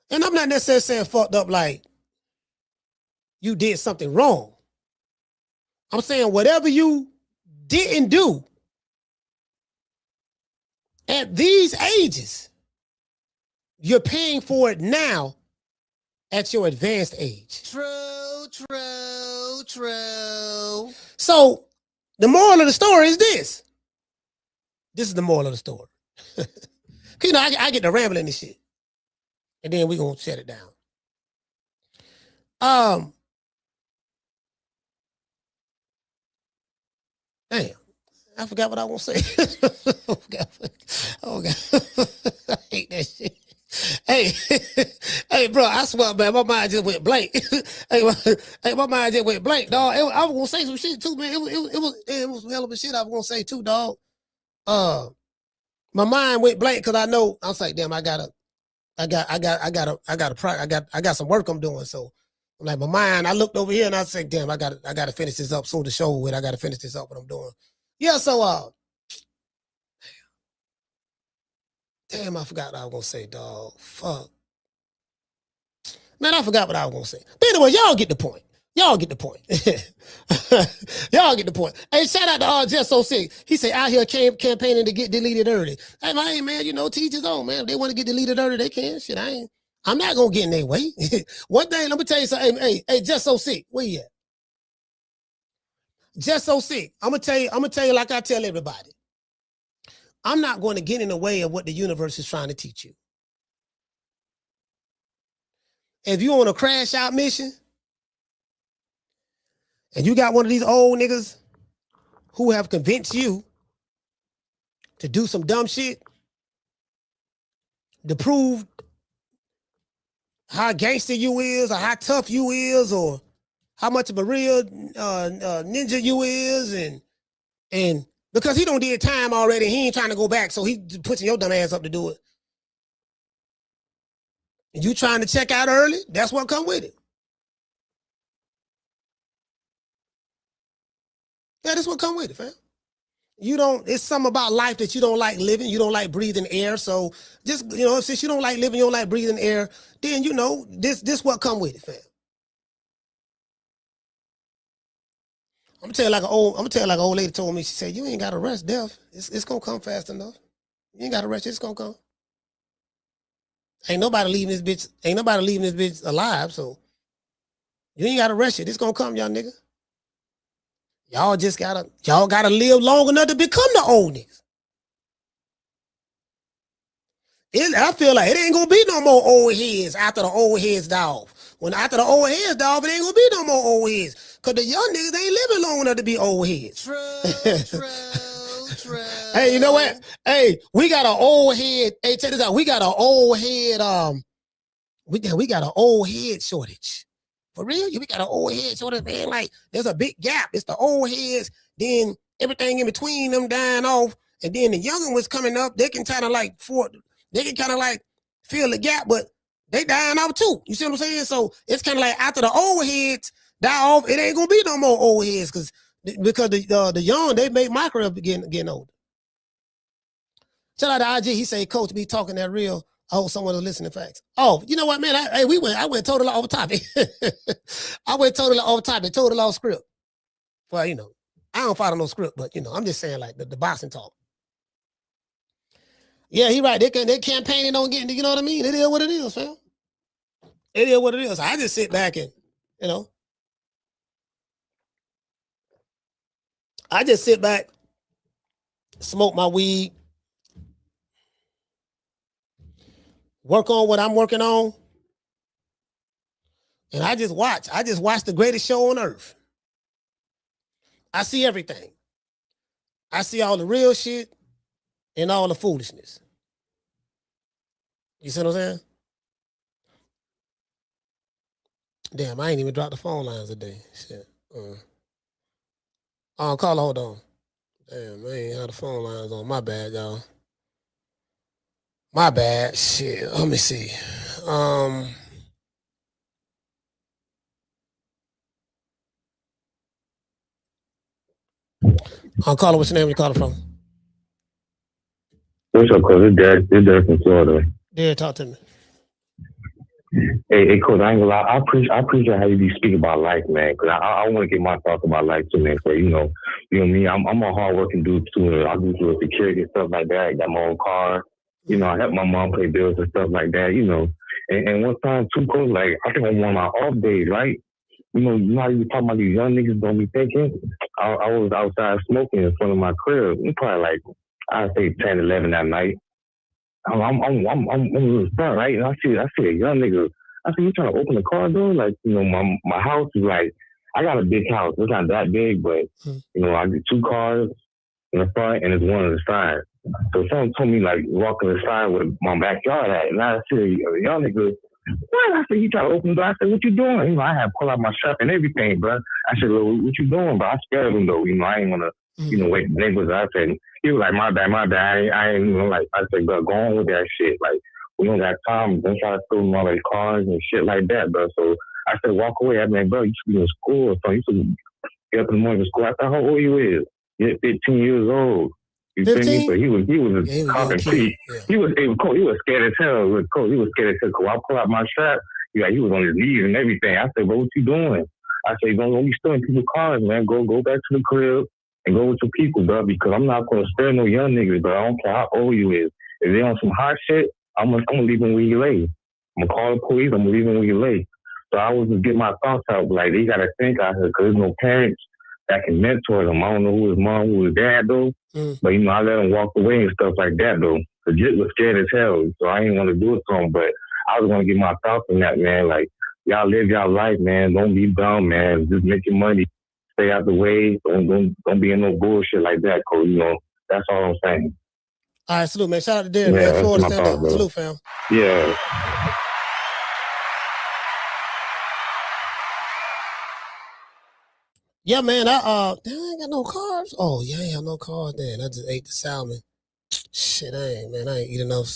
And I'm not necessarily saying fucked up like you did something wrong. I'm saying whatever you didn't do at these ages, you're paying for it now at your advanced age. True. So the moral of the story is this. This is the moral of the story. I get to rambling this shit. And then we're going to shut it down. Damn. I forgot what I want to say. I hate that shit. Hey, bro, I swear, man, my mind just went blank. My mind just went blank, dog. I was gonna say some shit too, man. It was some hell of a shit I was gonna say too, dog. My mind went blank because I was like, damn, I got some work I'm doing. So I'm like, my mind, I looked over here and I said, damn, I gotta finish this up soon to show with. I gotta finish this up what I'm doing. Yeah, so damn, I forgot what I was gonna say, dog. Fuck. Man, I forgot what I was gonna say. But anyway, y'all get the point. Y'all get the point. Y'all get the point. Hey, shout out to Just So Sick. He said out here campaigning to get deleted early. Hey, man, teach his own, man. If they want to get deleted early, they can. Shit, I'm not gonna get in their way. One thing, let me tell you something. Hey, Just So Sick, where you at? Just So Sick. I'm gonna tell you like I tell everybody. I'm not going to get in the way of what the universe is trying to teach you. If you on a crash out mission and you got one of these old niggas who have convinced you to do some dumb shit to prove how gangster you is or how tough you is or how much of a real ninja you is and because he don't did time already, he ain't trying to go back, so he pushing your dumb ass up to do it. And you trying to check out early, that's what come with it. Yeah, that's what come with it, fam. It's something about life that you don't like living. You don't like breathing air. So just, since you don't like living, you don't like breathing air, then, this what come with it, fam. I'm gonna tell you like an old lady told me. She said, "You ain't got to rush death. It's gonna come fast enough. You ain't got to rush. It's gonna come. Ain't nobody leaving this bitch alive. So you ain't got to rush it. It's gonna come, y'all nigga. Y'all gotta live long enough to become the old niggas. I feel like it ain't gonna be no more old heads after the old heads die off. After the old heads die off, it ain't gonna be no more old heads. Cause the young niggas ain't living long enough to be old heads. True. Hey, you know what? Hey, we got an old head. Hey, check this out. We got an old head. We got an old head shortage. For real? We got an old head shortage, man. Like, there's a big gap. It's the old heads, then everything in between them dying off, and then the younger ones coming up. They can kind of like fill the gap, but they dying off too. You see what I'm saying? So it's kind of like after the old heads die off, it ain't gonna be no more old heads because the young, they make micro getting older. Shout out to IG. He say, "Coach, be talking that real." I hope someone is listening facts. Oh, you know what, man? I went totally off topic. I went totally off topic, totally off script. Well, I don't follow no script, but I'm just saying like the boxing talk. Yeah, he right. They campaigning on getting, you know what I mean? It is what it is, fam. It is what it is. I just sit back and, I just sit back, smoke my weed, work on what I'm working on, and I just watch. I just watch the greatest show on earth. I see everything. I see all the real shit and all the foolishness. You see what I'm saying? Damn, I ain't even dropped the phone lines today. Shit. Caller, hold on. Damn, I ain't had the phone lines on. My bad, y'all. My bad. Shit. Let me see. Caller, what's your name? You calling from? What's up, Coach? It's Derek from Florida. Yeah, talk to me. Hey, Coach, I ain't gonna lie. I appreciate how you be speaking about life, man. Cause I want to get my thoughts about life too, man. So you know me. I'm a hardworking dude too. I do security and stuff like that. I got my own car. I help my mom pay bills and stuff like that. And one time too, Coach, like I think on one of my off days, right? You know how you talking about these young niggas don't be thinking? I was outside smoking in front of my crib. Probably like I'd say 10, 11 that night. I'm in the front, right? And I see a young nigga. I said, "You trying to open the car door?" Like, my house is like, I got a big house. It's not that big, but I get 2 cars in the front and there's one on the side. So someone told me like walk on the side with my backyard at, and I said, "A young nigga." What? I said, "You trying to open the door?" I said, "What you doing?" I had to pull out my strap and everything, bro. I said, "Well, what you doing?" But I scared him though. I ain't wanna, wake the neighbors up. And he was like, "My bad. I ain't like." I said, "Bro, go on with that shit. Like, we don't got time. Don't try to steal all these cars and shit like that, bro." So I said, "Walk away." I mean, bro, you should be in school or something. You should get up in the morning to school. I said, "How old you is?" You're 15 years old. You 15? Feel me? So he was a copping feet. He was scared as hell. He was scared as hell. So I pulled out my strap. He was on his knees and everything. I said, "Bro, what you doing?" I said, "Don't be stealing people's cars, man. Go back to the crib and go with your people, bro, because I'm not going to spare no young niggas, bro. I don't care how old you is. If they on some hot shit, I'm gonna leave them where you lay. I'm going to call the police. I'm going to leave them where you lay." So I was just getting my thoughts out. Like, they got to think out here because there's no parents that can mentor them. I don't know who his mom, who his dad, though. But, I let him walk away and stuff like that, though. The jit was scared as hell, so I didn't want to do it to him. But I was going to get my thoughts on that, man. Like, y'all live y'all life, man. Don't be dumb, man. Just make your money. Stay out the way. Don't be in no bullshit like that, Cole. That's all I'm saying. All right, salute, man. Shout out to Derek, man. Florida, stand up. Salute, fam. Yeah. Yeah, man. I ain't got no carbs. Oh, yeah, I ain't got no carbs. Then I just ate the salmon. Shit, I ain't eat enough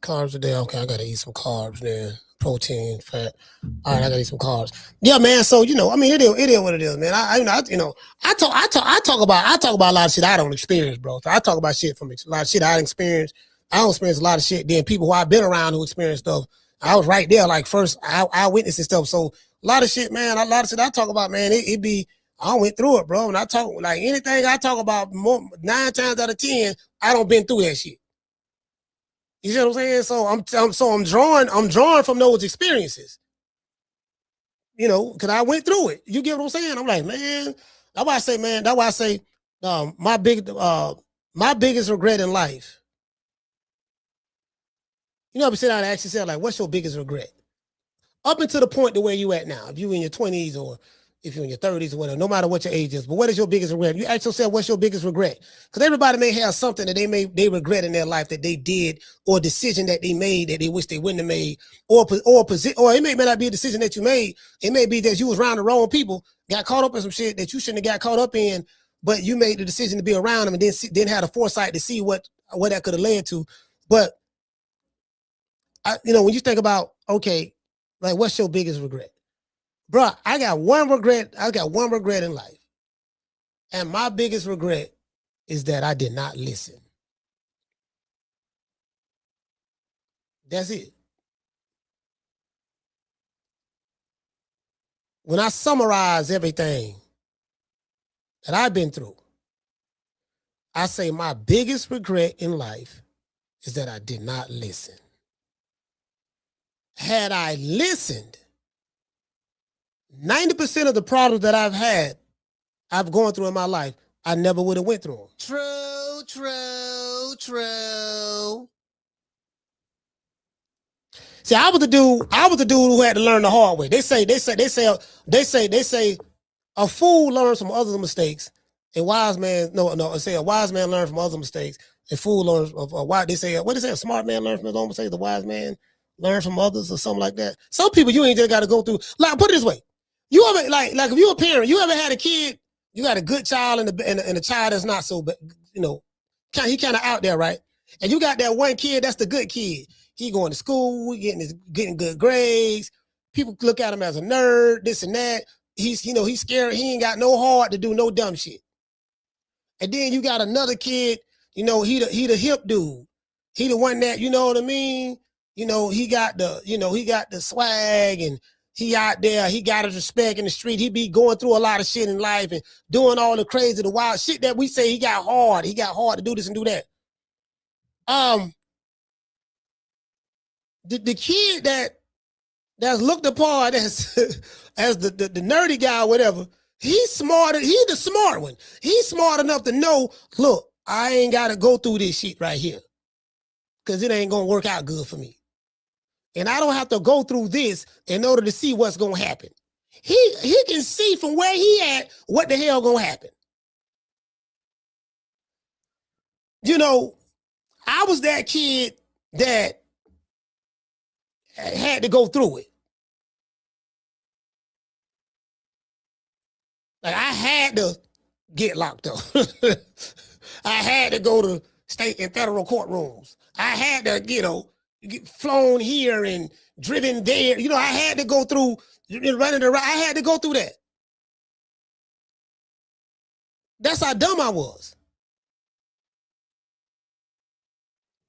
carbs today. Okay, I gotta eat some carbs, man. protein, fat. All right, I gotta eat some carbs. Yeah, man. So I mean, it is what it is, man. I talk about a lot of shit I don't experience, bro. So I talk about shit from a lot of shit I experienced. I don't experience a lot of shit. Then people who I've been around who experience stuff, I was right there, like first I witnessed and stuff. So a lot of shit, man. A lot of shit I talk about, man. It be I went through it, bro. And I talk like anything I talk about 9 times out of 10, I don't been through that shit. You see what I'm saying? So I'm drawing from those experiences. Because I went through it. You get what I'm saying? I'm like, man, that's why I say my biggest regret in life. Ever sit down and ask yourself, like, what's your biggest regret? Up until the point to where you at now, if you in your 20s or if you're in your 30s or whatever, no matter what your age is, but what is your biggest regret? You ask yourself, what's your biggest regret? Because everybody may have something that they regret in their life that they did, or a decision that they made that they wish they wouldn't have made, or it may not be a decision that you made. It may be that you was around the wrong people, got caught up in some shit that you shouldn't have got caught up in, but you made the decision to be around them and then had a foresight to see what that could have led to. But when you think about, okay, like, what's your biggest regret? Bruh, I got one regret in life. And my biggest regret is that I did not listen. That's it. When I summarize everything that I've been through, I say my biggest regret in life is that I did not listen. Had I listened, 90% of the problems that I've gone through in my life, I never would have went through them. True. See, I was the dude who had to learn the hard way. They say a fool learns from others' mistakes, and a wise man learns from others' mistakes, and fool learns of why they say a smart man learns from his own mistakes, the wise man learns from others, or something like that. Some people you ain't just got to go through. Like, put it this way. You ever like if you're a parent, you ever had a kid, you got a good child and a child that's not so, but he kind of out there, right? And you got that one kid that's the good kid. He going to school, getting good grades. People look at him as a nerd, this and that. He's scared. He ain't got no heart to do no dumb shit. And then you got another kid, he the hip dude. He the one that, you know what I mean? He got the swag, and he out there, he got his respect in the street. He be going through a lot of shit in life and doing all the crazy, the wild shit that we say he got hard. He got hard to do this and do that. The kid that's looked upon as the nerdy guy or whatever, he's smarter. He's the smart one. He's smart enough to know, look, I ain't got to go through this shit right here because it ain't going to work out good for me. And I don't have to go through this in order to see what's going to happen. He can see from where he at what the hell going to happen. I was that kid that had to go through it. Like, I had to get locked up. I had to go to state and federal courtrooms. I had to, get flown here and driven there. I had to go through running around. I had to go through that. That's how dumb I was.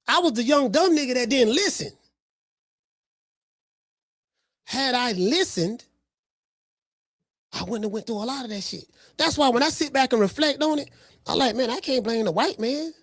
I was the young dumb nigga that didn't listen. Had I listened, I wouldn't have went through a lot of that shit. That's why when I sit back and reflect on it, I'm like, man, I can't blame the white man.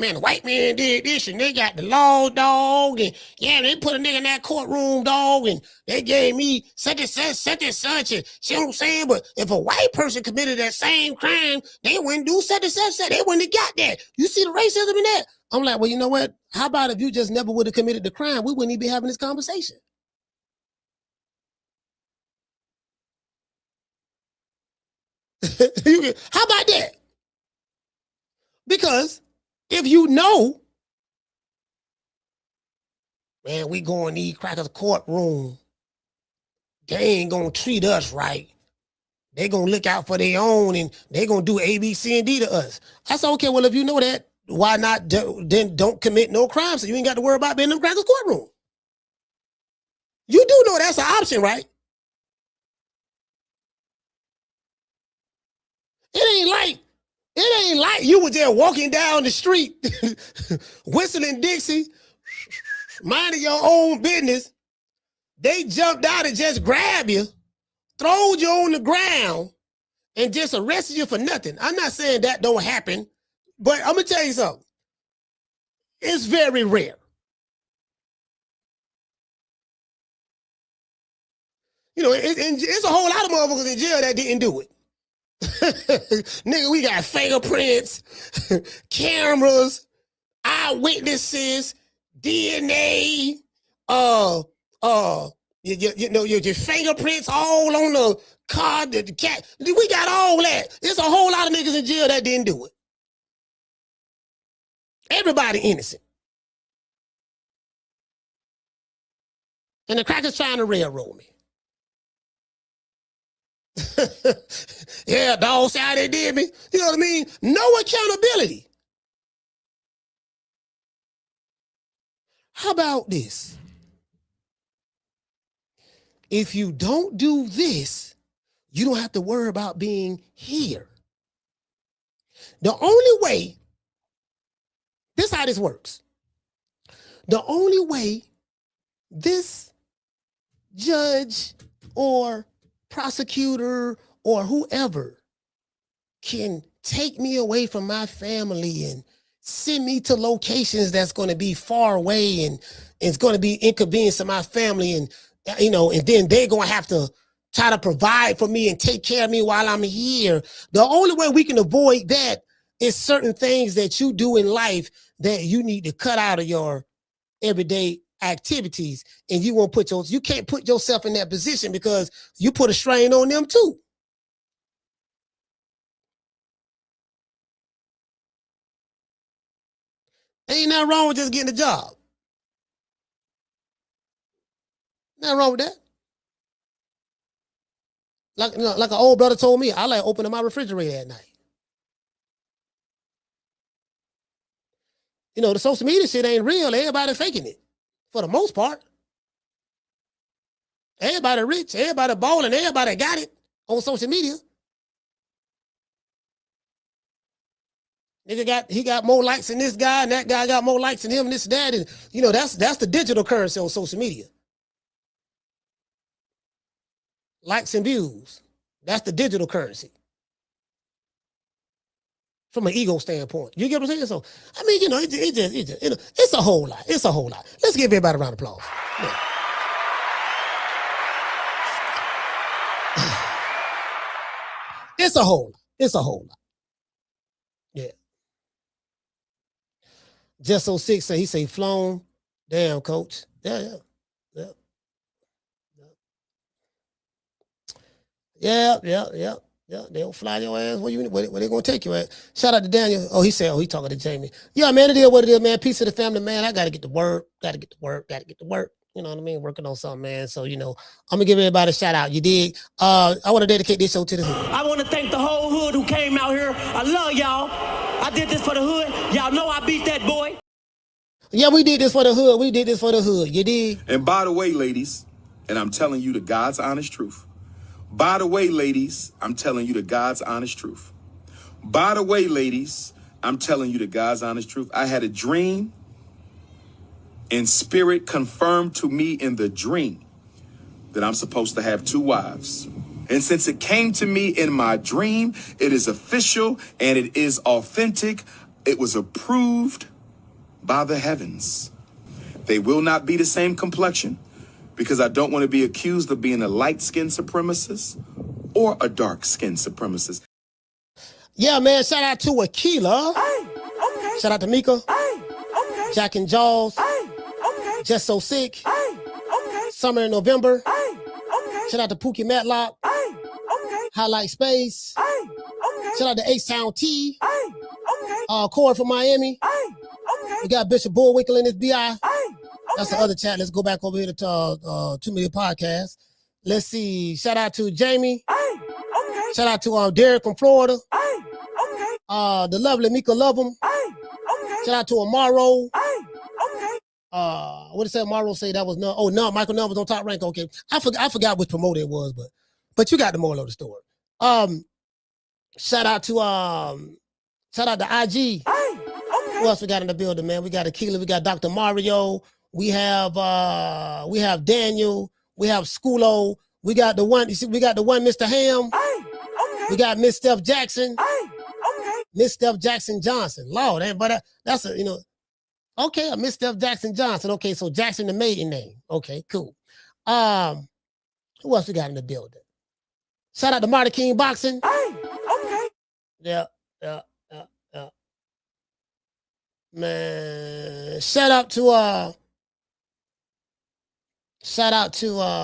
The white man did this and they got the law, dog, and they put a nigga in that courtroom, dog, and they gave me such and such, and see what I'm saying? But if a white person committed that same crime, they wouldn't do such and such, they wouldn't have got that. You see the racism in that? I'm like, well, you know what? How about if you just never would have committed the crime, we wouldn't even be having this conversation. How about that? Because if you know, man, we going to these crackers courtroom, they ain't going to treat us right. They going to look out for their own and they going to do A, B, C, and D to us. I said, okay, well, if you know that, why not then don't commit no crime so you ain't got to worry about being in the crackers courtroom? You do know that's an option, right? It ain't like you were just walking down the street, whistling Dixie, minding your own business. They jumped out and just grabbed you, throwed you on the ground, and just arrested you for nothing. I'm not saying that don't happen, but I'm gonna tell you something. It's very rare. You know, it's a whole lot of motherfuckers in jail that didn't do it. Nigga, we got fingerprints, cameras, eyewitnesses, DNA, you know, your fingerprints all on the car, the cat. We got all that. There's a whole lot of niggas in jail that didn't do it. Everybody innocent. And the crackers trying to railroad me. Yeah, dog, see how they did me? You know what I mean? No accountability. How about this? If you don't do this, you don't have to worry about being here. The only way, this is how this works. The only way this judge or prosecutor or whoever can take me away from my family and send me to locations that's going to be far away and it's going to be inconvenience to my family, and you know, and then they're going to have to try to provide for me and take care of me while I'm here. The only way we can avoid that is certain things that you do in life that you need to cut out of your everyday activities, and you can't put yourself in that position because you put a strain on them too. Ain't nothing wrong with just getting a job. Nothing wrong with that. Like an old brother told me, I like opening my refrigerator at night. You know, the social media shit ain't real. Everybody faking it for the most part. Everybody rich, everybody balling, everybody got it on social media. Nigga he got more likes than this guy, and that guy got more likes than him, and this and that. And you know, that's the digital currency on social media. Likes and views. That's the digital currency. From an ego standpoint. You get what I'm saying? So, I mean, you know, it's a whole lot. It's a whole lot. Let's give everybody a round of applause. Yeah. It's a whole lot. It's a whole lot. Yeah. Just so sick say he say flown. Damn, coach. Yeah. They'll fly your ass where they gonna take you at. Shout out to Daniel. Oh, he talking to Jamie. Yeah, man, it is what it is, man. Peace to the family, man. I gotta get to work. You know what I mean? Working on something, man. So, you know, I'm gonna give everybody a shout out. You dig? I want to dedicate this show to the hood. I want to thank the whole hood who came out here. I love y'all. I did this for the hood. Y'all know I beat that boy. Yeah, we did this for the hood. You dig? And by the way, ladies, and I'm telling you the God's honest truth. By the way, ladies, I'm telling you the God's honest truth. By the way, ladies, I'm telling you the God's honest truth. I had a dream, and spirit confirmed to me in the dream that I'm supposed to have 2 wives. And since it came to me in my dream, it is official and it is authentic. It was approved by the heavens. They will not be the same complexion, because I don't want to be accused of being a light-skinned supremacist or a dark-skinned supremacist. Yeah, man, shout out to Akila. Okay. Shout out to Mika. Okay. Jack and Jaws. Okay. Just So Sick. Okay. Summer in November. Okay. Shout out to Pookie Matlock. Okay. Highlight Space. Okay. Shout out to H-Town T. Okay. Corey from Miami. Okay. We got Bishop Bullwinkle in this BI. That's the other chat. Let's go back over here to 2 Million Podcasts. Let's see. Shout out to Jamie. Shout out to Derek from Florida. The lovely Mika Lovem. Shout out to Amaro. What did say Amaro say that was no? Oh no, Michael Nunn was on Top Rank. Okay, I forgot which promoter it was, but you got the moral of the story. Shout out to IG. Who else we got in the building, man? We got Akila, we got Dr. Mario, we have Daniel, we have Schoolo, we got the one, Mr. Ham, we got Miss Steph Jackson, Miss Steph Jackson Johnson. Lord, but that's a, okay, Miss Steph Jackson Johnson. Okay, so Jackson the maiden name. Okay, cool. Who else we got in the building? Shout out to Marty King Boxing. Yeah. Man, shout out to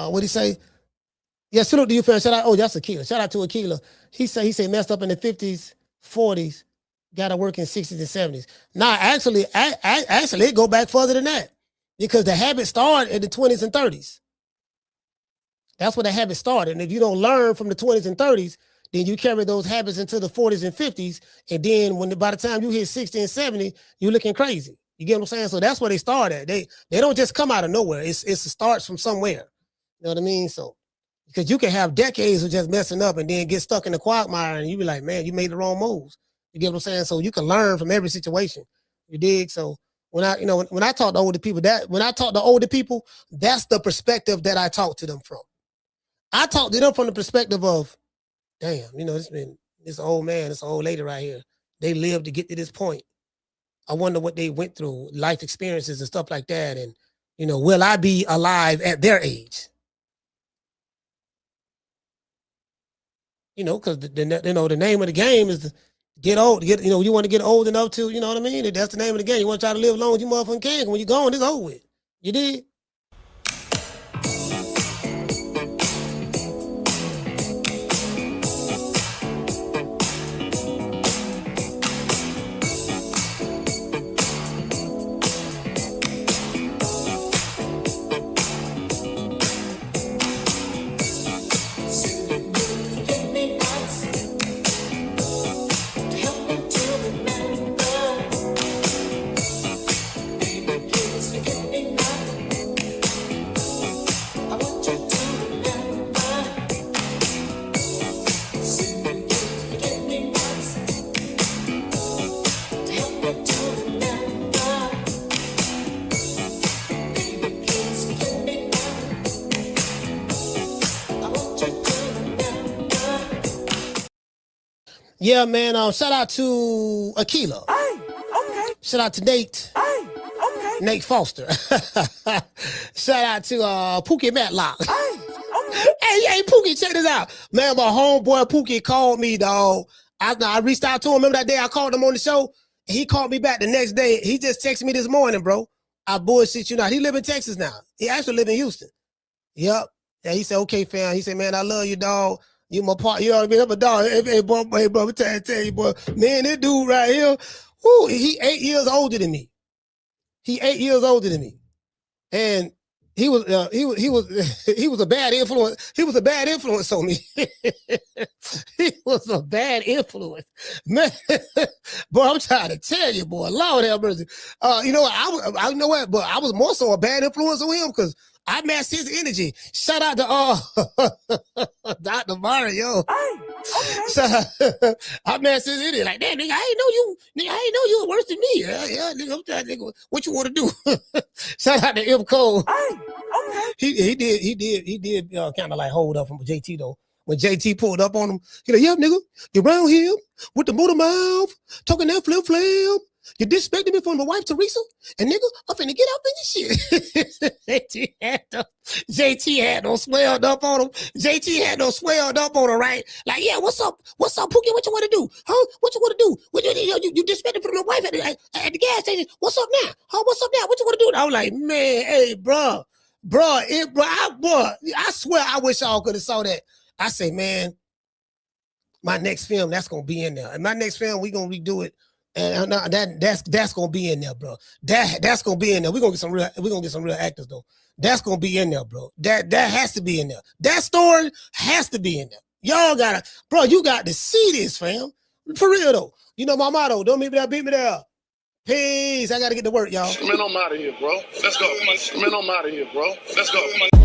what he say? Yeah, salute to you, fam. Shout out. Oh, that's Akila. Shout out to Akila. He say messed up in the 50s, 40s, got to work in 60s and 70s. Nah, actually, it go back further than that because the habit started in the 20s and 30s. That's where the habit started. And if you don't learn from the 20s and 30s, then you carry those habits into the 40s and 50s. And then by the time you hit 60 and 70, you're looking crazy. You get what I'm saying? So that's where they started. They don't just come out of nowhere. It starts from somewhere. You know what I mean? So because you can have decades of just messing up and then get stuck in the quagmire and you be like, man, you made the wrong moves. You get what I'm saying? So you can learn from every situation. You dig? So when I talk to older people, that's the perspective that I talk to them from. I talk to them from the perspective of, damn, this old man, this old lady right here. They lived to get to this point. I wonder what they went through, life experiences and stuff like that. And, will I be alive at their age? Because the name of the game is to get old. You want to get old enough to, you know what I mean? That's the name of the game. You want to try to live long as you motherfucking can. When you're gone, it's over with. You did? Yeah, man. Shout out to Akila. Shout out to Nate. Nate Foster. Shout out to Pookie Matlock. Hey, Pookie, check this out. Man, my homeboy Pookie called me, dog. I reached out to him. Remember that day I called him on the show? He called me back the next day. He just texted me this morning, bro. I bullshit you not. He live in Texas now. He actually live in Houston. Yep. Yeah, he said, okay, fam. He said, man, I love you, dog. You my part, you know what I mean? I'm a dog. Hey, bro, tell you, boy. Man, this dude right here, whoo, he 8 years older than me. He 8 years older than me. And he was a bad influence. He was a bad influence on me. He was a bad influence. Man, boy, I'm trying to tell you, boy, Lord have mercy. You know what? I know what, but I was more so a bad influence on him because I matched his energy. Shout out to Dr. Mario. I matched his energy. Like, damn, nigga, I ain't know you were worse than me. Yeah, nigga, I'm trying, nigga, what you want to do? Shout out to M. Cole. He did kind of like hold up from JT though. When JT pulled up on him, he like, yeah, nigga, you around here with the motor mouth, talking that flip. You disrespected me for my wife, Teresa, and nigga, I'm finna get up in this shit. JT had no swelled up on him. JT had no swelled up on him, right? Like, yeah, what's up, Pookie? What you want to do? Huh? What you want to do? You disrespected for my wife at the gas station. What's up now? Huh? What's up now? What you want to do? I was like, man, hey, bro, I swear I wish y'all could have saw that. I say, man, my next film, that's gonna be in there. And my next film, we gonna redo it. And that's gonna be in there, bro. That's gonna be in there. We're gonna get some real actors though. That's gonna be in there, bro. That has to be in there. That story has to be in there. Y'all gotta, bro. You got to see this, fam. For real though. You know my motto: don't meet me there, beat me there. Peace. I got to get to work, y'all. Man, I'm out of here, bro. Let's go. Man, I'm out of here, bro. Let's go.